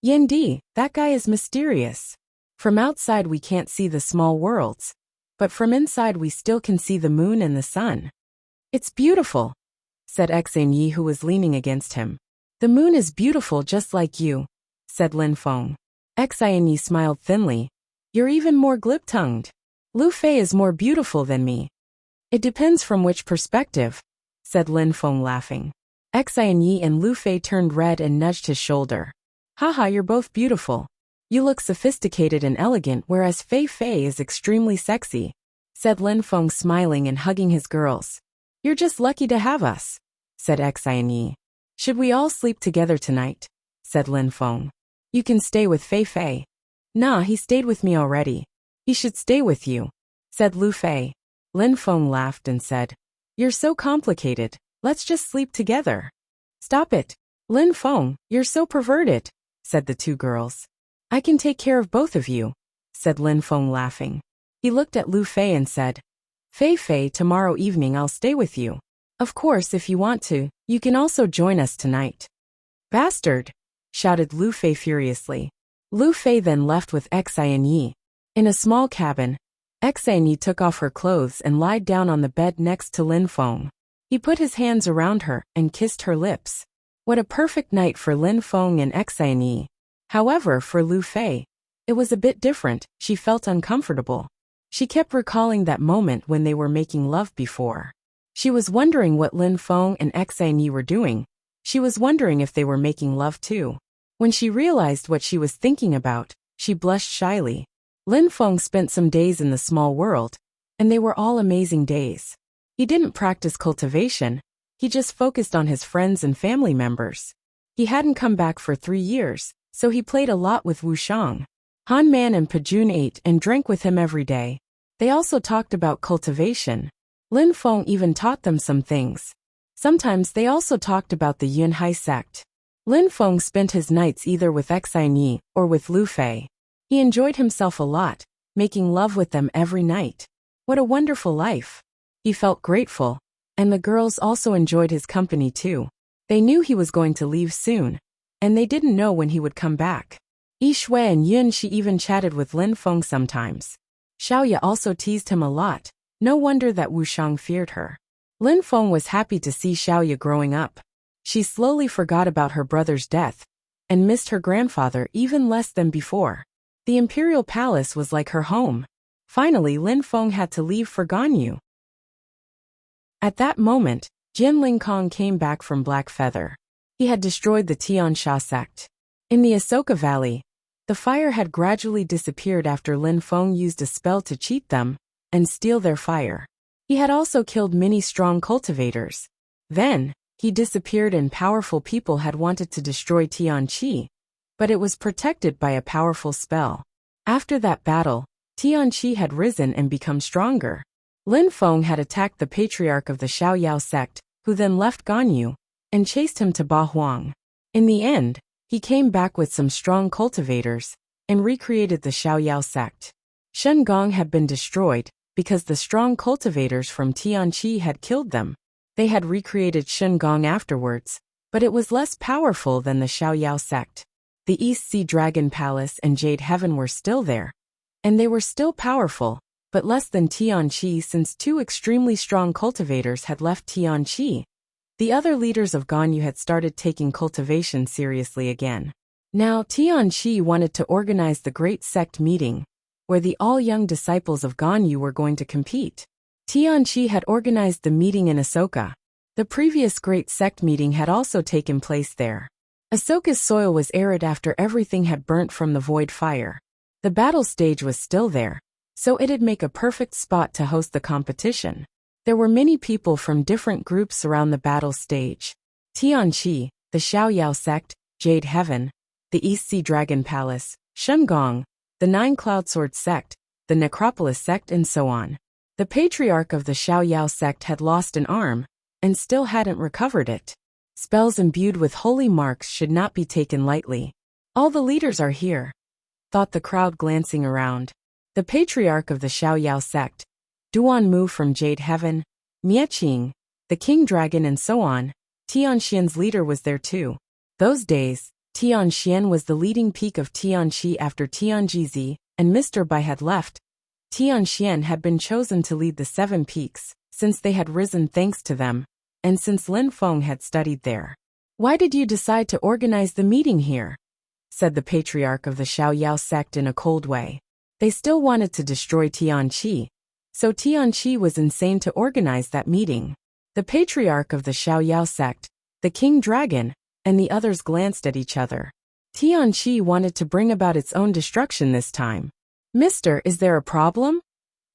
Yin Di, that guy is mysterious. From outside we can't see the small worlds, but from inside we still can see the moon and the sun. It's beautiful, said Xian Yi, who was leaning against him. The moon is beautiful just like you, said Lin Feng. Xianyi smiled thinly. You're even more glib-tongued. Lu Fei is more beautiful than me. It depends from which perspective, said Lin Feng laughing. Xianyi and Lu Fei turned red and nudged his shoulder. Haha, you're both beautiful. You look sophisticated and elegant, whereas Fei Fei is extremely sexy, said Lin Feng, smiling and hugging his girls. You're just lucky to have us, said Xianyi. Should we all sleep together tonight? Said Lin Feng. You can stay with Fei Fei. Nah, he stayed with me already. He should stay with you, said Lu Fei. Lin Feng laughed and said, You're so complicated. Let's just sleep together. Stop it. Lin Feng, you're so perverted, said the two girls. I can take care of both of you, said Lin Feng laughing. He looked at Lu Fei and said, Fei Fei, tomorrow evening I'll stay with you. Of course, if you want to, you can also join us tonight. Bastard, shouted Lu Fei furiously. Lu Fei then left with Xianyi. In a small cabin, Xianyi took off her clothes and lied down on the bed next to Lin Feng. He put his hands around her and kissed her lips. What a perfect night for Lin Feng and Xianyi. However, for Lu Fei, it was a bit different. She felt uncomfortable. She kept recalling that moment when they were making love before. She was wondering what Lin Feng and Xianyi were doing. She was wondering if they were making love too. When she realized what she was thinking about, she blushed shyly. Lin Feng spent some days in the small world, and they were all amazing days. He didn't practice cultivation, he just focused on his friends and family members. He hadn't come back for 3 years, so he played a lot with Wuxiang. Han Man and Pajun ate and drank with him every day. They also talked about cultivation. Lin Feng even taught them some things. Sometimes they also talked about the Yunhai sect. Lin Feng spent his nights either with Xianyi or with Lu Fei. He enjoyed himself a lot, making love with them every night. What a wonderful life. He felt grateful, and the girls also enjoyed his company too. They knew he was going to leave soon, and they didn't know when he would come back. Yi Shui and Yun Shi even chatted with Lin Feng sometimes. Xiaoya also teased him a lot. No wonder that Wuxiang feared her. Lin Feng was happy to see Xiaoya growing up. She slowly forgot about her brother's death, and missed her grandfather even less than before. The imperial palace was like her home. Finally, Lin Feng had to leave for Ganyu. At that moment, Jin Lingkong came back from Black Feather. He had destroyed the Tiansha sect. In the Ahsoka Valley, the fire had gradually disappeared after Lin Feng used a spell to cheat them and steal their fire. He had also killed many strong cultivators. Then, he disappeared and powerful people had wanted to destroy Tianqi, but it was protected by a powerful spell. After that battle, Tianqi had risen and become stronger. Lin Feng had attacked the patriarch of the Xiaoyao sect, who then left Ganyu, and chased him to Ba Huang. In the end, he came back with some strong cultivators, and recreated the Xiaoyao sect. Shen Gong had been destroyed, because the strong cultivators from Tianqi had killed them. They had recreated Shen Gong afterwards, but it was less powerful than the Xiaoyao sect. The East Sea Dragon Palace and Jade Heaven were still there, and they were still powerful, but less than Tianqi since 2 extremely strong cultivators had left Tianqi. The other leaders of Ganyu had started taking cultivation seriously again. Now Tianqi wanted to organize the Great Sect meeting, where the all-young disciples of Ganyu were going to compete. Tianqi had organized the meeting in Ahsoka. The previous Great Sect meeting had also taken place there. Ahsoka's soil was arid after everything had burnt from the void fire. The battle stage was still there, so it'd make a perfect spot to host the competition. There were many people from different groups around the battle stage. Tianqi, the Xiaoyao sect, Jade Heaven, the East Sea Dragon Palace, Shen Gong, the 9 Cloud Sword sect, the Necropolis sect, and so on. The patriarch of the Xiaoyao sect had lost an arm, and still hadn't recovered it. Spells imbued with holy marks should not be taken lightly. All the leaders are here, thought the crowd glancing around. The patriarch of the Xiaoyao sect, Duan Mu from Jade Heaven, Mieching, the King Dragon, and so on. Tianxian's leader was there too. Those days, Tianxian was the leading peak of Tianqi after Tianjizi and Mr. Bai had left. Tianxian had been chosen to lead the 7 peaks, since they had risen thanks to them, and since Lin Feng had studied there. Why did you decide to organize the meeting here? Said the patriarch of the Xiaoyao sect in a cold way. They still wanted to destroy Tianqi, so Tianqi was insane to organize that meeting. The patriarch of the Xiaoyao sect, the king dragon, and the others glanced at each other. Tianqi wanted to bring about its own destruction this time. Mister, is there a problem?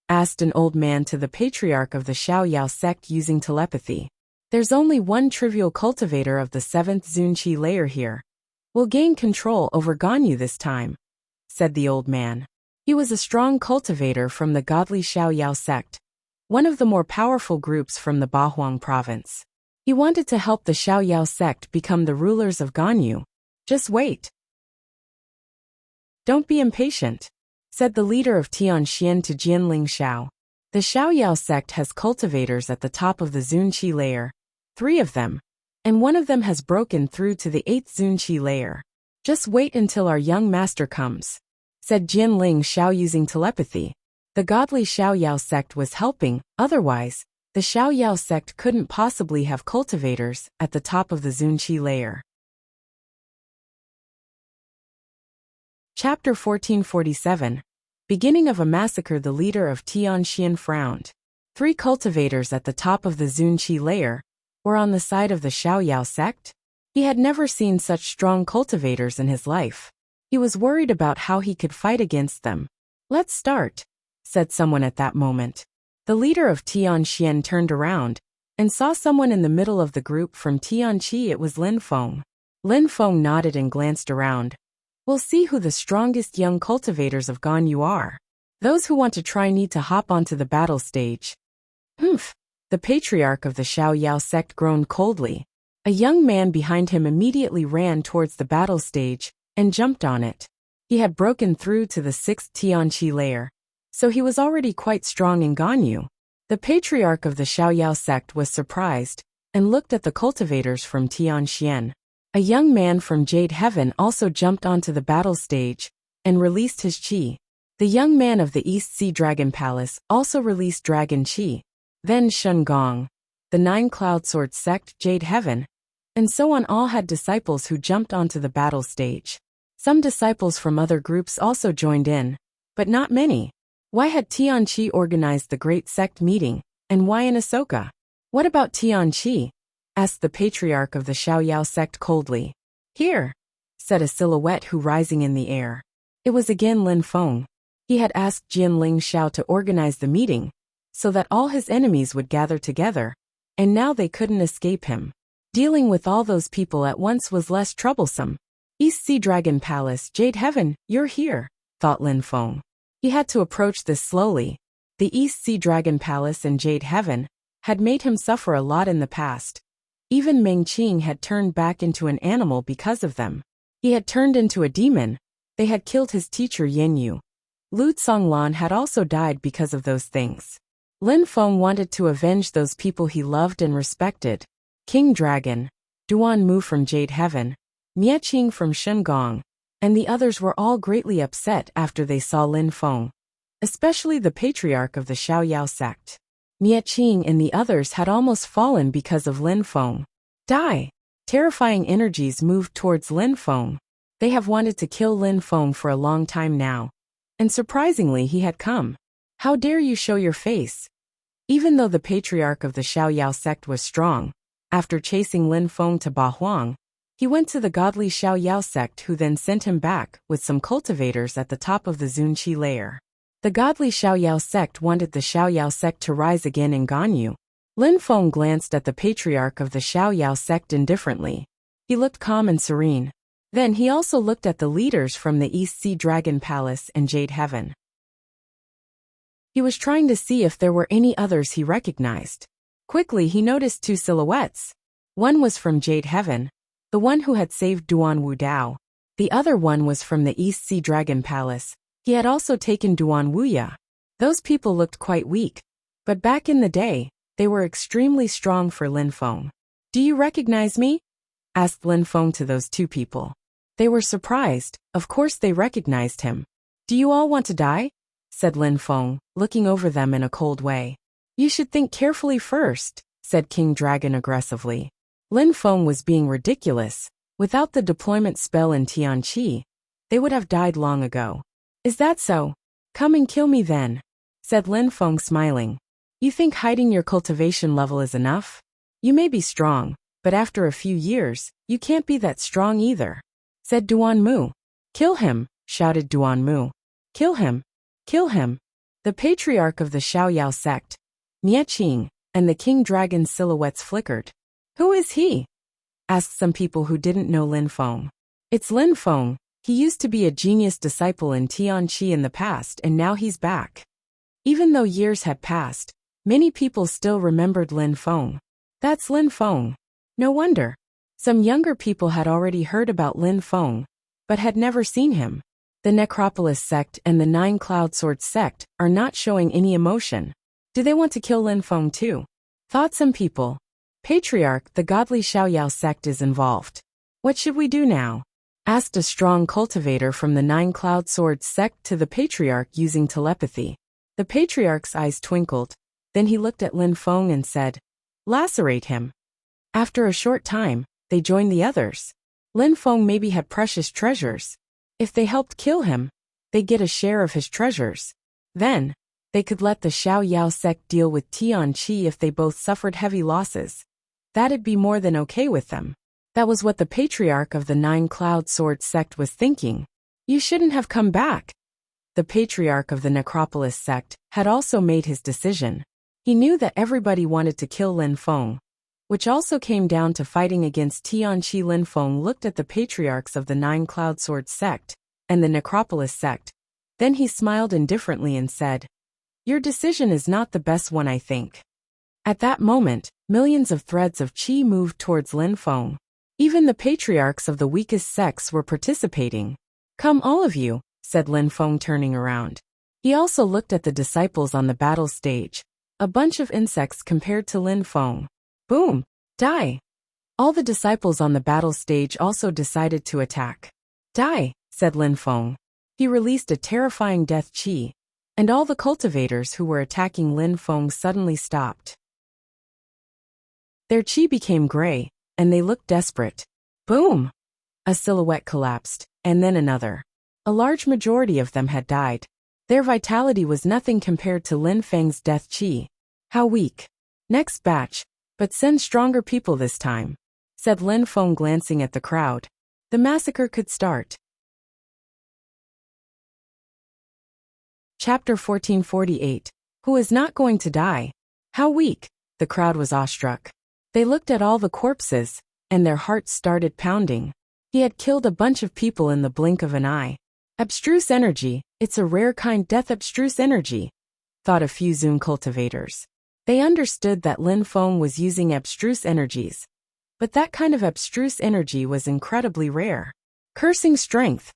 Asked an old man to the patriarch of the Xiaoyao sect using telepathy. There's only one trivial cultivator of the 7th Zunqi layer here. We'll gain control over Ganyu this time, said the old man. He was a strong cultivator from the godly Xiaoyao sect, one of the more powerful groups from the Bahuang province. He wanted to help the Xiaoyao sect become the rulers of Ganyu. Just wait. Don't be impatient, said the leader of Tianxian to Jianling Xiao. The Xiaoyao sect has cultivators at the top of the Zunqi layer, 3 of them, and one of them has broken through to the 8th Zunqi layer. Just wait until our young master comes, said Jianling Xiao using telepathy. The godly Xiaoyao sect was helping, otherwise, the Xiaoyao sect couldn't possibly have cultivators at the top of the Zunqi layer. Chapter 1447. Beginning of a massacre. The leader of Tianxian frowned. 3 cultivators at the top of the Zunqi layer were on the side of the Xiaoyao sect? He had never seen such strong cultivators in his life. He was worried about how he could fight against them. Let's start, said someone at that moment. The leader of Tianxian turned around and saw someone in the middle of the group from Tianqi. It was Lin Feng. Lin Feng nodded and glanced around. We'll see who the strongest young cultivators of Ganyu are. Those who want to try need to hop onto the battle stage. Humph. The patriarch of the Xiaoyao sect groaned coldly. A young man behind him immediately ran towards the battle stage and jumped on it. He had broken through to the 6th Tianqi layer, so he was already quite strong in Ganyu. The patriarch of the Xiaoyao sect was surprised and looked at the cultivators from Tianxian. A young man from Jade Heaven also jumped onto the battle stage and released his qi. The young man of the East Sea Dragon Palace also released dragon qi. Then Shen Gong, the 9 Cloud Sword sect, Jade Heaven, and so on all had disciples who jumped onto the battle stage. Some disciples from other groups also joined in, but not many. Why had Tianqi organized the great sect meeting, and why in Ahsoka? What about Tianqi? Asked the patriarch of the Xiaoyao sect coldly. Here, said a silhouette who rising in the air. It was again Lin Feng. He had asked Jianling Xiao to organize the meeting, so that all his enemies would gather together, and now they couldn't escape him. Dealing with all those people at once was less troublesome. East Sea Dragon Palace, Jade Heaven, you're here, thought Lin Feng. He had to approach this slowly. The East Sea Dragon Palace and Jade Heaven had made him suffer a lot in the past. Even Meng Qing had turned back into an animal because of them. He had turned into a demon. They had killed his teacher Yin Yu. Lu Tsonglan had also died because of those things. Lin Feng wanted to avenge those people he loved and respected. King Dragon, Duan Mu from Jade Heaven, Mie Qing from Shengong, and the others were all greatly upset after they saw Lin Feng, especially the patriarch of the Xiaoyao sect. Mie Qing and the others had almost fallen because of Lin Feng. Die! Terrifying energies moved towards Lin Feng. They have wanted to kill Lin Feng for a long time now. And surprisingly he had come. How dare you show your face? Even though the patriarch of the Xiaoyao sect was strong, after chasing Lin Feng to Bahuang, he went to the godly Xiaoyao sect who then sent him back with some cultivators at the top of the Zunqi layer. The godly Xiaoyao sect wanted the Xiaoyao sect to rise again in Ganyu. Lin Feng glanced at the patriarch of the Xiaoyao sect indifferently. He looked calm and serene. Then he also looked at the leaders from the East Sea Dragon Palace and Jade Heaven. He was trying to see if there were any others he recognized. Quickly he noticed 2 silhouettes. One was from Jade Heaven, the one who had saved Duan Wu Dao. The other one was from the East Sea Dragon Palace. He had also taken Duan Wuya. Those people looked quite weak, but back in the day, they were extremely strong for Lin Feng. Do you recognize me? Asked Lin Feng to those 2 people. They were surprised. Of course they recognized him. Do you all want to die? Said Lin Feng, looking over them in a cold way. You should think carefully first, said King Dragon aggressively. Lin Feng was being ridiculous. Without the deployment spell in Tianqi, they would have died long ago. Is that so? Come and kill me then, said Lin Feng smiling. You think hiding your cultivation level is enough? You may be strong, but after a few years, you can't be that strong either, said Duan Mu. Kill him, shouted Duan Mu. Kill him! Kill him! The patriarch of the Xiaoyao sect, Nie Qing, and the king dragon's silhouettes flickered. Who is he? Asked some people who didn't know Lin Feng. It's Lin Feng. He used to be a genius disciple in Tianqi in the past and now he's back. Even though years had passed, many people still remembered Lin Feng. That's Lin Feng. No wonder. Some younger people had already heard about Lin Feng, but had never seen him. The Necropolis sect and the Nine Cloud Sword sect are not showing any emotion. Do they want to kill Lin Feng too? Thought some people. Patriarch, the godly Xiaoyao sect is involved. What should we do now? Asked a strong cultivator from the Nine Cloud Sword sect to the patriarch using telepathy. The patriarch's eyes twinkled. Then he looked at Lin Feng and said, lacerate him. After a short time, they joined the others. Lin Feng maybe had precious treasures. If they helped kill him, they'd get a share of his treasures. Then, they could let the Xiaoyao sect deal with Tianqi if they both suffered heavy losses. That'd be more than okay with them. That was what the patriarch of the Nine Cloud Sword sect was thinking. You shouldn't have come back. The patriarch of the Necropolis sect had also made his decision. He knew that everybody wanted to kill Lin Feng, which also came down to fighting against Tianqi. Lin Feng looked at the patriarchs of the Nine Cloud Sword sect and the Necropolis sect. Then he smiled indifferently and said, your decision is not the best one, I think. At that moment, millions of threads of qi moved towards Lin Feng. Even the patriarchs of the weakest sects were participating. Come all of you, said Lin Feng turning around. He also looked at the disciples on the battle stage. A bunch of insects compared to Lin Feng. Boom! Die! All the disciples on the battle stage also decided to attack. Die, said Lin Feng. He released a terrifying death qi, and all the cultivators who were attacking Lin Feng suddenly stopped. Their qi became gray, and they looked desperate. Boom! A silhouette collapsed, and then another. A large majority of them had died. Their vitality was nothing compared to Lin Feng's death qi. How weak. Next batch, but send stronger people this time, said Lin Feng glancing at the crowd. The massacre could start. Chapter 1448. Who is not going to die? How weak. The crowd was awestruck. They looked at all the corpses, and their hearts started pounding. He had killed a bunch of people in the blink of an eye. Abstruse energy, it's a rare kind death. Abstruse energy, thought a few Zoom cultivators. They understood that Lin Feng was using abstruse energies, but that kind of abstruse energy was incredibly rare. Cursing strength,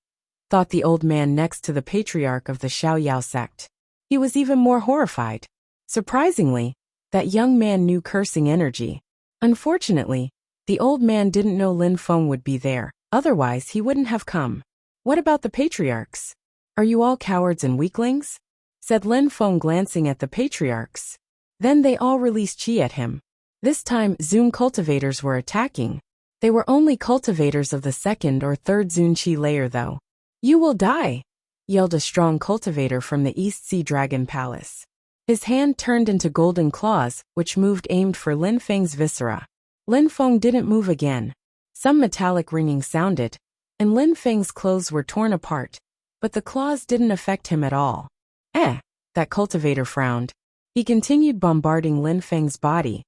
thought the old man next to the patriarch of the Xiaoyao sect. He was even more horrified. Surprisingly, that young man knew cursing energy. Unfortunately, the old man didn't know Lin Feng would be there, otherwise he wouldn't have come. What about the patriarchs? Are you all cowards and weaklings? Said Lin Feng glancing at the patriarchs. Then they all released qi at him. This time Zun cultivators were attacking. They were only cultivators of the second or third Zun qi layer though. You will die, yelled a strong cultivator from the East Sea Dragon Palace. His hand turned into golden claws, which moved aimed for Lin Feng's viscera. Lin Feng didn't move again. Some metallic ringing sounded, and Lin Feng's clothes were torn apart, but the claws didn't affect him at all. That cultivator frowned. He continued bombarding Lin Feng's body,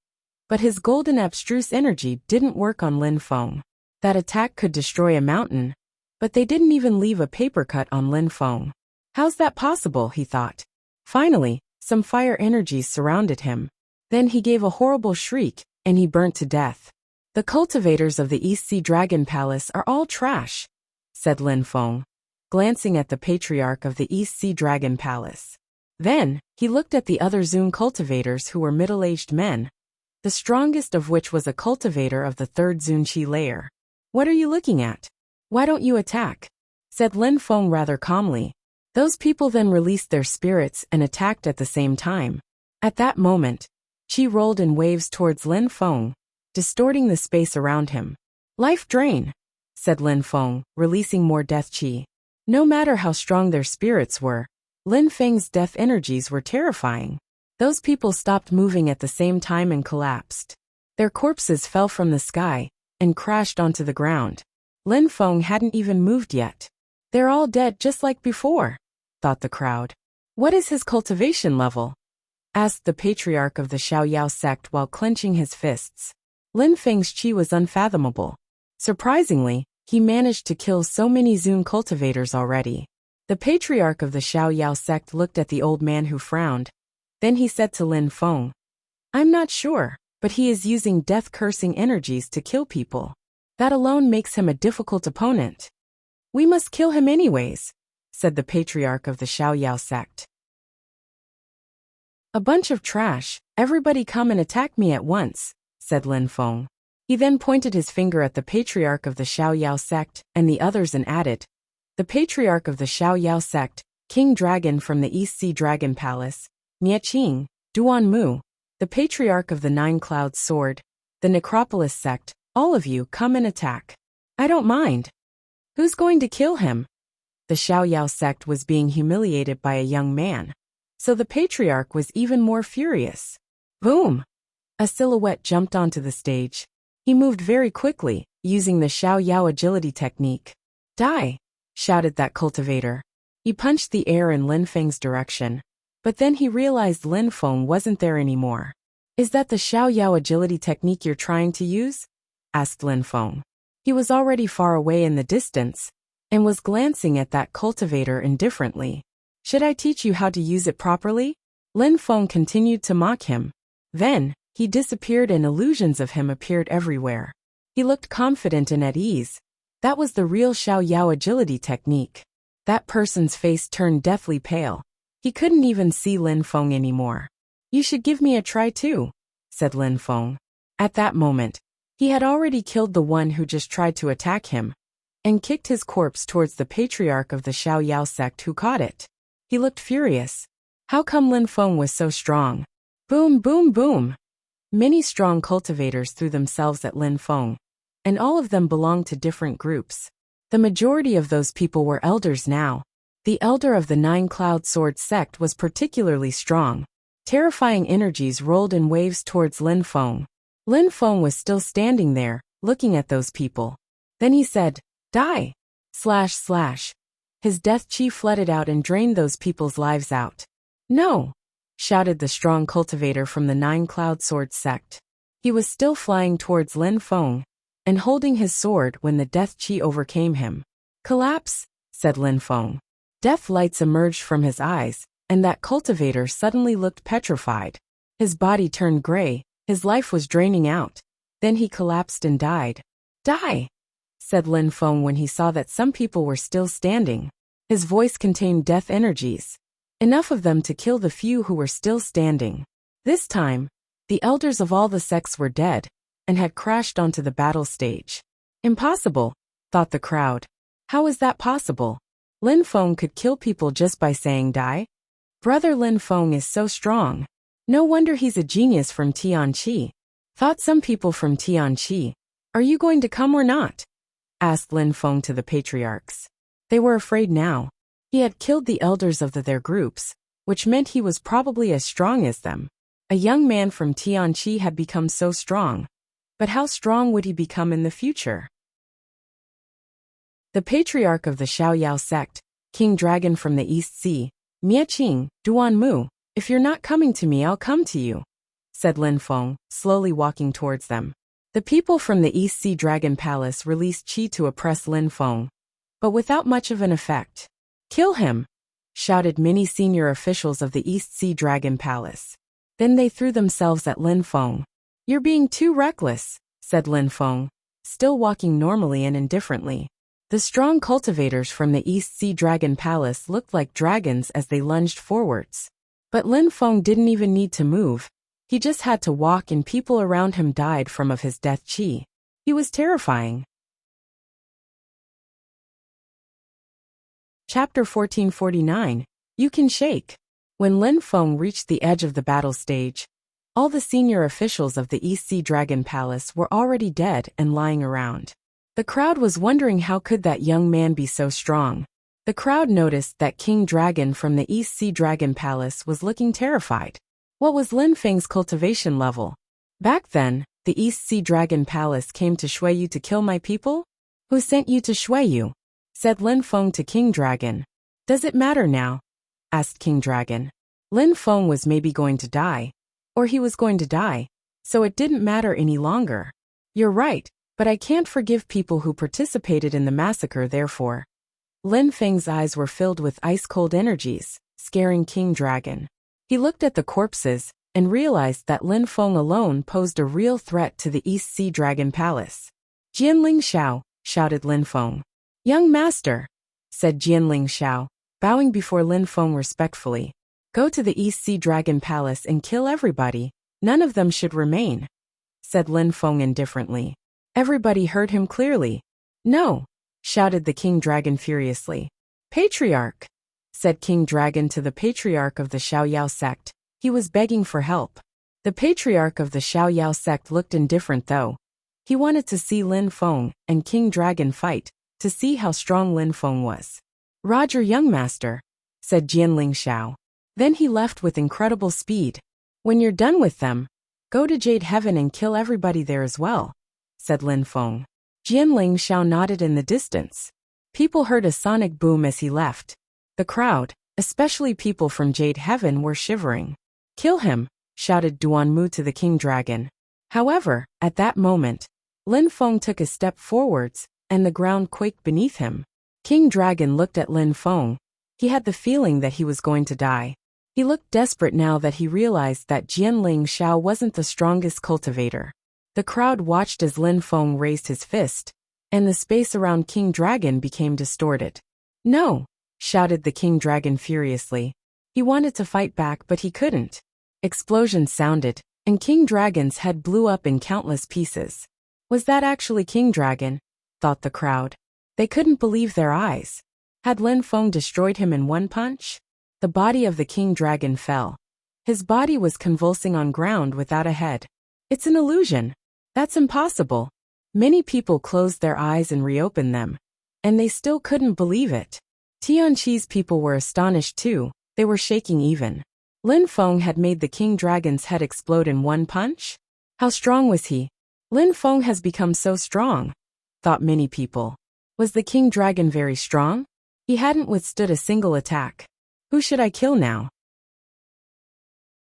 but his golden abstruse energy didn't work on Lin Feng. That attack could destroy a mountain, but they didn't even leave a paper cut on Lin Feng. How's that possible, he thought. Finally, some fire energies surrounded him. Then he gave a horrible shriek, and he burnt to death. The cultivators of the East Sea Dragon Palace are all trash, said Lin Feng, glancing at the patriarch of the East Sea Dragon Palace. Then, he looked at the other Zun cultivators who were middle-aged men, the strongest of which was a cultivator of the third Zun Qi layer. What are you looking at? Why don't you attack? Said Lin Feng rather calmly. Those people then released their spirits and attacked at the same time. At that moment, qi rolled in waves towards Lin Feng, distorting the space around him. Life drain, said Lin Feng, releasing more death qi. No matter how strong their spirits were, Lin Feng's death energies were terrifying. Those people stopped moving at the same time and collapsed. Their corpses fell from the sky and crashed onto the ground. Lin Feng hadn't even moved yet. They're all dead just like before, thought the crowd. What is his cultivation level? Asked the patriarch of the Xiaoyao sect while clenching his fists. Lin Feng's qi was unfathomable. Surprisingly, he managed to kill so many Zun cultivators already. The patriarch of the Xiaoyao sect looked at the old man who frowned. Then he said to Lin Feng, I'm not sure, but he is using death-cursing energies to kill people. That alone makes him a difficult opponent. We must kill him anyways, said the patriarch of the Xiaoyao sect. A bunch of trash, everybody come and attack me at once, said Lin Feng. He then pointed his finger at the patriarch of the Xiaoyao sect and the others and added, the patriarch of the Xiaoyao sect, King Dragon from the East Sea Dragon Palace, Mieching, Duan Mu, the patriarch of the Nine Clouds Sword, the Necropolis sect, all of you come and attack. I don't mind. Who's going to kill him? The Xiaoyao sect was being humiliated by a young man, so the patriarch was even more furious. Boom! A silhouette jumped onto the stage. He moved very quickly, using the Xiaoyao agility technique. Die! Shouted that cultivator. He punched the air in Lin Feng's direction. But then he realized Lin Feng wasn't there anymore. Is that the Xiaoyao agility technique you're trying to use? Asked Lin Feng. He was already far away in the distance, and was glancing at that cultivator indifferently. Should I teach you how to use it properly? Lin Feng continued to mock him. Then, he disappeared and illusions of him appeared everywhere. He looked confident and at ease. That was the real Xiaoyao agility technique. That person's face turned deathly pale. He couldn't even see Lin Feng anymore. You should give me a try too, said Lin Feng. At that moment, he had already killed the one who just tried to attack him, and kicked his corpse towards the patriarch of the Xiaoyao sect who caught it. He looked furious. How come Lin Feng was so strong? Boom, boom, boom. Many strong cultivators threw themselves at Lin Feng, and all of them belonged to different groups. The majority of those people were elders now. The elder of the Nine Cloud Sword sect was particularly strong. Terrifying energies rolled in waves towards Lin Feng. Lin Feng was still standing there, looking at those people. Then he said, Die! Slash slash. His death qi flooded out and drained those people's lives out. No! Shouted the strong cultivator from the Nine Cloud Sword sect. He was still flying towards Lin Feng, and holding his sword when the death qi overcame him. Collapse, said Lin Feng. Death lights emerged from his eyes, and that cultivator suddenly looked petrified. His body turned gray, his life was draining out. Then he collapsed and died. Die! Said Lin Feng when he saw that some people were still standing. His voice contained death energies. Enough of them to kill the few who were still standing. This time, the elders of all the sects were dead, and had crashed onto the battle stage. Impossible, thought the crowd. How is that possible? Lin Feng could kill people just by saying die? Brother Lin Feng is so strong. No wonder he's a genius from Tianqi. Thought some people from Tianqi. Are you going to come or not? Asked Lin Feng to the patriarchs. They were afraid now. He had killed the elders of their groups, which meant he was probably as strong as them. A young man from Tianqi had become so strong. But how strong would he become in the future? The patriarch of the Xiaoyao sect, King Dragon from the East Sea, Mieching, Duan Mu, if you're not coming to me, I'll come to you, said Lin Feng, slowly walking towards them. The people from the East Sea Dragon Palace released qi to oppress Lin Feng, but without much of an effect. Kill him! Shouted many senior officials of the East Sea Dragon Palace. Then they threw themselves at Lin Feng. You're being too reckless, said Lin Feng, still walking normally and indifferently. The strong cultivators from the East Sea Dragon Palace looked like dragons as they lunged forwards. But Lin Feng didn't even need to move. He just had to walk and people around him died from of his death qi. He was terrifying. Chapter 1449, You Can Shake. When Lin Feng reached the edge of the battle stage, All the senior officials of the East Sea Dragon Palace were already dead and lying around. The crowd was wondering how could that young man be so strong. The crowd noticed that King Dragon from the East Sea Dragon Palace was looking terrified. What was Lin Feng's cultivation level? Back then, the East Sea Dragon Palace came to Shuiyu to kill my people? Who sent you to Shuiyu? Said Lin Feng to King Dragon. Does it matter now? Asked King Dragon. Lin Feng was maybe going to die. Or he was going to die. So it didn't matter any longer. You're right, but I can't forgive people who participated in the massacre therefore. Lin Feng's eyes were filled with ice-cold energies, scaring King Dragon. He looked at the corpses and realized that Lin Feng alone posed a real threat to the East Sea Dragon Palace. Jianling Xiao, shouted Lin Feng. Young master, said Jianling Xiao, bowing before Lin Feng respectfully. Go to the East Sea Dragon Palace and kill everybody. None of them should remain, said Lin Feng indifferently. Everybody heard him clearly. No, shouted the King Dragon furiously. Patriarch, said King Dragon to the patriarch of the Xiaoyao sect. He was begging for help. The patriarch of the Xiaoyao sect looked indifferent though. He wanted to see Lin Feng and King Dragon fight, to see how strong Lin Feng was. Roger young master, said Jianling Xiao. Then he left with incredible speed. When you're done with them, go to Jade Heaven and kill everybody there as well, said Lin Feng. Jianling Xiao nodded in the distance. People heard a sonic boom as he left. The crowd, especially people from Jade Heaven, were shivering. Kill him, shouted Duanmu to the King Dragon. However, at that moment, Lin Feng took a step forwards, and the ground quaked beneath him. King Dragon looked at Lin Feng. He had the feeling that he was going to die. He looked desperate now that he realized that Jianling Xiao wasn't the strongest cultivator. The crowd watched as Lin Feng raised his fist, and the space around King Dragon became distorted. No, shouted the King Dragon furiously. He wanted to fight back but he couldn't. Explosions sounded, and King Dragon's head blew up in countless pieces. Was that actually King Dragon? Thought the crowd. They couldn't believe their eyes. Had Lin Feng destroyed him in one punch? The body of the King Dragon fell. His body was convulsing on ground without a head. It's an illusion. That's impossible. Many people closed their eyes and reopened them. And they still couldn't believe it. Tianqi's people were astonished too. They were shaking even. Lin Feng had made the King Dragon's head explode in one punch? How strong was he? Lin Feng has become so strong, thought many people. Was the King Dragon very strong? He hadn't withstood a single attack. Who should I kill now?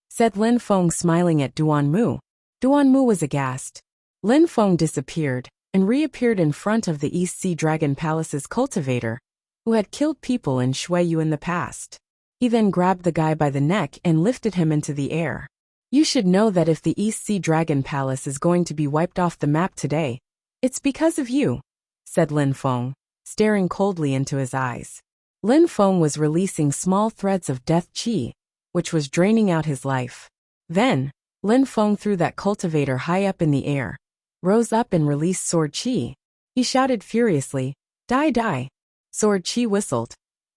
Said Lin Feng smiling at Duanmu. Duanmu was aghast. Lin Feng disappeared and reappeared in front of the East Sea Dragon Palace's cultivator, who had killed people in Shuiyu in the past. He then grabbed the guy by the neck and lifted him into the air. You should know that if the East Sea Dragon Palace is going to be wiped off the map today, it's because of you, said Lin Feng, staring coldly into his eyes. Lin Feng was releasing small threads of death qi, which was draining out his life. Then, Lin Feng threw that cultivator high up in the air, rose up and released sword qi. He shouted furiously, "Die, die!" Sword qi whistled,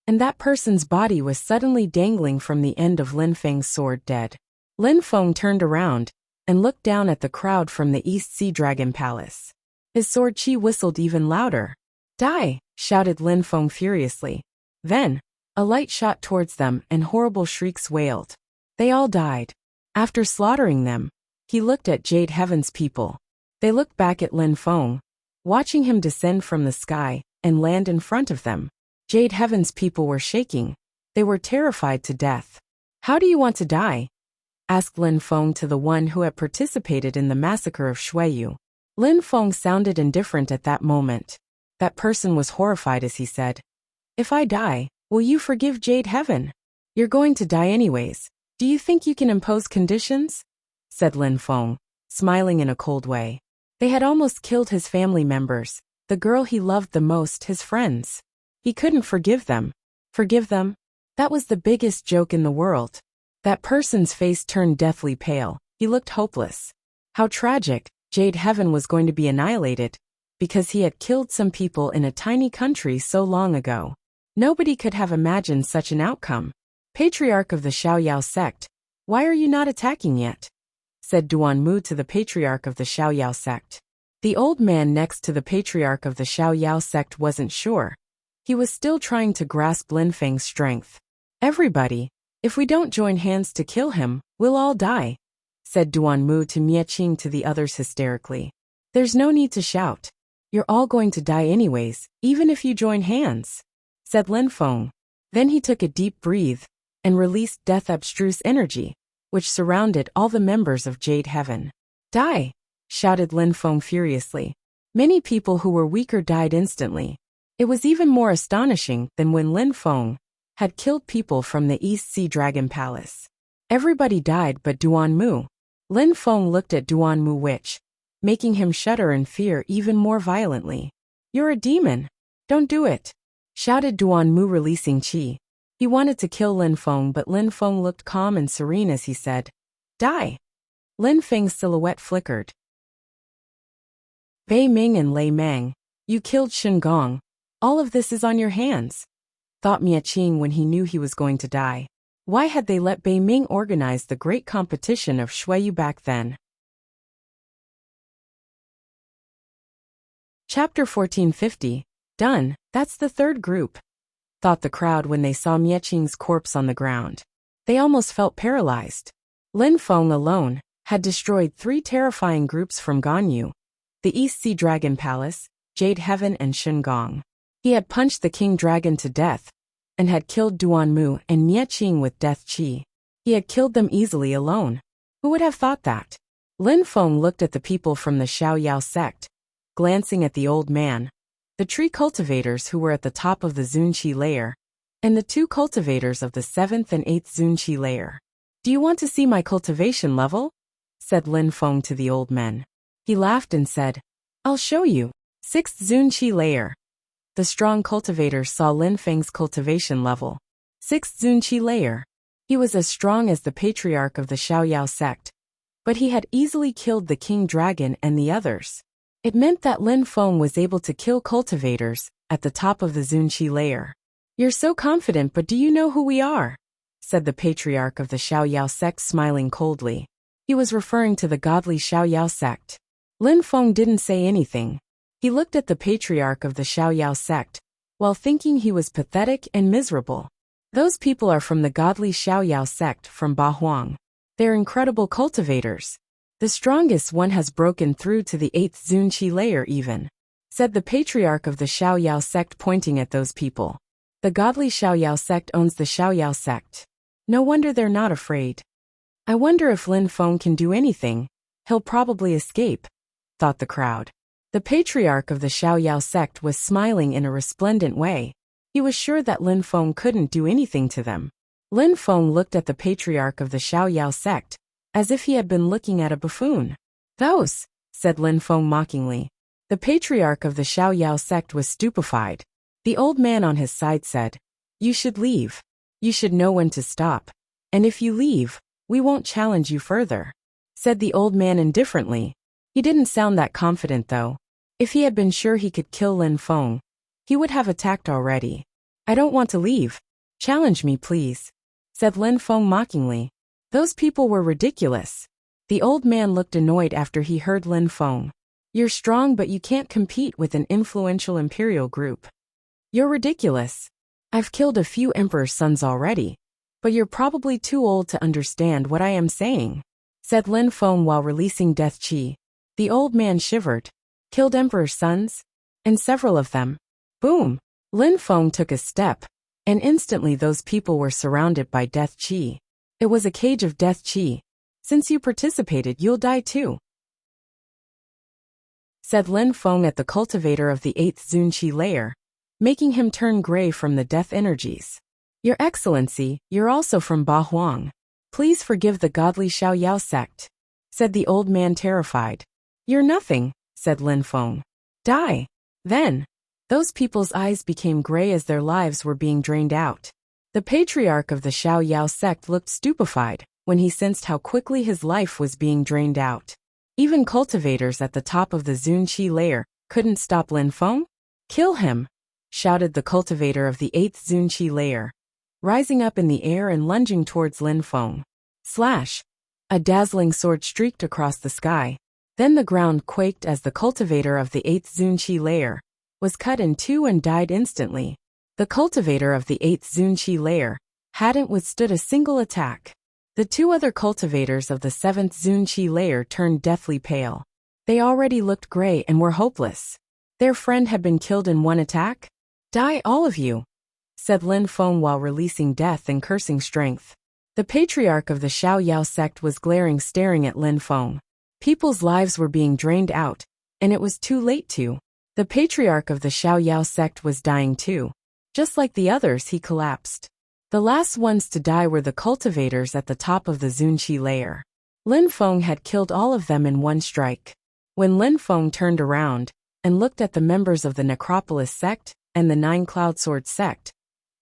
and that person's body was suddenly dangling from the end of Lin Feng's sword dead. Lin Feng turned around and looked down at the crowd from the East Sea Dragon Palace. His sword qi whistled even louder. "Die!" shouted Lin Feng furiously. Then, a light shot towards them and horrible shrieks wailed. They all died. After slaughtering them, he looked at Jade Heaven's people. They looked back at Lin Feng, watching him descend from the sky and land in front of them. Jade Heaven's people were shaking. They were terrified to death. "How do you want to die?" asked Lin Feng to the one who had participated in the massacre of Shuiyu. Lin Feng sounded indifferent at that moment. That person was horrified as he said, "If I die, will you forgive Jade Heaven? You're going to die anyways. Do you think you can impose conditions?" said Lin Feng, smiling in a cold way. They had almost killed his family members, the girl he loved the most, his friends. He couldn't forgive them. Forgive them? That was the biggest joke in the world. That person's face turned deathly pale. He looked hopeless. How tragic. Jade Heaven was going to be annihilated because he had killed some people in a tiny country so long ago. Nobody could have imagined such an outcome. "Patriarch of the Xiaoyao sect, why are you not attacking yet?" said Duanmu to the patriarch of the Xiaoyao sect. The old man next to the patriarch of the Xiaoyao sect wasn't sure. He was still trying to grasp Lin Feng's strength. Everybody, if we don't join hands to kill him, we'll all die, said Duanmu to Mieching to the others hysterically. There's no need to shout. You're all going to die anyways, even if you join hands, said Lin Feng. Then he took a deep breath and released death abstruse energy, which surrounded all the members of Jade Heaven. Die! Shouted Lin Feng furiously. Many people who were weaker died instantly. It was even more astonishing than when Lin Feng had killed people from the East Sea Dragon Palace. Everybody died but Duanmu. Lin Feng looked at Duanmu, which making him shudder in fear even more violently. You're a demon. Don't do it, shouted Duanmu, releasing qi. He wanted to kill Lin Feng, but Lin Feng looked calm and serene as he said, Die. Lin Feng's silhouette flickered. Bei Ming and Lei Mang, you killed Shen Gong. All of this is on your hands, thought Mieching when he knew he was going to die. Why had they let Bei Ming organize the great competition of Shuiyu back then? Chapter 1450. Done, that's the third group, thought the crowd when they saw Mieching's corpse on the ground. They almost felt paralyzed. Lin Feng alone had destroyed 3 terrifying groups from Ganyu, the East Sea Dragon Palace, Jade Heaven and Shen Gong. He had punched the King Dragon to death and had killed Duanmu and Mieching with death qi. He had killed them easily alone. Who would have thought that? Lin Feng looked at the people from the Xiaoyao sect, glancing at the old man, the tree cultivators who were at the top of the Zunqi layer, and the 2 cultivators of the 7th and 8th Zunqi layer. Do you want to see my cultivation level? Said Lin Feng to the old men. He laughed and said, I'll show you. 6th Zunqi layer. The strong cultivators saw Lin Feng's cultivation level. 6th Zunqi layer. He was as strong as the patriarch of the Xiaoyao sect, but he had easily killed the King Dragon and the others. It meant that Lin Feng was able to kill cultivators at the top of the Zunqi layer. You're so confident, but do you know who we are? Said the patriarch of the Xiaoyao sect, smiling coldly. He was referring to the godly Xiaoyao sect. Lin Feng didn't say anything. He looked at the patriarch of the Xiaoyao sect, while thinking he was pathetic and miserable. Those people are from the godly Xiaoyao sect from Bahuang. They're incredible cultivators. The strongest one has broken through to the 8th Zunqi layer even, said the patriarch of the Xiaoyao sect, pointing at those people. The godly Xiaoyao sect owns the Xiaoyao sect. No wonder they're not afraid. I wonder if Lin Feng can do anything. He'll probably escape, thought the crowd. The patriarch of the Xiaoyao sect was smiling in a resplendent way. He was sure that Lin Feng couldn't do anything to them. Lin Feng looked at the patriarch of the Xiaoyao sect, as if he had been looking at a buffoon. Those, said Lin Feng mockingly. The patriarch of the Xiaoyao sect was stupefied. The old man on his side said, You should leave. You should know when to stop. And if you leave, we won't challenge you further, said the old man indifferently. He didn't sound that confident though. If he had been sure he could kill Lin Feng, he would have attacked already. I don't want to leave. Challenge me, please, said Lin Feng mockingly. Those people were ridiculous. The old man looked annoyed after he heard Lin Feng. You're strong, but you can't compete with an influential imperial group. You're ridiculous. I've killed a few emperor's sons already, but you're probably too old to understand what I am saying, said Lin Feng while releasing death qi. The old man shivered. Killed emperor's sons? And several of them. Boom! Lin Feng took a step, and instantly those people were surrounded by death qi. It was a cage of death qi. Since you participated, you'll die too, said Lin Feng at the cultivator of the 8th Zunqi layer, making him turn gray from the death energies. Your Excellency, you're also from Bahuang. Please forgive the godly Xiaoyao sect, said the old man, terrified. You're nothing, said Lin Feng. Die. Then, those people's eyes became gray as their lives were being drained out. The patriarch of the Xiaoyao sect looked stupefied when he sensed how quickly his life was being drained out. Even cultivators at the top of the Zunqi layer couldn't stop Lin Feng. Kill him, shouted the cultivator of the 8th Zunqi layer, rising up in the air and lunging towards Lin Feng. Slash! A dazzling sword streaked across the sky. Then the ground quaked as the cultivator of the 8th Zunqi layer was cut in two and died instantly. The cultivator of the 8th Zunqi layer hadn't withstood a single attack. The two other cultivators of the 7th Zunqi layer turned deathly pale. They already looked gray and were hopeless. Their friend had been killed in one attack? Die all of you, said Lin Feng while releasing death and cursing strength. The patriarch of the Xiaoyao sect was glaring, staring at Lin Feng. People's lives were being drained out, and it was too late to. The patriarch of the Xiaoyao sect was dying too. Just like the others, he collapsed. The last ones to die were the cultivators at the top of the Zunqi layer. Lin Feng had killed all of them in one strike. When Lin Feng turned around and looked at the members of the Necropolis sect and the Nine Cloud Sword sect,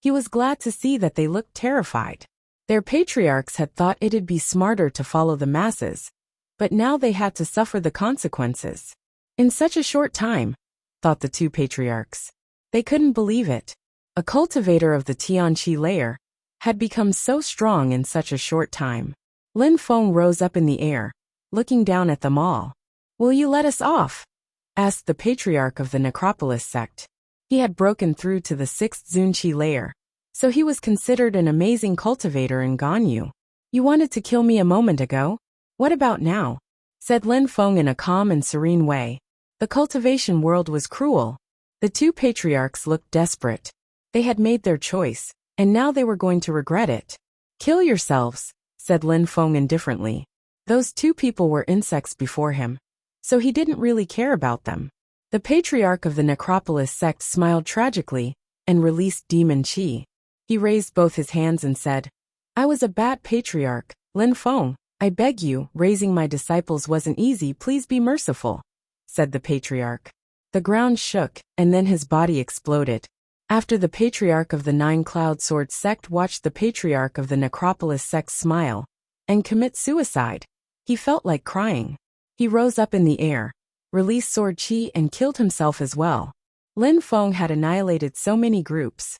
he was glad to see that they looked terrified. Their patriarchs had thought it'd be smarter to follow the masses, but now they had to suffer the consequences. In such a short time, thought the two patriarchs. They couldn't believe it. A cultivator of the Tianqi layer had become so strong in such a short time. Lin Feng rose up in the air, looking down at them all. Will you let us off? Asked the patriarch of the Necropolis sect. He had broken through to the 6th Zunqi layer, so he was considered an amazing cultivator in Ganyu. You wanted to kill me a moment ago? What about now? Said Lin Feng in a calm and serene way. The cultivation world was cruel. The two patriarchs looked desperate. They had made their choice, and now they were going to regret it. Kill yourselves, said Lin Feng indifferently. Those two people were insects before him, so he didn't really care about them. The patriarch of the Necropolis sect smiled tragically and released demon qi. He raised both his hands and said, I was a bad patriarch, Lin Feng. I beg you, raising my disciples wasn't easy, please be merciful, said the patriarch. The ground shook, and then his body exploded. After the patriarch of the Nine Cloud Sword sect watched the patriarch of the Necropolis sect smile and commit suicide, he felt like crying. He rose up in the air, released sword qi and killed himself as well. Lin Feng had annihilated so many groups.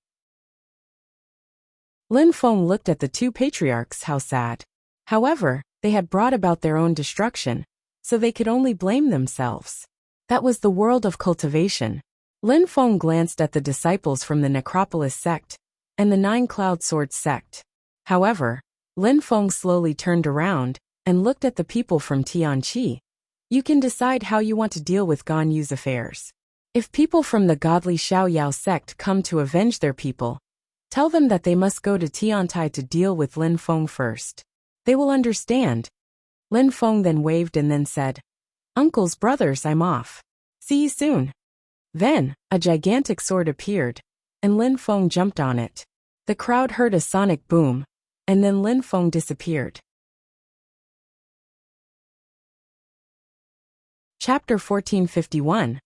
Lin Feng looked at the two patriarchs, how sad. However, they had brought about their own destruction, so they could only blame themselves. That was the world of cultivation. Lin Feng glanced at the disciples from the Necropolis sect and the Nine Cloud Sword sect. However, Lin Feng slowly turned around and looked at the people from Tianqi. You can decide how you want to deal with Ganyu's affairs. If people from the godly Xiaoyao sect come to avenge their people, tell them that they must go to Tiantai to deal with Lin Feng first. They will understand. Lin Feng then waved and then said, Uncles, brothers, I'm off. See you soon. Then, a gigantic sword appeared, and Lin Feng jumped on it. The crowd heard a sonic boom, and then Lin Feng disappeared. Chapter 1451.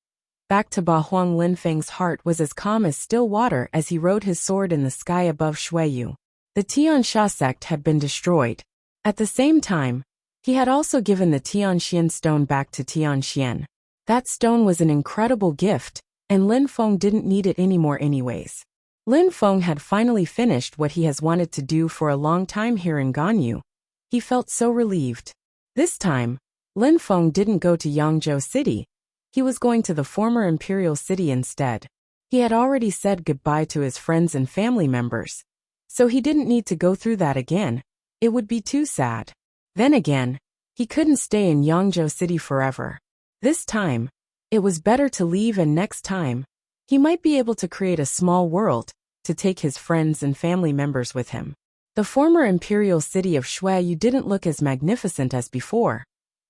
Back to Ba Huang. Lin Feng's heart was as calm as still water as he rode his sword in the sky above Shuiyu. The Tiansha sect had been destroyed. At the same time, he had also given the Tianxian stone back to Tianxian. That stone was an incredible gift, and Lin Feng didn't need it anymore anyways. Lin Feng had finally finished what he has wanted to do for a long time here in Ganyu. He felt so relieved. This time, Lin Feng didn't go to Yangzhou City. He was going to the former imperial city instead. He had already said goodbye to his friends and family members, so he didn't need to go through that again. It would be too sad. Then again, he couldn't stay in Yangzhou City forever. This time, it was better to leave, and next time, he might be able to create a small world to take his friends and family members with him. The former imperial city of Shuiyu didn't look as magnificent as before,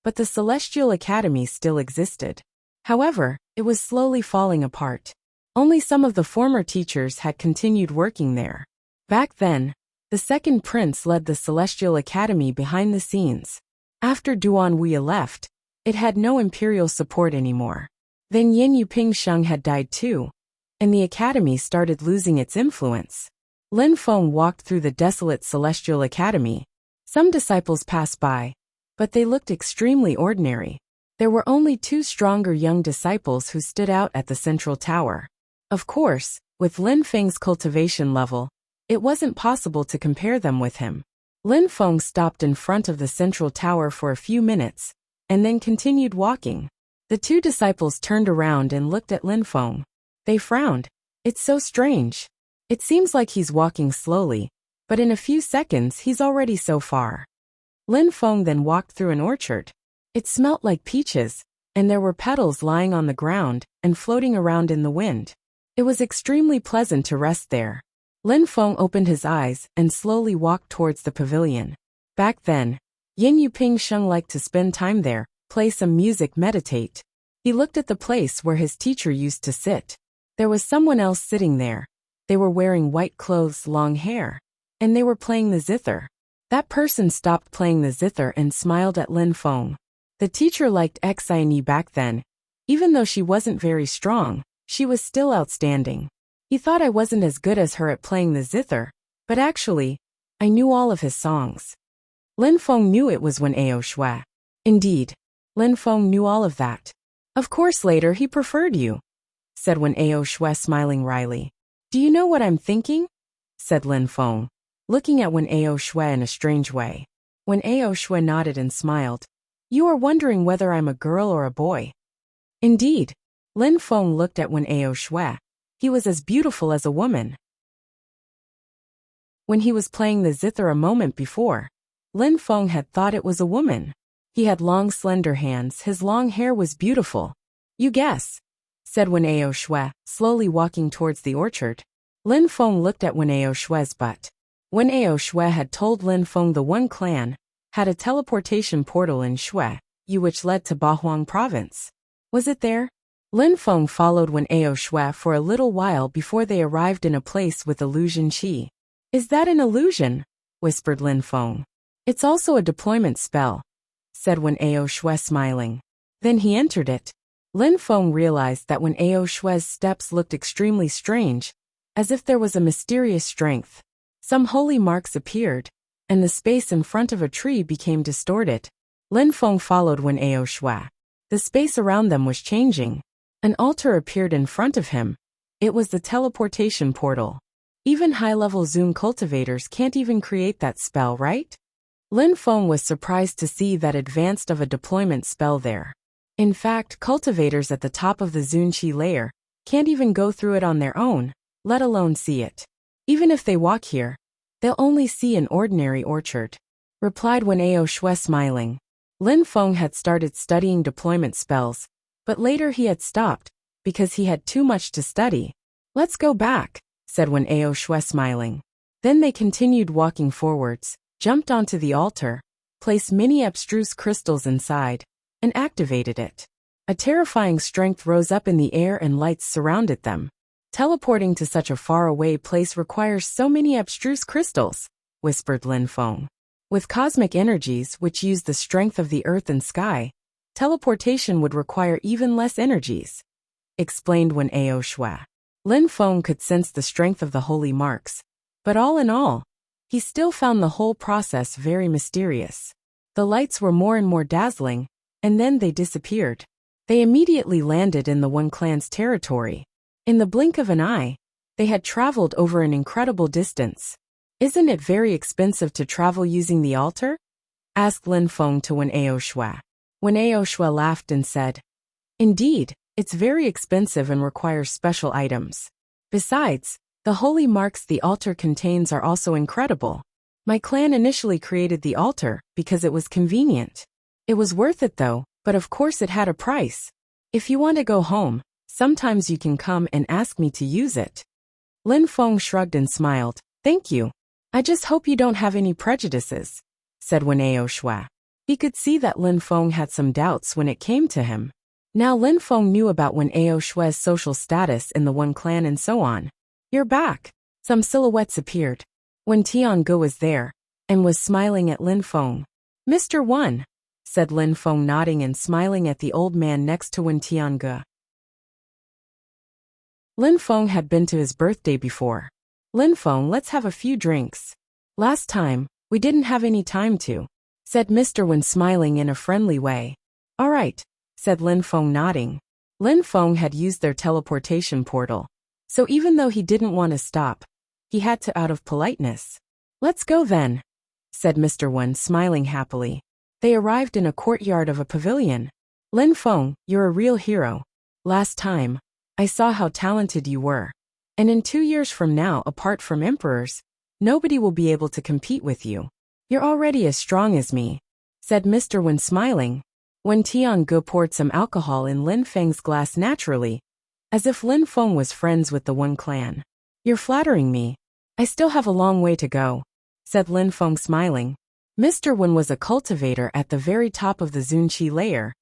but the Celestial Academy still existed. However, it was slowly falling apart. Only some of the former teachers had continued working there. Back then, the second prince led the Celestial Academy behind the scenes. After Duan Wuya left, it had no imperial support anymore. Then Yin Yuping Sheng had died too, and the academy started losing its influence. Lin Feng walked through the desolate Celestial Academy. Some disciples passed by, but they looked extremely ordinary. There were only two stronger young disciples who stood out at the central tower. Of course, with Lin Feng's cultivation level, it wasn't possible to compare them with him. Lin Feng stopped in front of the central tower for a few minutes, and then continued walking. The two disciples turned around and looked at Lin Feng. They frowned. It's so strange. It seems like he's walking slowly, but in a few seconds he's already so far. Lin Feng then walked through an orchard. It smelt like peaches, and there were petals lying on the ground and floating around in the wind. It was extremely pleasant to rest there. Lin Feng opened his eyes and slowly walked towards the pavilion. Back then, Yin Yuping Sheng liked to spend time there, play some music, meditate. He looked at the place where his teacher used to sit. There was someone else sitting there. They were wearing white clothes, long hair, and they were playing the zither. That person stopped playing the zither and smiled at Lin Feng. The teacher liked Xianyi back then. Even though she wasn't very strong, she was still outstanding. He thought I wasn't as good as her at playing the zither, but actually, I knew all of his songs. Lin Feng knew it was Wen Ao Shui. Indeed, Lin Feng knew all of that. Of course later he preferred you, said Wen Ao Shui, smiling wryly. Do you know what I'm thinking? Said Lin Feng, looking at Wen Ao Shui in a strange way. Wen Ao Shui nodded and smiled. You are wondering whether I'm a girl or a boy. Indeed, Lin Feng looked at Wen Ao Shui. He was as beautiful as a woman. When he was playing the zither a moment before, Lin Feng had thought it was a woman. He had long slender hands, his long hair was beautiful. You guess, said Wen Ao Shui, slowly walking towards the orchard. Lin Feng looked at Wen Ao Shui's butt. Wen Ao Shui had told Lin Feng the One Clan had a teleportation portal in Shui, which led to Bahuang province. Was it there? Lin Feng followed Wen Ao Shui for a little while before they arrived in a place with illusion chi. Is that an illusion? Whispered Lin Feng. It's also a deployment spell, said Wen Ao Shui, smiling. Then he entered it. Lin Feng realized that Wen Ao Shui's steps looked extremely strange, as if there was a mysterious strength. Some holy marks appeared, and the space in front of a tree became distorted. Lin Feng followed Wen Ao Shui. The space around them was changing. An altar appeared in front of him. It was the teleportation portal. Even high-level Zoom cultivators can't even create that spell, right? Lin Feng was surprised to see that advanced of a deployment spell there. In fact, cultivators at the top of the Zun Qi layer can't even go through it on their own, let alone see it. Even if they walk here, they'll only see an ordinary orchard, replied Wen Ao Shui, smiling. Lin Feng had started studying deployment spells, but later he had stopped, because he had too much to study. Let's go back, said Wen Ao Shui, smiling. Then they continued walking forwards, jumped onto the altar, placed many abstruse crystals inside, and activated it. A terrifying strength rose up in the air and lights surrounded them. Teleporting to such a far-away place requires so many abstruse crystals, whispered Lin Feng. With cosmic energies which use the strength of the earth and sky, teleportation would require even less energies, explained Wen Ao Shui. Lin Feng could sense the strength of the holy marks, but all in all, he still found the whole process very mysterious. The lights were more and more dazzling, and then they disappeared. They immediately landed in the One Clan's territory. In the blink of an eye, they had traveled over an incredible distance. Isn't it very expensive to travel using the altar? Asked Lin Feng to Wen Ao Shui. Wen Ao Shui laughed and said, Indeed, it's very expensive and requires special items. Besides, the holy marks the altar contains are also incredible. My clan initially created the altar because it was convenient. It was worth it though, but of course it had a price. If you want to go home, sometimes you can come and ask me to use it. Lin Feng shrugged and smiled. Thank you. I just hope you don't have any prejudices, said Wen Ao Shui. He could see that Lin Feng had some doubts when it came to him. Now Lin Feng knew about Wen Ao Shui's social status in the One Clan and so on. You're back. Some silhouettes appeared. Wen Tiange was there, and was smiling at Lin Feng. Mr. Wen, said Lin Feng, nodding and smiling at the old man next to Wen Tiange. Lin Feng had been to his birthday before. Lin Feng, let's have a few drinks. Last time, we didn't have any time to, said Mr. Wen, smiling in a friendly way. All right, said Lin Feng, nodding. Lin Feng had used their teleportation portal, so even though he didn't want to stop, he had to out of politeness. Let's go then. said Mr. Wen, smiling happily. They arrived in a courtyard of a pavilion. Lin Feng, you're a real hero. Last time, I saw how talented you were. And in 2 years from now, apart from emperors, nobody will be able to compete with you. You're already as strong as me, said Mr. Wen, smiling. When Tiange poured some alcohol in Lin Feng's glass naturally, as if Lin Feng was friends with the Wen clan. You're flattering me. I still have a long way to go, said Lin Feng, smiling. Mr. Wen was a cultivator at the very top of the Zunqi layer.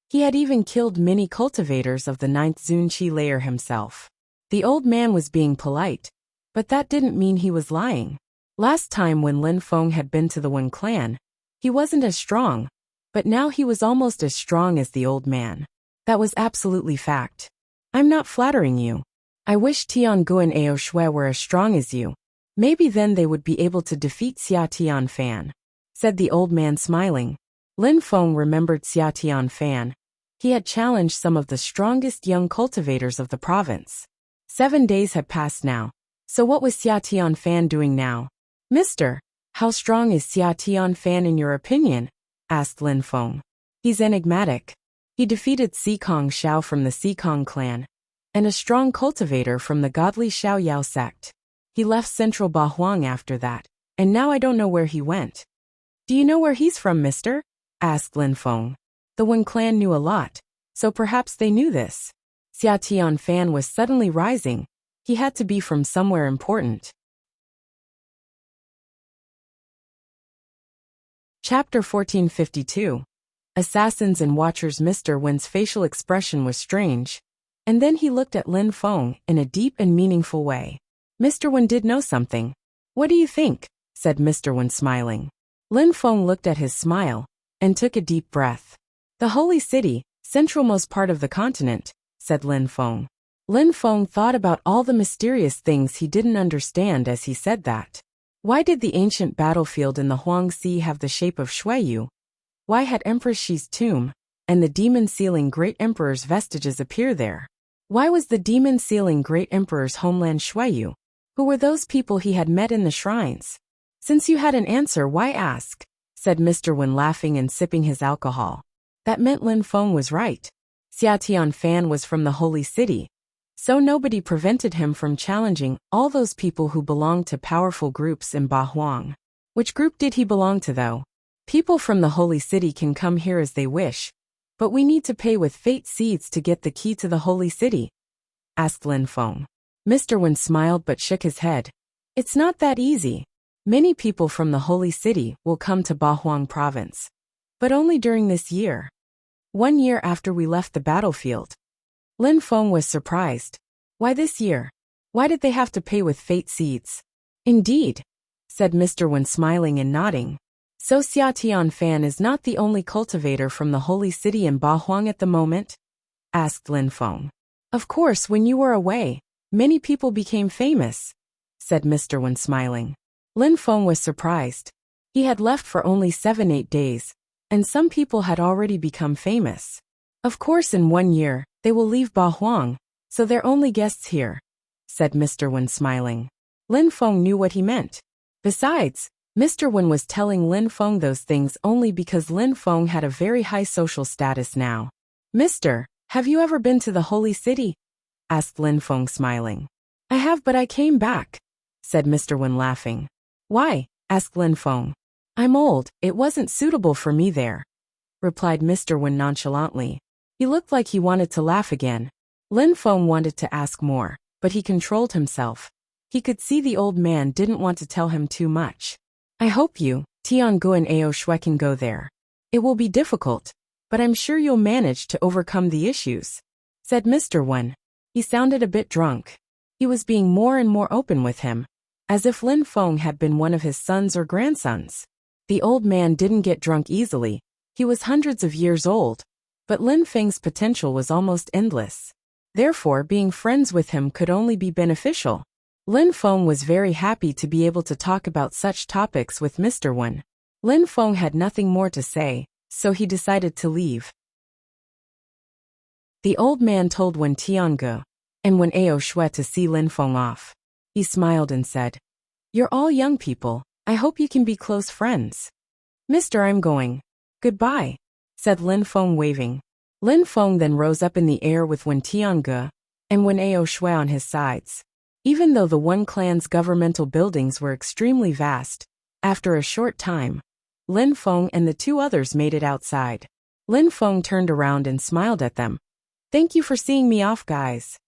He had even killed many cultivators of the 9th Zunqi layer himself. The old man was being polite, but that didn't mean he was lying. Last time when Lin Feng had been to the Wen clan, he wasn't as strong, but now he was almost as strong as the old man. That was absolutely fact. I'm not flattering you. I wish Tiange and Ao Shui were as strong as you. Maybe then they would be able to defeat Xia Tianfan, said the old man, smiling. Lin Feng remembered Xia Tianfan. He had challenged some of the strongest young cultivators of the province. 7 days had passed now. So what was Xia Tianfan doing now? Mister, how strong is Xia Tianfan in your opinion? Asked Lin Feng. He's enigmatic. He defeated Xikong Xiao from the Xikong clan, and a strong cultivator from the godly Xiao Yao sect. He left central Bahuang after that, and now I don't know where he went. Do you know where he's from, mister? Asked Lin Feng. The Wen clan knew a lot, so perhaps they knew this. Xia Tianfan was suddenly rising. He had to be from somewhere important. Chapter 1452. Assassins and Watchers. Mr. Wen's facial expression was strange, and then he looked at Lin Feng in a deep and meaningful way. Mr. Wen did know something. What do you think? Said Mr. Wen, smiling. Lin Feng looked at his smile and took a deep breath. The holy city, centralmost part of the continent, said Lin Feng. Lin Feng thought about all the mysterious things he didn't understand as he said that. Why did the ancient battlefield in the Huangxi have the shape of Shuiyu? Why had Empress Shi's tomb and the demon-sealing Great Emperor's vestiges appear there? Why was the demon-sealing Great Emperor's homeland Shuiyu? Who were those people he had met in the shrines? Since you had an answer, why ask? Said Mr. Wen, laughing and sipping his alcohol. That meant Lin Feng was right. Xia Tianfan was from the holy city, so nobody prevented him from challenging all those people who belonged to powerful groups in Bahuang. Which group did he belong to, though? People from the holy city can come here as they wish, but we need to pay with fate seeds to get the key to the holy city, asked Lin Feng. Mr. Wen smiled but shook his head. It's not that easy. Many people from the holy city will come to Bahuang province, but only during this year. 1 year after we left the battlefield. Lin Feng was surprised. Why this year? Why did they have to pay with fate seeds? Indeed, said Mr. Wen, smiling and nodding. So Xia Tianfan is not the only cultivator from the holy city in Bahuang at the moment? Asked Lin Feng. Of course, when you were away, many people became famous, said Mr. Wen, smiling. Lin Feng was surprised. He had left for only 7-8 days, and some people had already become famous. Of course, in 1 year, they will leave Bahuang, so they're only guests here, said Mr. Wen, smiling. Lin Feng knew what he meant. Besides, Mr. Wen was telling Lin Feng those things only because Lin Feng had a very high social status now. Mister, have you ever been to the holy city? Asked Lin Feng, smiling. I have, but I came back, said Mr. Wen, laughing. Why? Asked Lin Feng. I'm old, it wasn't suitable for me there, replied Mr. Wen nonchalantly. He looked like he wanted to laugh again. Lin Feng wanted to ask more, but he controlled himself. He could see the old man didn't want to tell him too much. I hope you, Tiange and Ao Shui, can go there. It will be difficult, but I'm sure you'll manage to overcome the issues, said Mr. Wen. He sounded a bit drunk. He was being more and more open with him, as if Lin Feng had been one of his sons or grandsons. The old man didn't get drunk easily. He was hundreds of years old, but Lin Feng's potential was almost endless. Therefore, being friends with him could only be beneficial. Lin Feng was very happy to be able to talk about such topics with Mr. Wen. Lin Feng had nothing more to say, so he decided to leave. The old man told Wen Tiange and Wen Ao Shui to see Lin Feng off. He smiled and said, You're all young people. I hope you can be close friends. Mister, I'm going. Goodbye, said Lin Feng waving. Lin Feng then rose up in the air with Wen Tiange and Wen Ao Shui on his sides. Even though the One clan's governmental buildings were extremely vast, after a short time, Lin Feng and the two others made it outside. Lin Feng turned around and smiled at them. Thank you for seeing me off, guys.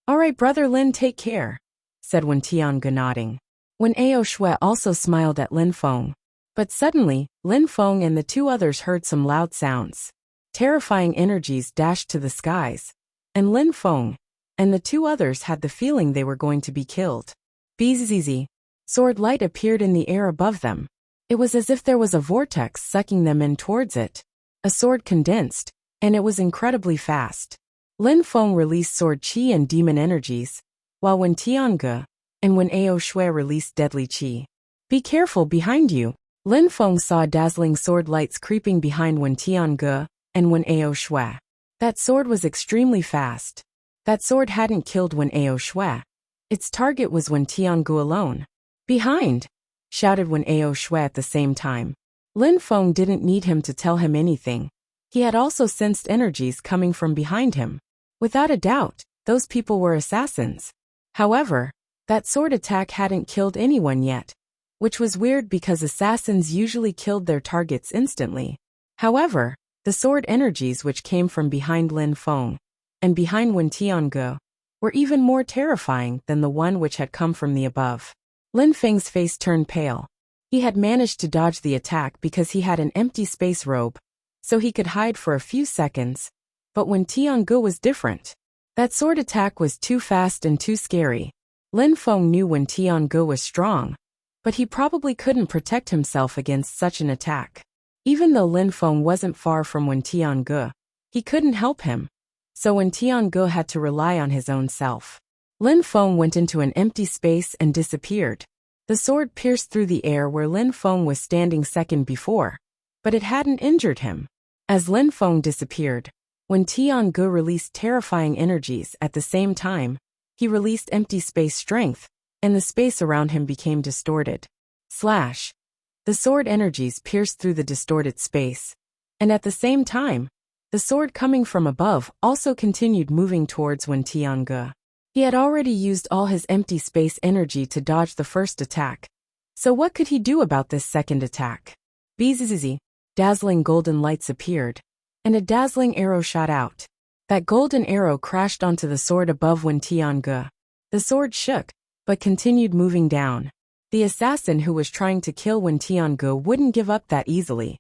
All right, brother Lin, take care, said Wen Tiange nodding. Wen Ao Shui also smiled at Lin Feng. But suddenly, Lin Feng and the two others heard some loud sounds. Terrifying energies dashed to the skies, and Lin Feng and the two others had the feeling they were going to be killed. Bzzz. Sword light appeared in the air above them. It was as if there was a vortex sucking them in towards it. A sword condensed, and it was incredibly fast. Lin Feng released sword qi and demon energies, while Wen Tiange and Wen Ao Shui released deadly qi. Be careful behind you. Lin Feng saw dazzling sword lights creeping behind Wen Tiange and Wen Ao Shui. That sword was extremely fast. That sword hadn't killed Wen Ao Shui. Its target was Wen Tiange alone. Behind! Shouted Wen Ao Shui at the same time. Lin Feng didn't need him to tell him anything. He had also sensed energies coming from behind him. Without a doubt, those people were assassins. However, that sword attack hadn't killed anyone yet, which was weird because assassins usually killed their targets instantly. However, the sword energies which came from behind Lin Feng and behind Wen Tiange were even more terrifying than the one which had come from the above. Lin Feng's face turned pale. He had managed to dodge the attack because he had an empty space robe, so he could hide for a few seconds, but Wen Tiange was different. That sword attack was too fast and too scary. Lin Feng knew Wen Tiange was strong, but he probably couldn't protect himself against such an attack. Even though Lin Feng wasn't far from Wen Tiange, he couldn't help him. So Wen Tiange had to rely on his own self. Lin Feng went into an empty space and disappeared. The sword pierced through the air where Lin Feng was standing second before, but it hadn't injured him. As Lin Feng disappeared, Wen Tiange released terrifying energies at the same time. He released empty space strength, and the space around him became distorted. Slash! The sword energies pierced through the distorted space, and at the same time, the sword coming from above also continued moving towards Wen Tiange. He had already used all his empty space energy to dodge the first attack. So what could he do about this second attack? Bzzz. Dazzling golden lights appeared, and a dazzling arrow shot out. That golden arrow crashed onto the sword above Wen Tiange. The sword shook, but continued moving down. The assassin who was trying to kill Wen Tiange wouldn't give up that easily.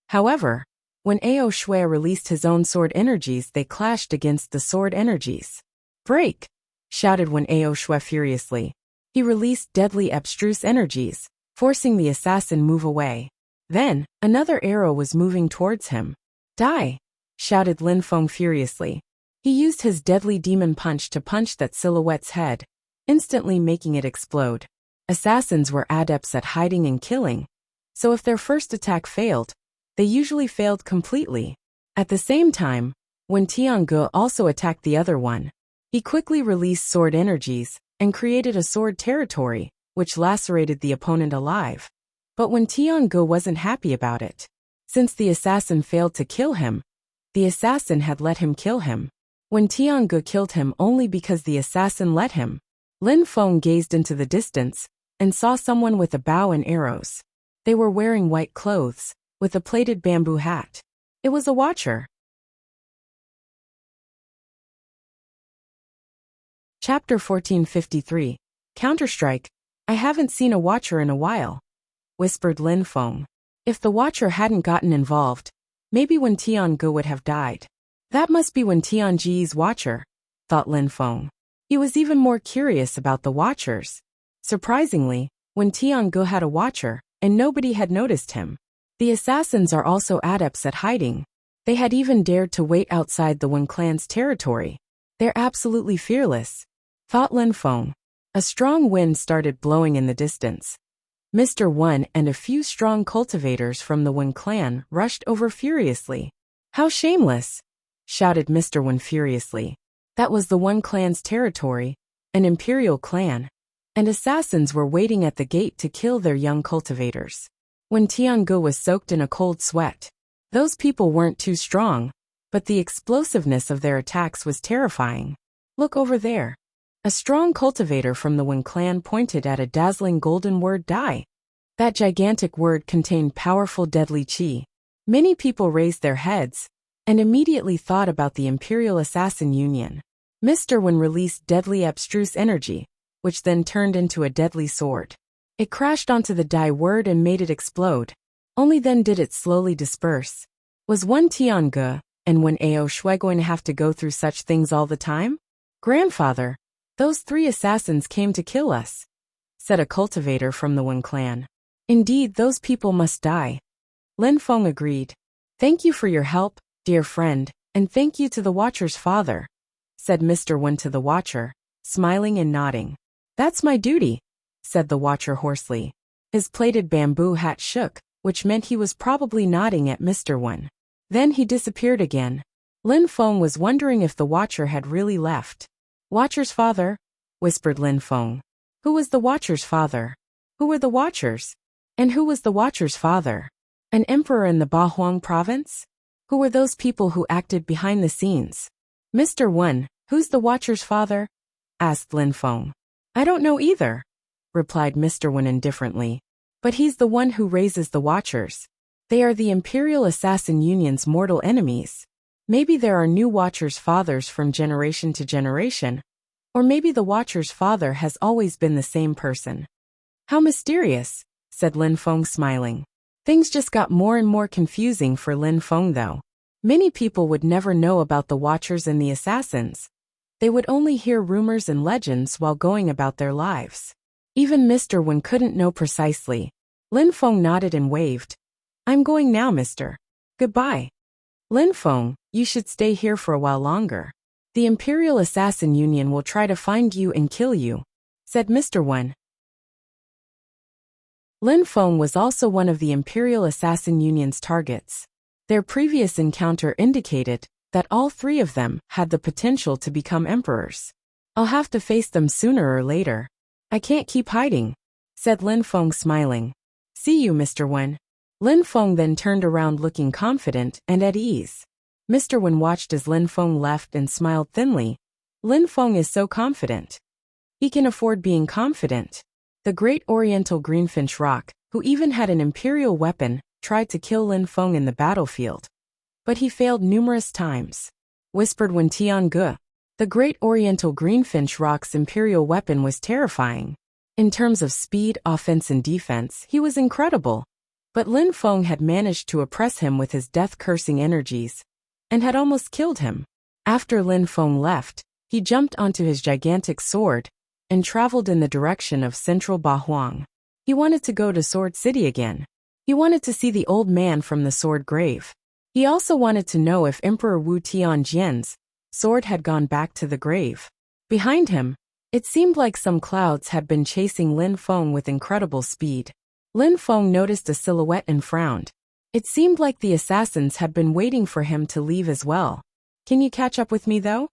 However, when Ao Shui released his own sword energies, they clashed against the sword energies. Break! Shouted Wen Ao Shui furiously. He released deadly abstruse energies, forcing the assassin move away. Then, another arrow was moving towards him. Die! Shouted Lin Feng furiously. He used his deadly demon punch to punch that silhouette's head, instantly making it explode. Assassins were adepts at hiding and killing, so if their first attack failed, they usually failed completely. At the same time, Wen Tiange also attacked the other one. He quickly released sword energies and created a sword territory, which lacerated the opponent alive. But Wen Tiange wasn't happy about it. Since the assassin failed to kill him, the assassin had let him kill him. Wen Tiange killed him only because the assassin let him. Lin Feng gazed into the distance and saw someone with a bow and arrows. They were wearing white clothes, with a plaited bamboo hat. It was a watcher. Chapter 1453. Counter-Strike. I haven't seen a watcher in a while, whispered Lin Feng. If the watcher hadn't gotten involved, maybe Wen Tiange would have died. That must be Wen Tiange's watcher, thought Lin Feng. He was even more curious about the watchers. Surprisingly, Wen Tiange had a watcher, and nobody had noticed him. The assassins are also adepts at hiding. They had even dared to wait outside the Wen clan's territory. They're absolutely fearless, thought Lin Feng. A strong wind started blowing in the distance. Mr. Wen and a few strong cultivators from the Wen clan rushed over furiously. How shameless! Shouted Mr. Wen furiously. That was the Wen clan's territory, an imperial clan. and assassins were waiting at the gate to kill their young cultivators. When Tiange was soaked in a cold sweat, those people weren't too strong, but the explosiveness of their attacks was terrifying. Look over there. A strong cultivator from the Wen clan pointed at a dazzling golden word die. That gigantic word contained powerful deadly qi. Many people raised their heads and immediately thought about the Imperial Assassin Union. Mr. Wen released deadly abstruse energy, which then turned into a deadly sword. It crashed onto the die word and made it explode. Only then did it slowly disperse. Was one Tiange and Wen Ao Shui going to have to go through such things all the time? Grandfather, those 3 assassins came to kill us, said a cultivator from the Wen clan. Indeed, those people must die. Lin Feng agreed. Thank you for your help, dear friend, and thank you to the Watcher's father, said Mr. Wen to the Watcher, smiling and nodding. That's my duty, said the Watcher hoarsely. His plaited bamboo hat shook, which meant he was probably nodding at Mr. Wen. Then he disappeared again. Lin Feng was wondering if the Watcher had really left. Watcher's father? Whispered Lin Feng. Who was the Watcher's father? Who were the Watchers? And who was the Watcher's father? An emperor in the Bahuang province? Who were those people who acted behind the scenes? Mr. Wen, who's the Watcher's father? Asked Lin Feng. I don't know either, replied Mr. Wen indifferently. But he's the one who raises the Watchers. They are the Imperial Assassin Union's mortal enemies. Maybe there are new Watchers' fathers from generation to generation, or maybe the Watcher's father has always been the same person. How mysterious, said Lin Feng smiling. Things just got more and more confusing for Lin Feng though. Many people would never know about the Watchers and the Assassins. They would only hear rumors and legends while going about their lives. Even Mr. Wen couldn't know precisely. Lin Feng nodded and waved. I'm going now, mister. Goodbye. Lin Feng, you should stay here for a while longer. The Imperial Assassin Union will try to find you and kill you, said Mr. Wen. Lin Feng was also one of the Imperial Assassin Union's targets. Their previous encounter indicated that all 3 of them had the potential to become emperors. I'll have to face them sooner or later. I can't keep hiding, said Lin Feng smiling. See you, Mr. Wen. Lin Feng then turned around looking confident and at ease. Mr. Wen watched as Lin Feng left and smiled thinly. Lin Feng is so confident. He can afford being confident. The great Oriental Greenfinch Rock, who even had an imperial weapon, tried to kill Lin Feng in the battlefield. But he failed numerous times. Whispered Wen Tiange. The great Oriental Greenfinch Rock's imperial weapon was terrifying. In terms of speed, offense and defense, he was incredible. But Lin Feng had managed to oppress him with his death-cursing energies, and had almost killed him. After Lin Feng left, he jumped onto his gigantic sword, and traveled in the direction of central Bahuang. He wanted to go to Sword City again. He wanted to see the old man from the sword grave. He also wanted to know if Emperor Wu Tianjian's sword had gone back to the grave. Behind him, it seemed like some clouds had been chasing Lin Feng with incredible speed. Lin Feng noticed a silhouette and frowned. It seemed like the assassins had been waiting for him to leave as well. Can you catch up with me though?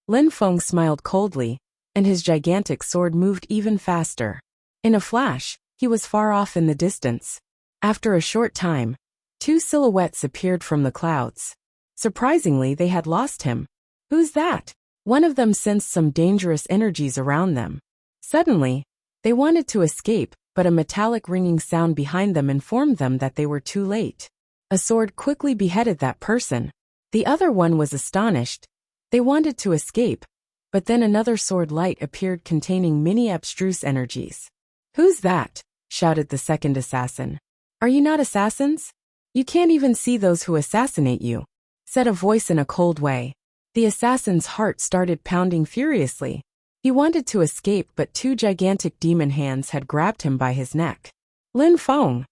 Lin Feng smiled coldly, and his gigantic sword moved even faster. In a flash, he was far off in the distance. After a short time, 2 silhouettes appeared from the clouds. Surprisingly, they had lost him. Who's that? One of them sensed some dangerous energies around them. Suddenly, they wanted to escape, but a metallic ringing sound behind them informed them that they were too late. A sword quickly beheaded that person. The other one was astonished. They wanted to escape, but then another sword light appeared containing many abstruse energies. Who's that? Shouted the second assassin. Are you not assassins? You can't even see those who assassinate you, said a voice in a cold way. The assassin's heart started pounding furiously. He wanted to escape, but 2 gigantic demon hands had grabbed him by his neck. Lin Feng.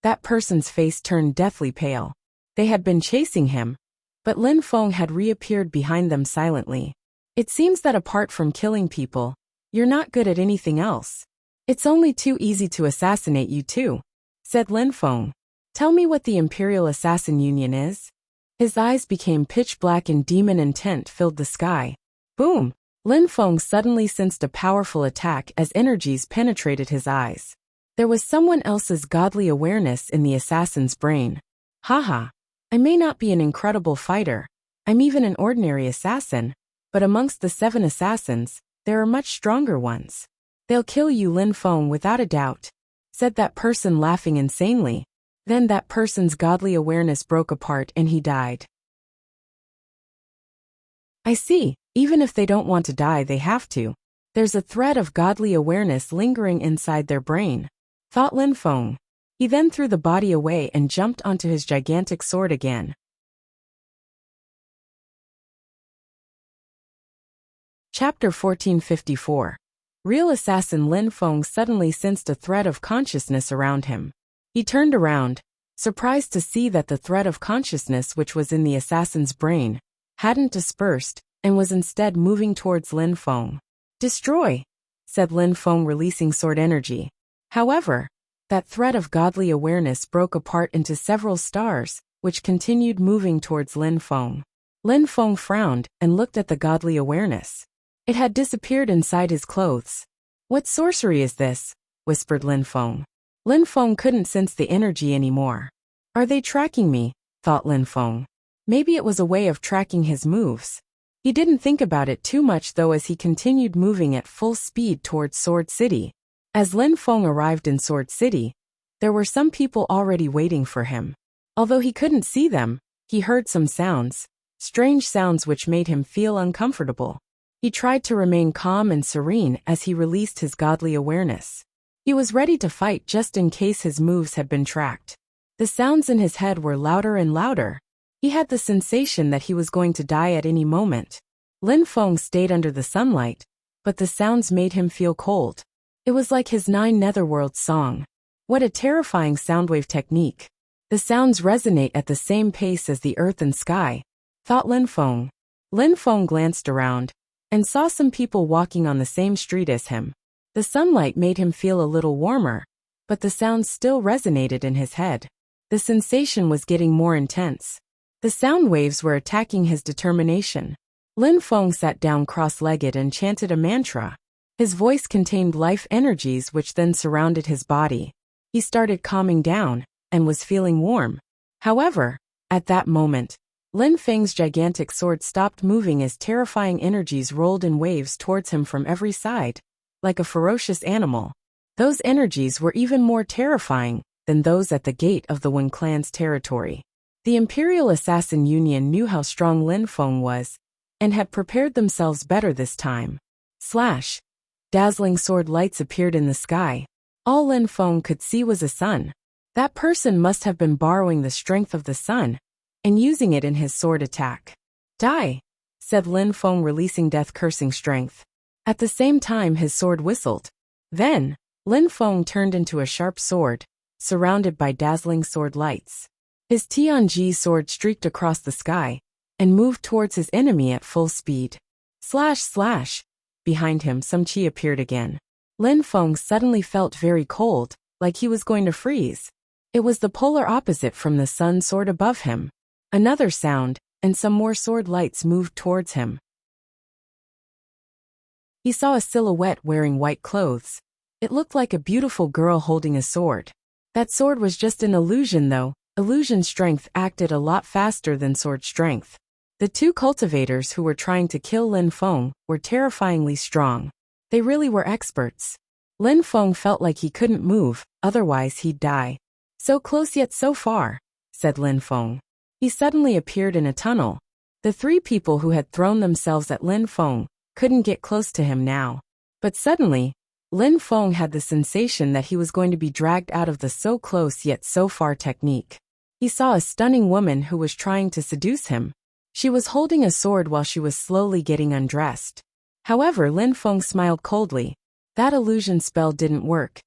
That person's face turned deathly pale. They had been chasing him, but Lin Feng had reappeared behind them silently. It seems that apart from killing people, you're not good at anything else. It's only too easy to assassinate you too, said Lin Feng. Tell me what the Imperial Assassin Union is. His eyes became pitch black and demon intent filled the sky. Boom! Lin Feng suddenly sensed a powerful attack as energies penetrated his eyes. There was someone else's godly awareness in the assassin's brain. Haha. I may not be an incredible fighter. I'm even an ordinary assassin. But amongst the 7 assassins, there are much stronger ones. They'll kill you, Lin Feng, without a doubt, said that person, laughing insanely. Then that person's godly awareness broke apart and he died. I see. Even if they don't want to die, they have to. There's a thread of godly awareness lingering inside their brain, thought Lin Feng. He then threw the body away and jumped onto his gigantic sword again. Chapter 1454. Real assassin Lin Feng suddenly sensed a thread of consciousness around him. He turned around, surprised to see that the thread of consciousness which was in the assassin's brain hadn't dispersed and was instead moving towards Lin Feng. Destroy, said Lin Feng, releasing sword energy. However, that thread of godly awareness broke apart into several stars, which continued moving towards Lin Feng. Lin Feng frowned and looked at the godly awareness. It had disappeared inside his clothes. What sorcery is this? Whispered Lin Feng. Lin Feng couldn't sense the energy anymore. Are they tracking me? Thought Lin Feng. Maybe it was a way of tracking his moves. He didn't think about it too much though as he continued moving at full speed towards Sword City. As Lin Feng arrived in Sword City, there were some people already waiting for him. Although he couldn't see them, he heard some sounds, strange sounds which made him feel uncomfortable. He tried to remain calm and serene as he released his godly awareness. He was ready to fight just in case his moves had been tracked. The sounds in his head were louder and louder. He had the sensation that he was going to die at any moment. Lin Feng stayed under the sunlight, but the sounds made him feel cold. It was like his 9 Netherworlds song. What a terrifying soundwave technique. The sounds resonate at the same pace as the earth and sky, thought Lin Feng. Lin Feng glanced around and saw some people walking on the same street as him. The sunlight made him feel a little warmer, but the sounds still resonated in his head. The sensation was getting more intense. The sound waves were attacking his determination. Lin Feng sat down cross-legged and chanted a mantra. His voice contained life energies which then surrounded his body. He started calming down and was feeling warm. However, at that moment, Lin Feng's gigantic sword stopped moving as terrifying energies rolled in waves towards him from every side, like a ferocious animal. Those energies were even more terrifying than those at the gate of the Wen clan's territory. The Imperial Assassin Union knew how strong Lin Feng was, and had prepared themselves better this time. Slash! Dazzling sword lights appeared in the sky. All Lin Feng could see was a sun. That person must have been borrowing the strength of the sun and using it in his sword attack. Die! Said Lin Feng, releasing death-cursing strength. At the same time his sword whistled. Then, Lin Feng turned into a sharp sword, surrounded by dazzling sword lights. His Tianji sword streaked across the sky and moved towards his enemy at full speed. Slash slash! Behind him some chi appeared again. Lin Feng suddenly felt very cold, like he was going to freeze. It was the polar opposite from the sun sword above him. Another sound, and some more sword lights moved towards him. He saw a silhouette wearing white clothes. It looked like a beautiful girl holding a sword. That sword was just an illusion though. Illusion strength acted a lot faster than sword strength. The 2 cultivators who were trying to kill Lin Feng were terrifyingly strong. They really were experts. Lin Feng felt like he couldn't move, otherwise he'd die. So close yet so far, said Lin Feng. He suddenly appeared in a tunnel. The 3 people who had thrown themselves at Lin Feng couldn't get close to him now. But suddenly, Lin Feng had the sensation that he was going to be dragged out of the so close yet so far technique. He saw a stunning woman who was trying to seduce him. She was holding a sword while she was slowly getting undressed. However, Lin Feng smiled coldly. That illusion spell didn't work.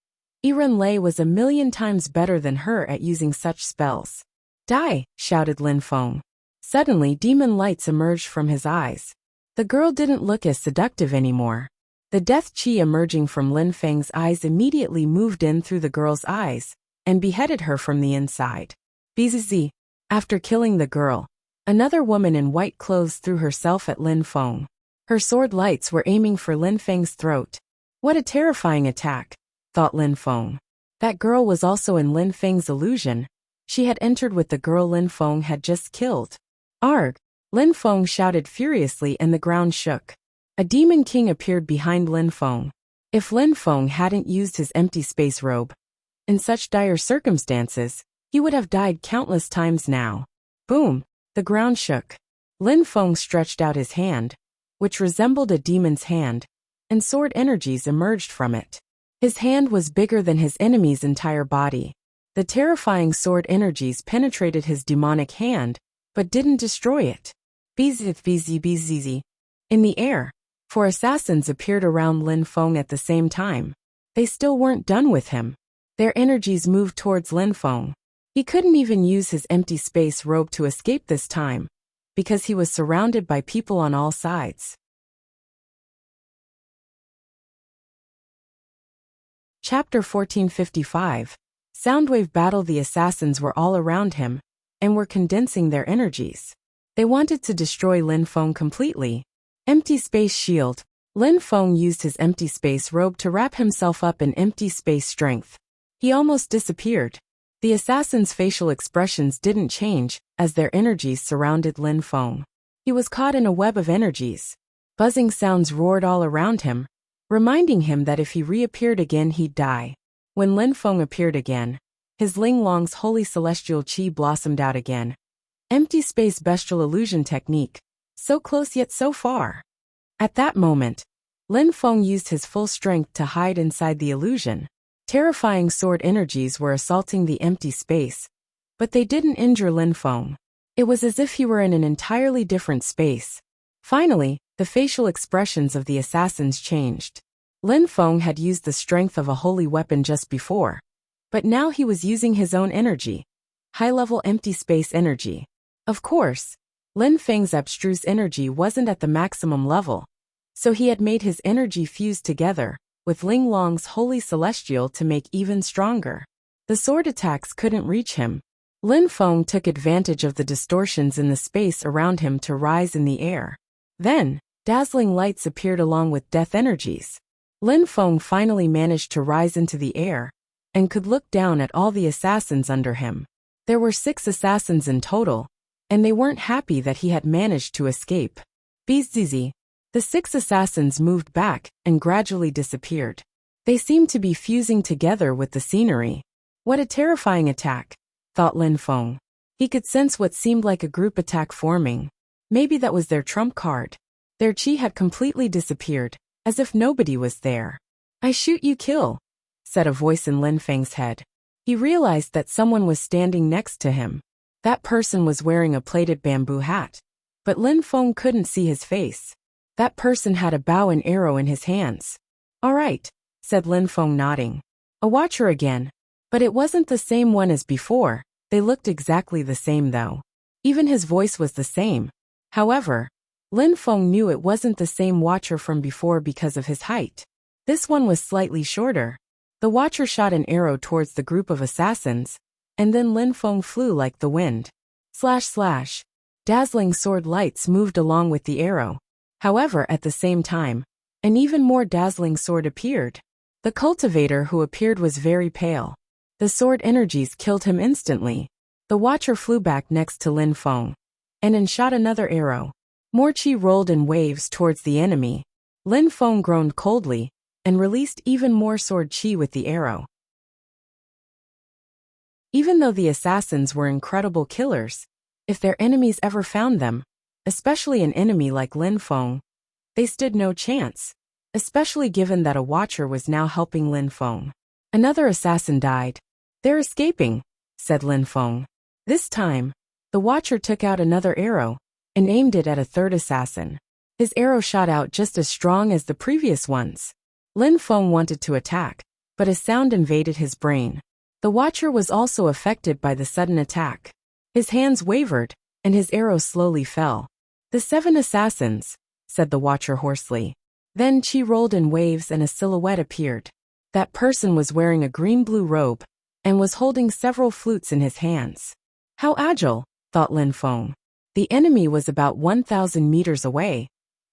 Yiren Lei was a million times better than her at using such spells. Die! Shouted Lin Feng. Suddenly demon lights emerged from his eyes. The girl didn't look as seductive anymore. The death chi emerging from Lin Feng's eyes immediately moved in through the girl's eyes and beheaded her from the inside. Bzz. After killing the girl, another woman in white clothes threw herself at Lin Feng. Her Her sword lights were aiming for Lin Feng's throat. What a terrifying attack, thought Lin Feng. That girl was also in Lin Feng's illusion. She had entered with the girl Lin Feng had just killed. Arg! Lin Feng shouted furiously and the ground shook. A demon king appeared behind Lin Feng. If Lin Feng hadn't used his empty space robe, in such dire circumstances, he would have died countless times now. Boom! The ground shook. Lin Feng stretched out his hand, which resembled a demon's hand, and sword energies emerged from it. His hand was bigger than his enemy's entire body. The terrifying sword energies penetrated his demonic hand, but didn't destroy it. Bzz. In the air, 4 assassins appeared around Lin Feng at the same time. They still weren't done with him. Their energies moved towards Lin Feng. He couldn't even use his empty space robe to escape this time, because he was surrounded by people on all sides. Chapter 1455. Soundwave battle. The assassins were all around him, and were condensing their energies. They wanted to destroy Lin Feng completely. Empty space shield. Lin Feng used his empty space robe to wrap himself up in empty space strength. He almost disappeared. The assassins' facial expressions didn't change, as their energies surrounded Lin Feng. He was caught in a web of energies. Buzzing sounds roared all around him, reminding him that if he reappeared again he'd die. When Lin Feng appeared again, his Ling Long's holy celestial qi blossomed out again. Empty space bestial illusion technique. So close yet so far. At that moment, Lin Feng used his full strength to hide inside the illusion. Terrifying sword energies were assaulting the empty space, but they didn't injure Lin Feng. It was as if he were in an entirely different space. Finally, the facial expressions of the assassins changed. Lin Feng had used the strength of a holy weapon just before, but now he was using his own energy. High-level empty space energy. Of course, Lin Feng's abstruse energy wasn't at the maximum level, so he had made his energy fuse together with Ling Long's holy celestial to make even stronger. The sword attacks couldn't reach him. Lin Feng took advantage of the distortions in the space around him to rise in the air. Then, dazzling lights appeared along with death energies. Lin Feng finally managed to rise into the air, and could look down at all the assassins under him. There were 6 assassins in total, and they weren't happy that he had managed to escape. Bzz. The 6 assassins moved back and gradually disappeared. They seemed to be fusing together with the scenery. What a terrifying attack, thought Lin Feng. He could sense what seemed like a group attack forming. Maybe that was their trump card. Their chi had completely disappeared, as if nobody was there. I shoot you kill, said a voice in Lin Feng's head. He realized that someone was standing next to him. That person was wearing a plaited bamboo hat, but Lin Feng couldn't see his face. That person had a bow and arrow in his hands. All right, said Lin Feng, nodding. A watcher again. But it wasn't the same one as before. They looked exactly the same though. Even his voice was the same. However, Lin Feng knew it wasn't the same watcher from before because of his height. This one was slightly shorter. The watcher shot an arrow towards the group of assassins, and then Lin Feng flew like the wind. Slash slash. Dazzling sword lights moved along with the arrow. However, at the same time, an even more dazzling sword appeared. The cultivator who appeared was very pale. The sword energies killed him instantly. The watcher flew back next to Lin Feng, and shot another arrow. More chi rolled in waves towards the enemy. Lin Feng groaned coldly, and released even more sword chi with the arrow. Even though the assassins were incredible killers, if their enemies ever found them, especially an enemy like Lin Feng, they stood no chance, especially given that a watcher was now helping Lin Feng. Another assassin died. They're escaping, said Lin Feng. This time, the watcher took out another arrow, and aimed it at a third assassin. His arrow shot out just as strong as the previous ones. Lin Feng wanted to attack, but a sound invaded his brain. The watcher was also affected by the sudden attack. His hands wavered, and his arrow slowly fell. The 7 assassins, said the watcher hoarsely. Then chi rolled in waves and a silhouette appeared. That person was wearing a green-blue robe, and was holding several flutes in his hands. How agile, thought Lin Feng. The enemy was about 1,000 meters away,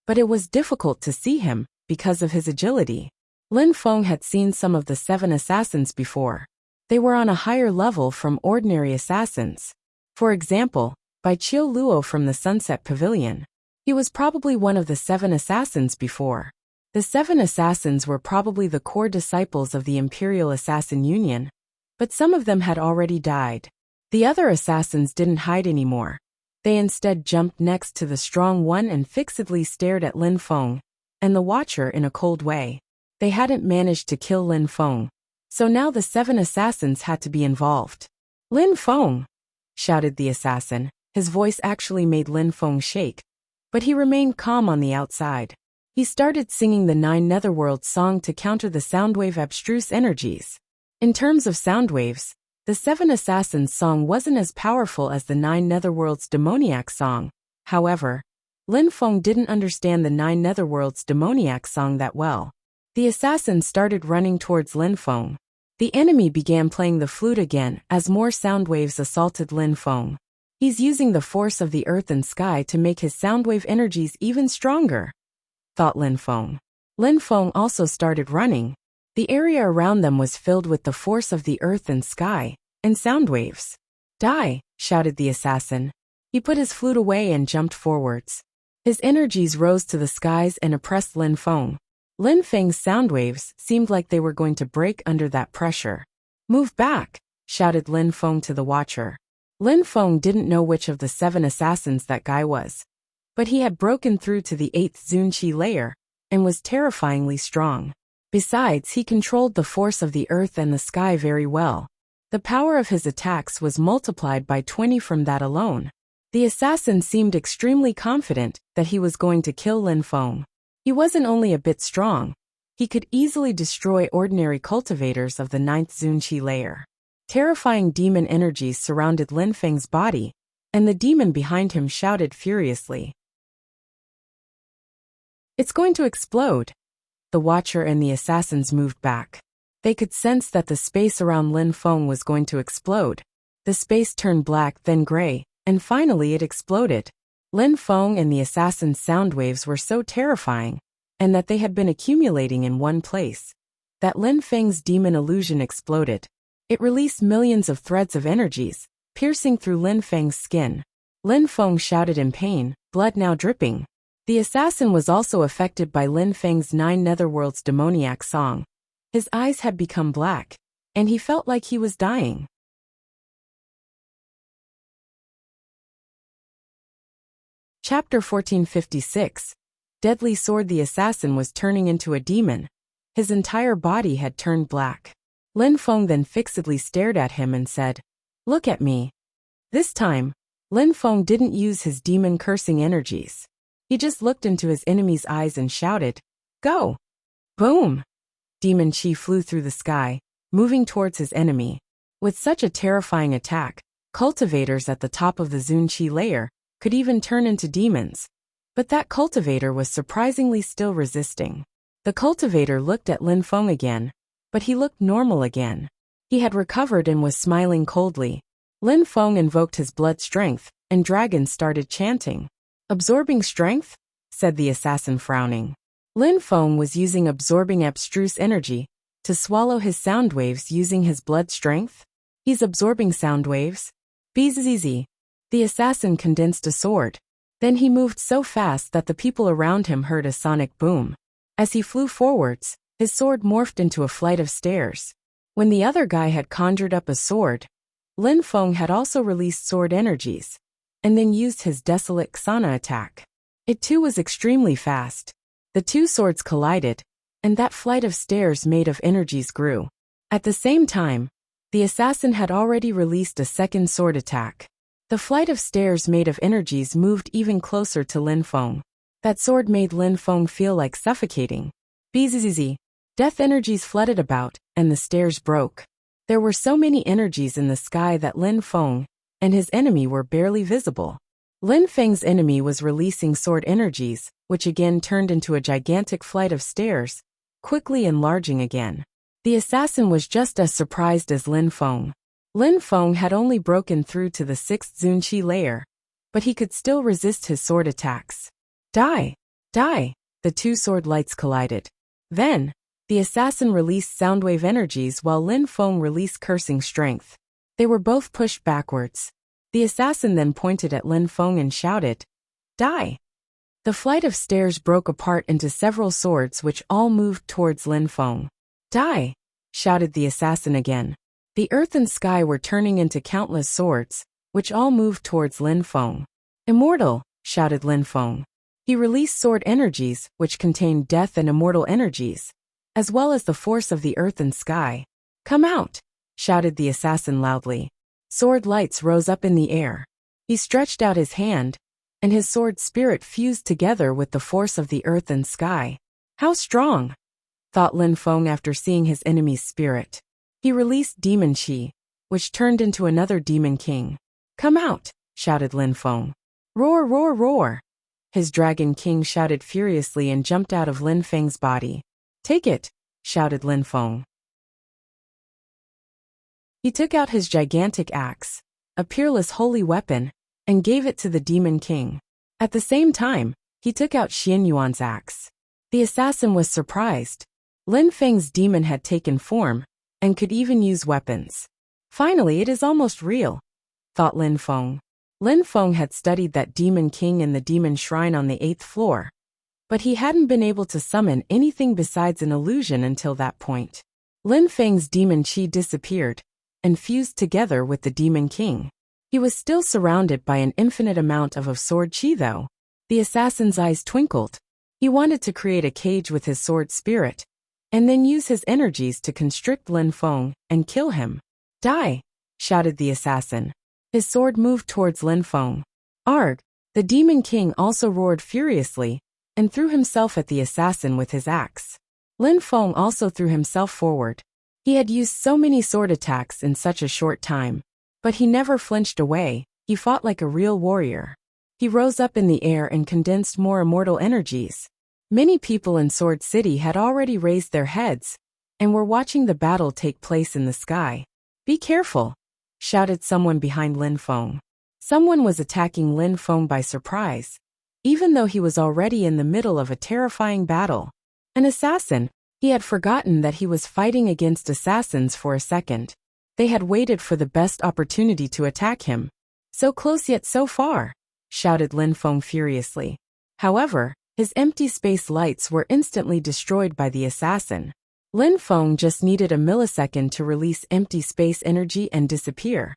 but it was difficult to see him because of his agility. Lin Feng had seen some of the 7 assassins before. They were on a higher level from ordinary assassins. For example, Bai Qiu Luo from the Sunset Pavilion. He was probably one of the 7 assassins before. The 7 assassins were probably the core disciples of the Imperial Assassin Union, but some of them had already died. The other assassins didn't hide anymore. They instead jumped next to the strong one and fixedly stared at Lin Feng and the Watcher in a cold way. They hadn't managed to kill Lin Feng, so now the 7 assassins had to be involved. "Lin Feng!" shouted the assassin. His voice actually made Lin Feng shake, but he remained calm on the outside. He started singing the 9 Netherworld song to counter the Soundwave abstruse energies. In terms of soundwaves, the 7 Assassins song wasn't as powerful as the 9 Netherworld's demoniac song. However, Lin Feng didn't understand the 9 Netherworld's demoniac song that well. The assassins started running towards Lin Feng. The enemy began playing the flute again as more soundwaves assaulted Lin Feng. He's using the force of the earth and sky to make his soundwave energies even stronger, thought Lin Feng. Lin Feng also started running. The area around them was filled with the force of the earth and sky, and soundwaves. "Die!" shouted the assassin. He put his flute away and jumped forwards. His energies rose to the skies and oppressed Lin Feng. Lin Feng's soundwaves seemed like they were going to break under that pressure. "Move back!" shouted Lin Feng to the Watcher. Lin Feng didn't know which of the 7 assassins that guy was, but he had broken through to the 8th Zunqi layer and was terrifyingly strong. Besides, he controlled the force of the earth and the sky very well. The power of his attacks was multiplied by 20 from that alone. The assassin seemed extremely confident that he was going to kill Lin Feng. He wasn't only a bit strong, he could easily destroy ordinary cultivators of the 9th Zunqi layer. Terrifying demon energies surrounded Lin Feng's body, and the demon behind him shouted furiously. "It's going to explode!" The Watcher and the assassins moved back. They could sense that the space around Lin Feng was going to explode. The space turned black, then gray, and finally it exploded. Lin Feng and the assassin's soundwaves were so terrifying, and that they had been accumulating in one place, that Lin Feng's demon illusion exploded. It released millions of threads of energies, piercing through Lin Feng's skin. Lin Feng shouted in pain, blood now dripping. The assassin was also affected by Lin Feng's 9 Netherworld's demoniac song. His eyes had become black, and he felt like he was dying. Chapter 1456. Deadly Sword. The assassin was turning into a demon. His entire body had turned black. Lin Feng then fixedly stared at him and said, "Look at me." This time, Lin Feng didn't use his demon cursing energies. He just looked into his enemy's eyes and shouted, "Go!" Boom! Demon Chi flew through the sky, moving towards his enemy. With such a terrifying attack, cultivators at the top of the Zunqi layer could even turn into demons. But that cultivator was surprisingly still resisting. The cultivator looked at Lin Feng again, but he looked normal again. He had recovered and was smiling coldly. Lin Feng invoked his blood strength, and dragons started chanting. "Absorbing strength?" said the assassin, frowning. Lin Feng was using absorbing abstruse energy to swallow his sound waves using his blood strength. "He's absorbing sound waves." Bzzz. The assassin condensed a sword. Then he moved so fast that the people around him heard a sonic boom. As he flew forwards, his sword morphed into a flight of stairs. When the other guy had conjured up a sword, Lin Feng had also released sword energies, and then used his desolate Xana attack. It too was extremely fast. The two swords collided, and that flight of stairs made of energies grew. At the same time, the assassin had already released a second sword attack. The flight of stairs made of energies moved even closer to Lin Feng. That sword made Lin Feng feel like suffocating. Bzzz. Death energies flooded about, and the stairs broke. There were so many energies in the sky that Lin Feng and his enemy were barely visible. Lin Feng's enemy was releasing sword energies, which again turned into a gigantic flight of stairs, quickly enlarging again. The assassin was just as surprised as Lin Feng. Lin Feng had only broken through to the 6th Zunqi layer, but he could still resist his sword attacks. "Die!" Die! The two sword lights collided. Then, the assassin released soundwave energies while Lin Feng released cursing strength. They were both pushed backwards. The assassin then pointed at Lin Feng and shouted, "Die!" The flight of stairs broke apart into several swords which all moved towards Lin Feng. "Die!" shouted the assassin again. The earth and sky were turning into countless swords, which all moved towards Lin Feng. "Immortal!" shouted Lin Feng. He released sword energies, which contained death and immortal energies, as well as the force of the earth and sky. "Come out!" shouted the assassin loudly. Sword lights rose up in the air. He stretched out his hand, and his sword spirit fused together with the force of the earth and sky. "How strong!" thought Lin Feng after seeing his enemy's spirit. He released demon qi, which turned into another demon king. "Come out!" shouted Lin Feng. "Roar, roar, roar!" His dragon king shouted furiously and jumped out of Lin Feng's body. "Take it!" shouted Lin Feng. He took out his gigantic axe, a peerless holy weapon, and gave it to the demon king. At the same time, he took out Xian Yuan's axe. The assassin was surprised. Lin Feng's demon had taken form, and could even use weapons. "Finally, it is almost real," thought Lin Feng. Lin Feng had studied that demon king in the demon shrine on the 8th floor, but he hadn't been able to summon anything besides an illusion until that point. Lin Feng's demon qi disappeared, and fused together with the demon king. He was still surrounded by an infinite amount of sword qi though. The assassin's eyes twinkled. He wanted to create a cage with his sword spirit, and then use his energies to constrict Lin Feng and kill him. "Die!" shouted the assassin. His sword moved towards Lin Feng. "Arg!" The demon king also roared furiously, and threw himself at the assassin with his axe. Lin Feng also threw himself forward. He had used so many sword attacks in such a short time, but he never flinched away. He fought like a real warrior. He rose up in the air and condensed more immortal energies. Many people in Sword City had already raised their heads and were watching the battle take place in the sky. "Be careful!" shouted someone behind Lin Feng. Someone was attacking Lin Feng by surprise, even though he was already in the middle of a terrifying battle. An assassin. He had forgotten that he was fighting against assassins for a second. They had waited for the best opportunity to attack him. "So close yet so far!" shouted Lin Feng furiously. However, his empty space lights were instantly destroyed by the assassin. Lin Feng just needed a millisecond to release empty space energy and disappear.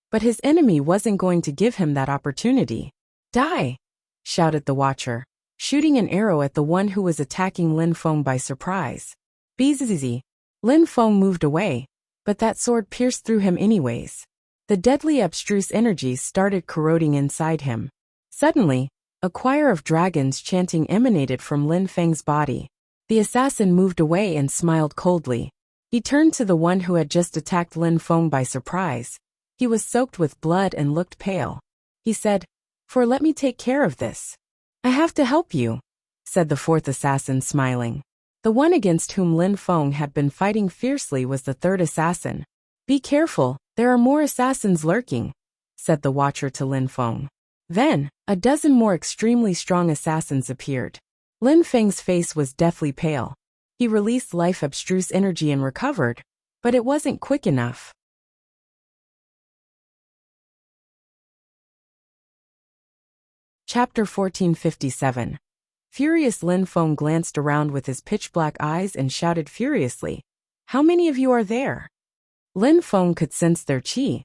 But his enemy wasn't going to give him that opportunity. "Die!" shouted the watcher, shooting an arrow at the one who was attacking Lin Feng by surprise. "Bzzz!" Lin Feng moved away, but that sword pierced through him anyways. The deadly abstruse energies started corroding inside him. Suddenly, a choir of dragons chanting emanated from Lin Feng's body. The assassin moved away and smiled coldly. He turned to the one who had just attacked Lin Feng by surprise. He was soaked with blood and looked pale. He said, let me take care of this." "I have to help you," said the fourth assassin smiling. The one against whom Lin Feng had been fighting fiercely was the third assassin. "Be careful, there are more assassins lurking," said the watcher to Lin Feng. Then, a dozen more extremely strong assassins appeared. Lin Feng's face was deathly pale. He released life abstruse energy and recovered, but it wasn't quick enough. Chapter 1457. Furious Lin Feng glanced around with his pitch-black eyes and shouted furiously, "How many of you are there?" Lin Feng could sense their qi,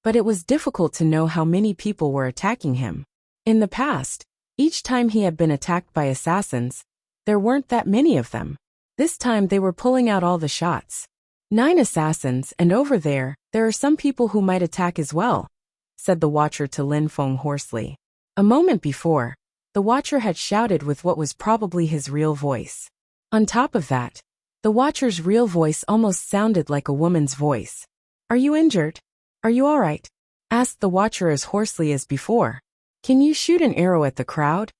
but it was difficult to know how many people were attacking him. In the past, each time he had been attacked by assassins, there weren't that many of them. This time they were pulling out all the shots. 9 assassins, and over there are some people who might attack as well, said the watcher to Lin Feng hoarsely. A moment before, the watcher had shouted with what was probably his real voice. On top of that, the watcher's real voice almost sounded like a woman's voice. "Are you injured? Are you all right?" asked the watcher as hoarsely as before. "Can you shoot an arrow at the crowd?"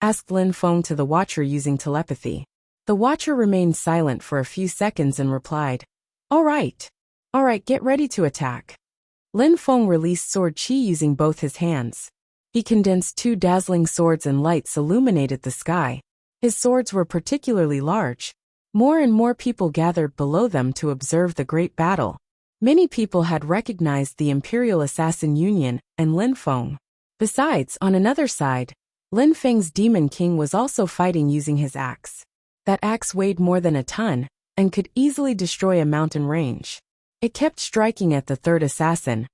asked Lin Feng to the watcher using telepathy. The watcher remained silent for a few seconds and replied, All right, get ready to attack." Lin Feng released sword qi using both his hands. He condensed 2 dazzling swords and lights illuminated the sky. His swords were particularly large. More and more people gathered below them to observe the great battle. Many people had recognized the Imperial Assassin Union and Lin Feng. Besides, on another side, Lin Feng's Demon King was also fighting using his axe. That axe weighed more than a ton and could easily destroy a mountain range. It kept striking at the third assassin,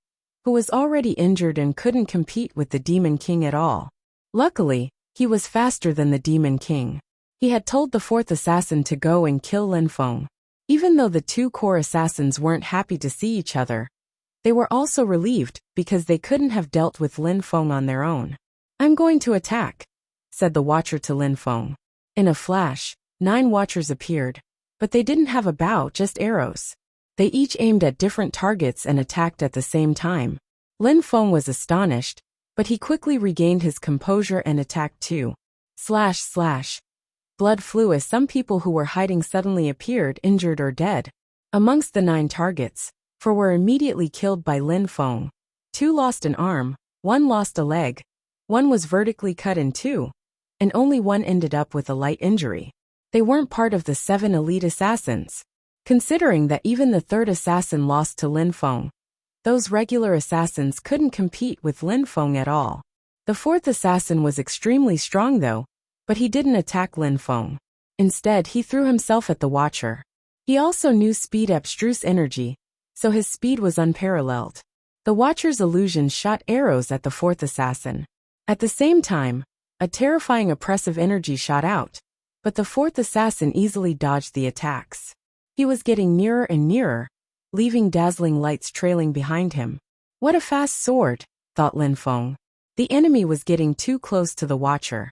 who was already injured and couldn't compete with the Demon King at all. Luckily, he was faster than the Demon King. He had told the fourth assassin to go and kill Lin Feng. Even though the two core assassins weren't happy to see each other, they were also relieved because they couldn't have dealt with Lin Feng on their own. "I'm going to attack," said the Watcher to Lin Feng. In a flash, 9 Watchers appeared, but they didn't have a bow, just arrows. They each aimed at different targets and attacked at the same time. Lin Feng was astonished, but he quickly regained his composure and attacked too. Slash slash. Blood flew as some people who were hiding suddenly appeared injured or dead. Amongst the 9 targets, 4 were immediately killed by Lin Feng. 2 lost an arm, 1 lost a leg, 1 was vertically cut in 2, and only 1 ended up with a light injury. They weren't part of the 7 elite assassins. Considering that even the third assassin lost to Lin Feng, those regular assassins couldn't compete with Lin Feng at all. The fourth assassin was extremely strong though, but he didn't attack Lin Feng. Instead, he threw himself at the Watcher. He also knew speed abstruse energy, so his speed was unparalleled. The Watcher's illusions shot arrows at the fourth assassin. At the same time, a terrifying oppressive energy shot out, but the fourth assassin easily dodged the attacks. He was getting nearer and nearer, leaving dazzling lights trailing behind him. What a fast sword, thought Lin Feng. The enemy was getting too close to the Watcher.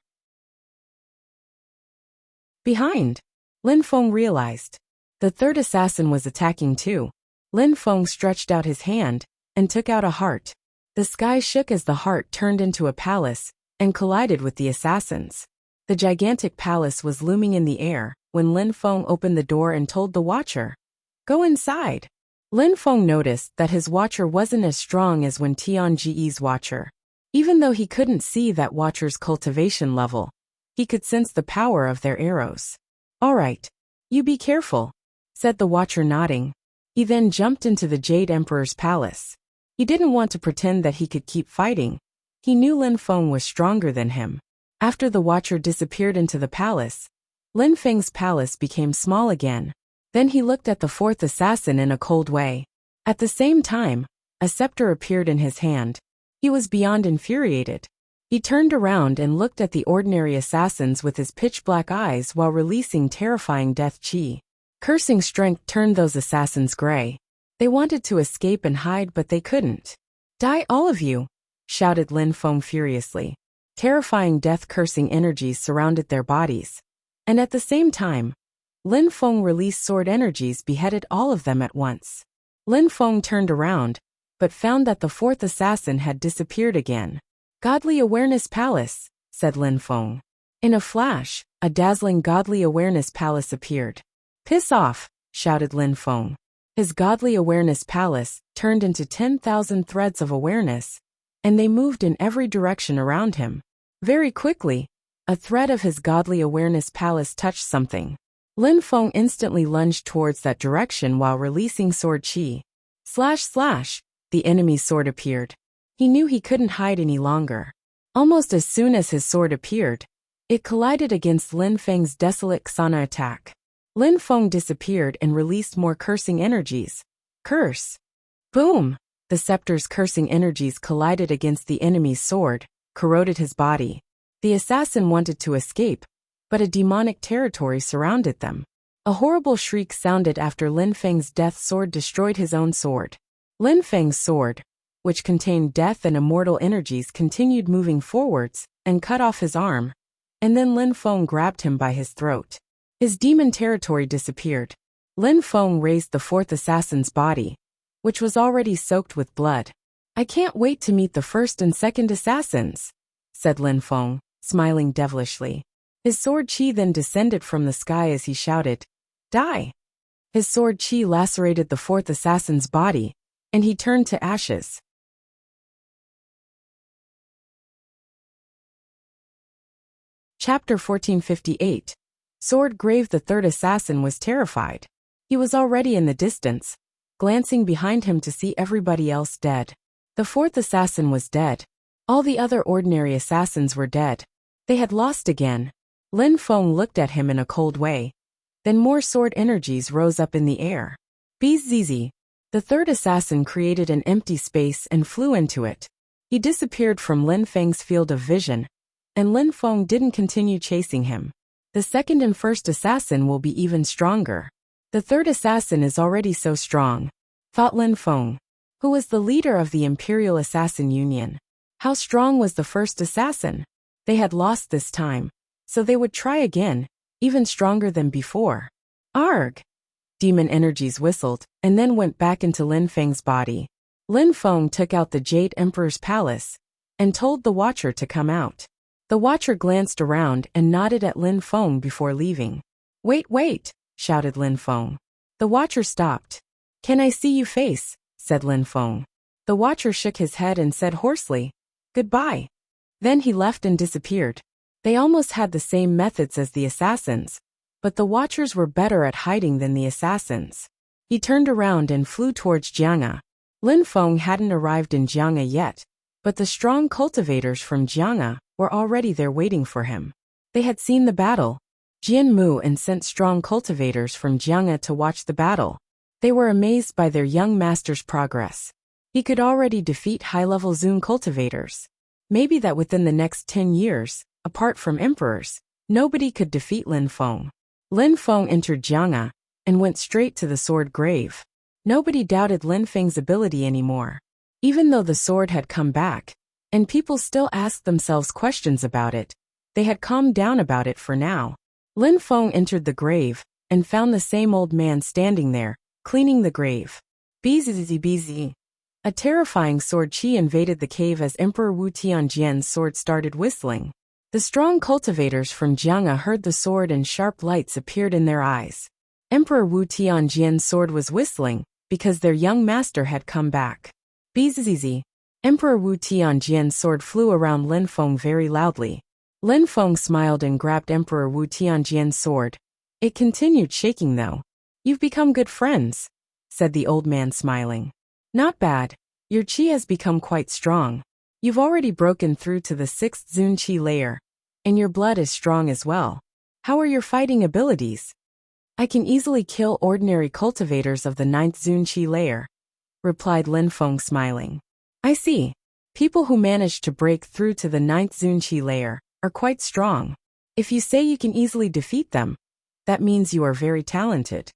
Behind, Lin Feng realized. The third assassin was attacking too. Lin Feng stretched out his hand and took out a heart. The sky shook as the heart turned into a palace and collided with the assassins. The gigantic palace was looming in the air when Lin Feng opened the door and told the Watcher, "Go inside." Lin Feng noticed that his Watcher wasn't as strong as when Tianji's Watcher. Even though he couldn't see that Watcher's cultivation level, he could sense the power of their arrows. "All right, you be careful," said the Watcher, nodding. He then jumped into the Jade Emperor's palace. He didn't want to pretend that he could keep fighting. He knew Lin Feng was stronger than him. After the Watcher disappeared into the palace, Lin Feng's palace became small again. Then he looked at the fourth assassin in a cold way. At the same time, a scepter appeared in his hand. He was beyond infuriated. He turned around and looked at the ordinary assassins with his pitch-black eyes while releasing terrifying death chi. Cursing strength turned those assassins gray. They wanted to escape and hide, but they couldn't. "Die, all of you!" shouted Lin Feng furiously. Terrifying death-cursing energies surrounded their bodies. And at the same time, Lin Feng released sword energies beheaded all of them at once. Lin Feng turned around, but found that the fourth assassin had disappeared again. "Godly Awareness Palace," said Lin Feng. In a flash, a dazzling Godly Awareness Palace appeared. "Piss off," shouted Lin Feng. His Godly Awareness Palace turned into 10,000 threads of awareness, and they moved in every direction around him. Very quickly, a thread of his Godly Awareness Palace touched something. Lin Feng instantly lunged towards that direction while releasing sword chi. Slash slash, the enemy's sword appeared. He knew he couldn't hide any longer. Almost as soon as his sword appeared, it collided against Lin Feng's desolate Xana attack. Lin Feng disappeared and released more cursing energies. Curse! Boom! The scepter's cursing energies collided against the enemy's sword, corroded his body. The assassin wanted to escape, but a demonic territory surrounded them. A horrible shriek sounded after Lin Feng's death sword destroyed his own sword. Lin Feng's sword, which contained death and immortal energies, continued moving forwards and cut off his arm, and then Lin Feng grabbed him by his throat. His demon territory disappeared. Lin Feng raised the fourth assassin's body, which was already soaked with blood. "I can't wait to meet the first and second assassins," said Lin Feng, smiling devilishly. His sword chi then descended from the sky as he shouted, "Die!" His sword chi lacerated the fourth assassin's body, and he turned to ashes. Chapter 1458. Sword Grave. The third assassin was terrified. He was already in the distance, glancing behind him to see everybody else dead. The fourth assassin was dead. All the other ordinary assassins were dead. They had lost again. Lin Feng looked at him in a cold way. Then more sword energies rose up in the air. Bzz. The third assassin created an empty space and flew into it. He disappeared from Lin Feng's field of vision, and Lin Feng didn't continue chasing him. The second and first assassin will be even stronger. The third assassin is already so strong, thought Lin Feng, who was the leader of the Imperial Assassin Union. How strong was the first assassin? They had lost this time, so they would try again, even stronger than before. Arg! Demon energies whistled, and then went back into Lin Feng's body. Lin Feng took out the Jade Emperor's palace, and told the Watcher to come out. The Watcher glanced around and nodded at Lin Feng before leaving. Wait, shouted Lin Feng. The Watcher stopped. Can I see you face? Said Lin Feng. The Watcher shook his head and said hoarsely, Goodbye. Then he left and disappeared. They almost had the same methods as the assassins, but the Watchers were better at hiding than the assassins. He turned around and flew towards Jianghe. Lin Feng hadn't arrived in Jianghe yet, but the strong cultivators from Jianghe were already there waiting for him. They had seen the battle. Jian Mu and sent strong cultivators from Jianghe to watch the battle. They were amazed by their young master's progress. He could already defeat high-level Zun cultivators. Maybe that within the next 10 years, apart from emperors, nobody could defeat Lin Feng. Lin Feng entered Jianghe and went straight to the sword grave. Nobody doubted Lin Feng's ability anymore. Even though the sword had come back, and people still asked themselves questions about it, they had calmed down about it for now. Lin Feng entered the grave and found the same old man standing there, cleaning the grave. Bzz. A terrifying sword chi invaded the cave as Emperor Wu Tianjian's sword started whistling. The strong cultivators from Jianghe heard the sword and sharp lights appeared in their eyes. Emperor Wu Tianjian's sword was whistling because their young master had come back. Bzz. Emperor Wu Tianjian's sword flew around Lin Feng very loudly. Lin Feng smiled and grabbed Emperor Wu Tianjian's sword. It continued shaking though. You've become good friends, said the old man smiling. Not bad. Your chi has become quite strong. You've already broken through to the 6th Zun Chi layer, and your blood is strong as well. How are your fighting abilities? I can easily kill ordinary cultivators of the 9th Zun Chi layer, replied Lin Feng smiling. I see. People who manage to break through to the 9th Zun Chi layer are quite strong. If you say you can easily defeat them, that means you are very talented.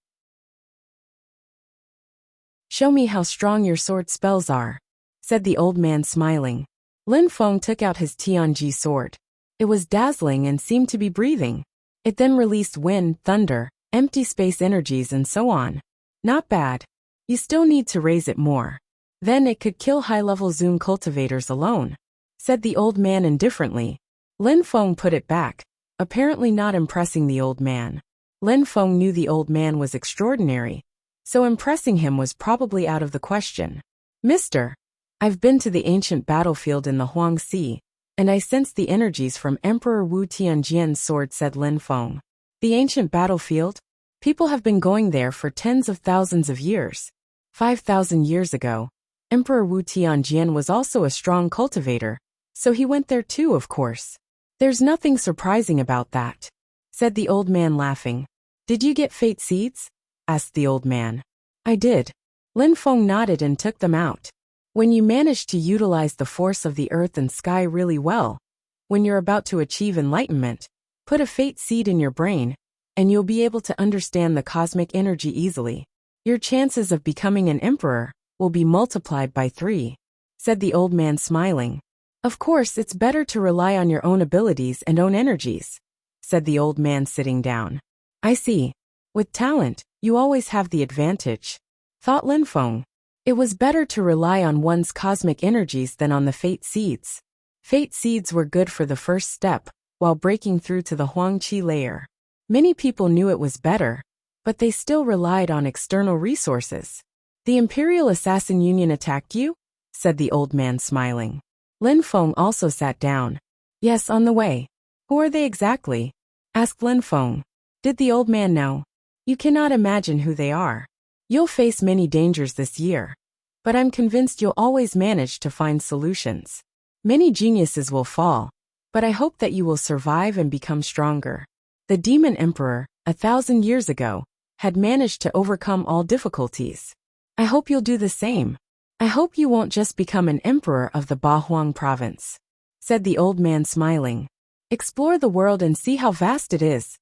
Show me how strong your sword spells are, said the old man smiling. Lin Feng took out his Tianji sword. It was dazzling and seemed to be breathing. It then released wind, thunder, empty space energies and so on. Not bad. You still need to raise it more. Then it could kill high-level Zun cultivators alone, said the old man indifferently. Lin Feng put it back, apparently not impressing the old man. Lin Feng knew the old man was extraordinary, so impressing him was probably out of the question. Mister, I've been to the ancient battlefield in the Huang Sea, and I sensed the energies from Emperor Wu Tianjian's sword, said Lin Feng. The ancient battlefield? People have been going there for tens of thousands of years. 5,000 years ago, Emperor Wu Tianjian was also a strong cultivator, so he went there too, of course. There's nothing surprising about that, said the old man laughing. Did you get fate seeds? Asked the old man. I did. Lin Feng nodded and took them out. When you manage to utilize the force of the earth and sky really well, when you're about to achieve enlightenment, put a fate seed in your brain, and you'll be able to understand the cosmic energy easily. Your chances of becoming an emperor will be multiplied by 3, said the old man smiling. Of course, it's better to rely on your own abilities and own energies, said the old man sitting down. I see. With talent, you always have the advantage, thought Lin Feng. It was better to rely on one's cosmic energies than on the fate seeds. Fate seeds were good for the first step, while breaking through to the Huang Qi layer. Many people knew it was better, but they still relied on external resources. The Imperial Assassin Union attacked you? Said the old man smiling. Lin Feng also sat down. Yes, on the way. Who are they exactly? Asked Lin Feng. Did the old man know? You cannot imagine who they are. You'll face many dangers this year. But I'm convinced you'll always manage to find solutions. Many geniuses will fall, but I hope that you will survive and become stronger. The demon emperor, 1,000 years ago, had managed to overcome all difficulties. I hope you'll do the same. I hope you won't just become an emperor of the Bahuang province, said the old man smiling. Explore the world and see how vast it is,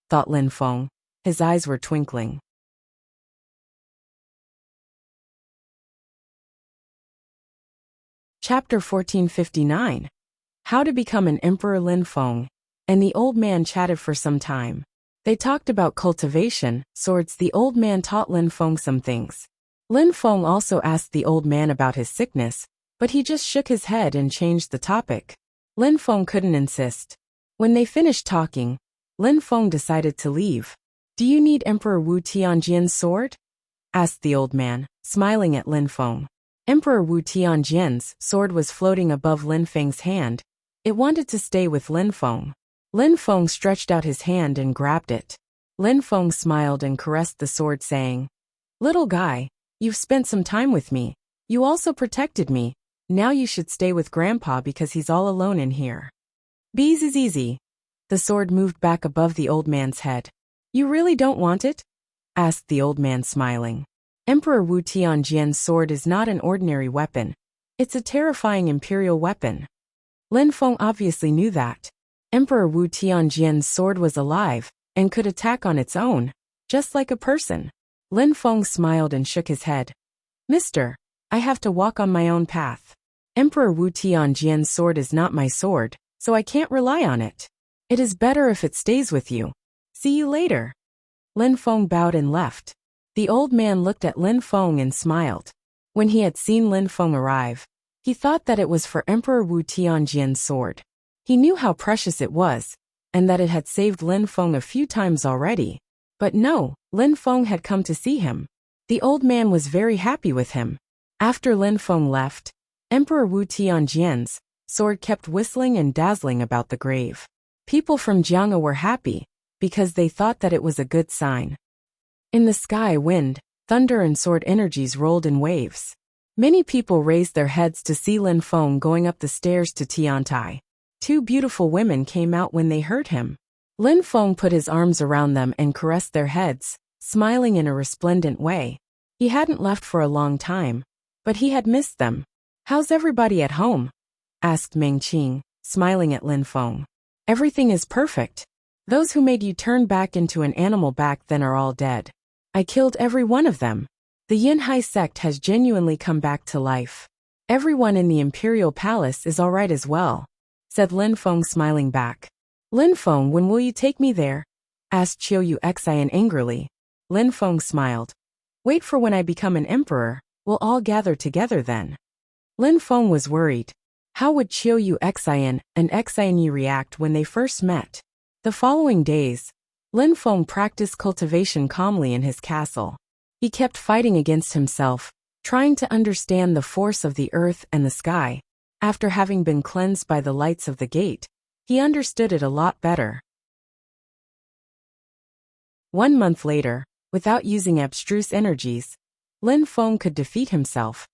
thought Lin Feng. His eyes were twinkling. Chapter 1459. How to Become an Emperor. Lin Feng and the old man chatted for some time. They talked about cultivation, swords. The old man taught Lin Feng some things. Lin Feng also asked the old man about his sickness, but he just shook his head and changed the topic. Lin Feng couldn't insist. When they finished talking, Lin Feng decided to leave. Do you need Emperor Wu Tianjian's sword? Asked the old man, smiling at Lin Feng. Emperor Wu Tianjian's sword was floating above Lin Feng's hand. It wanted to stay with Lin Feng. Lin Feng stretched out his hand and grabbed it. Lin Feng smiled and caressed the sword, saying, "Little guy, you've spent some time with me. You also protected me. Now you should stay with Grandpa because he's all alone in here." Bees is easy. The sword moved back above the old man's head. You really don't want it? Asked the old man, smiling. Emperor Wu Tianjian's sword is not an ordinary weapon. It's a terrifying imperial weapon. Lin Feng obviously knew that. Emperor Wu Tianjian's sword was alive and could attack on its own, just like a person. Lin Feng smiled and shook his head. Mister, I have to walk on my own path. Emperor Wu Tianjian's sword is not my sword, so I can't rely on it. It is better if it stays with you. See you later. Lin Feng bowed and left. The old man looked at Lin Feng and smiled. When he had seen Lin Feng arrive, he thought that it was for Emperor Wu Tianjian's sword. He knew how precious it was, and that it had saved Lin Feng a few times already. But no, Lin Feng had come to see him. The old man was very happy with him. After Lin Feng left, Emperor Wu Tianjian's sword kept whistling and dazzling about the grave. People from Jiang'a were happy, because they thought that it was a good sign. In the sky, wind, thunder and sword energies rolled in waves. Many people raised their heads to see Lin Feng going up the stairs to Tiantai. Two beautiful women came out when they heard him. Lin Feng put his arms around them and caressed their heads, smiling in a resplendent way. He hadn't left for a long time, but he had missed them. How's everybody at home? Asked Meng Qing, smiling at Lin Feng. Everything is perfect. Those who made you turn back into an animal back then are all dead. I killed every one of them. The Yinhai sect has genuinely come back to life. Everyone in the imperial palace is all right as well, said Lin Feng, smiling back. Lin Feng, when will you take me there? Asked Qiu Yu Xian angrily. Lin Feng smiled. Wait for when I become an emperor, we'll all gather together then. Lin Feng was worried. How would Qiu Yu Xian and Xian Yi react when they first met? The following days, Lin Feng practiced cultivation calmly in his castle. He kept fighting against himself, trying to understand the force of the earth and the sky. After having been cleansed by the lights of the gate, he understood it a lot better. 1 month later, without using abstruse energies, Lin Feng could defeat himself,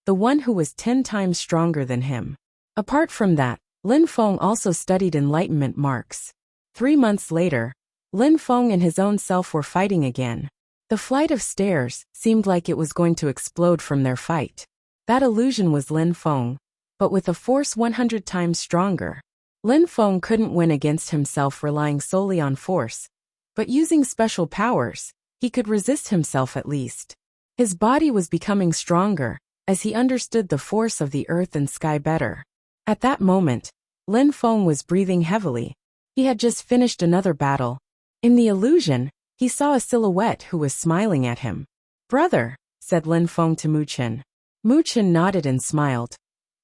the one who was 10 times stronger than him. Apart from that, Lin Feng also studied enlightenment marks. 3 months later, Lin Feng and his own self were fighting again. The flight of stairs seemed like it was going to explode from their fight. That illusion was Lin Feng, but with a force 100 times stronger. Lin Feng couldn't win against himself relying solely on force, but using special powers, he could resist himself at least. His body was becoming stronger, as he understood the force of the earth and sky better. At that moment, Lin Feng was breathing heavily. He had just finished another battle. In the illusion, he saw a silhouette who was smiling at him. Brother, said Lin Feng to Mu Chen. Mu Chen nodded and smiled.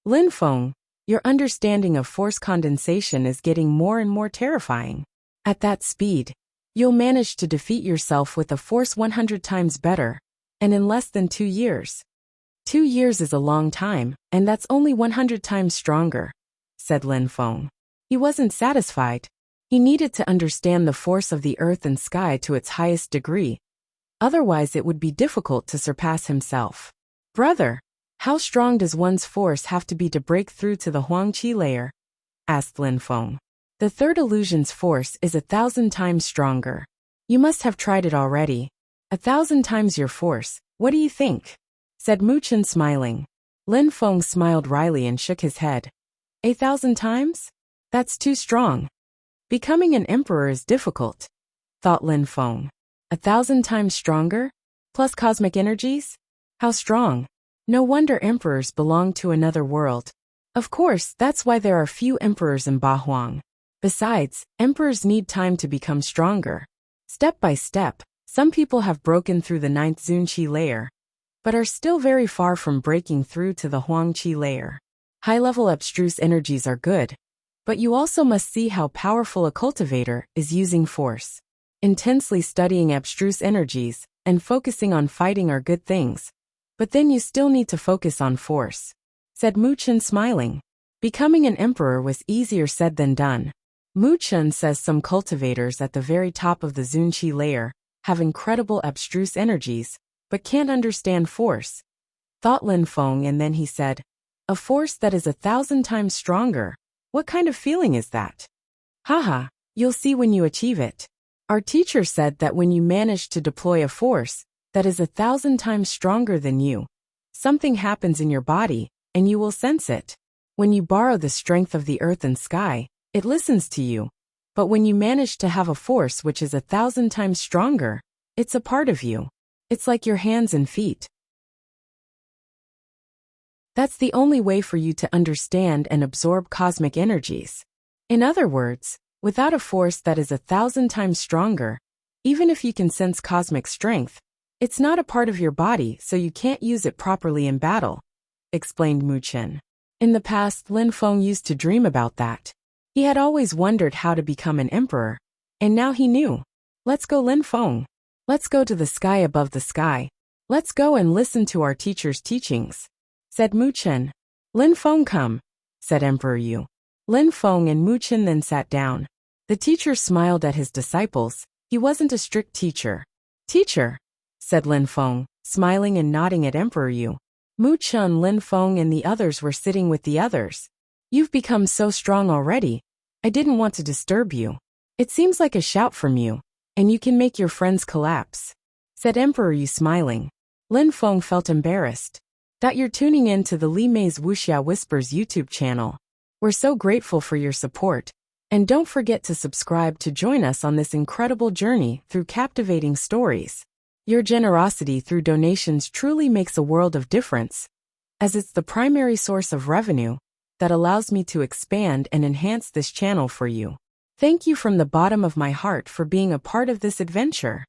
Lin Feng, your understanding of force condensation is getting more and more terrifying. At that speed, you'll manage to defeat yourself with a force 100 times better, and in less than 2 years. 2 years is a long time, and that's only 100 times stronger, said Lin Feng. He wasn't satisfied. He needed to understand the force of the earth and sky to its highest degree. Otherwise, it would be difficult to surpass himself. Brother, how strong does one's force have to be to break through to the Huangqi layer? Asked Lin Feng. The third illusion's force is 1,000 times stronger. You must have tried it already. 1,000 times your force, what do you think? Said Mu Chen smiling. Lin Feng smiled wryly and shook his head. 1,000 times? That's too strong. Becoming an emperor is difficult, thought Lin Feng. 1,000 times stronger? Plus cosmic energies? How strong? No wonder emperors belong to another world. Of course, that's why there are few emperors in Bahuang. Besides, emperors need time to become stronger. Step by step, some people have broken through the 9th Zunqi layer, but are still very far from breaking through to the Huangqi layer. High-level abstruse energies are good, but you also must see how powerful a cultivator is using force. Intensely studying abstruse energies and focusing on fighting are good things, but then you still need to focus on force, said Mu Chen smiling. Becoming an emperor was easier said than done. Mu Chen says some cultivators at the very top of the Zunqi layer have incredible abstruse energies, but can't understand force, thought Lin Feng, and then he said, a force that is 1,000 times stronger. What kind of feeling is that? Haha, you'll see when you achieve it. Our teacher said that when you manage to deploy a force that is 1,000 times stronger than you, something happens in your body, and you will sense it. When you borrow the strength of the earth and sky, it listens to you. But when you manage to have a force which is 1,000 times stronger, it's a part of you. It's like your hands and feet. That's the only way for you to understand and absorb cosmic energies. In other words, without a force that is 1,000 times stronger, even if you can sense cosmic strength, it's not a part of your body, so you can't use it properly in battle, explained Mu Chen. In the past, Lin Feng used to dream about that. He had always wondered how to become an emperor, and now he knew. Let's go, Lin Feng. Let's go to the sky above the sky. Let's go and listen to our teacher's teachings, said Mu Chen. Lin Feng, come, said Emperor Yu. Lin Feng and Mu Chen then sat down. The teacher smiled at his disciples. He wasn't a strict teacher. Teacher, said Lin Feng, smiling and nodding at Emperor Yu. Mu Chen, Lin Feng and the others were sitting with the others. You've become so strong already. I didn't want to disturb you. It seems like a shout from you, and you can make your friends collapse, said Emperor Yu smiling. Lin Feng felt embarrassed. That you're tuning in to the Li Mei's Wuxia Whispers YouTube channel. We're so grateful for your support. And don't forget to subscribe to join us on this incredible journey through captivating stories. Your generosity through donations truly makes a world of difference, as it's the primary source of revenue that allows me to expand and enhance this channel for you. Thank you from the bottom of my heart for being a part of this adventure.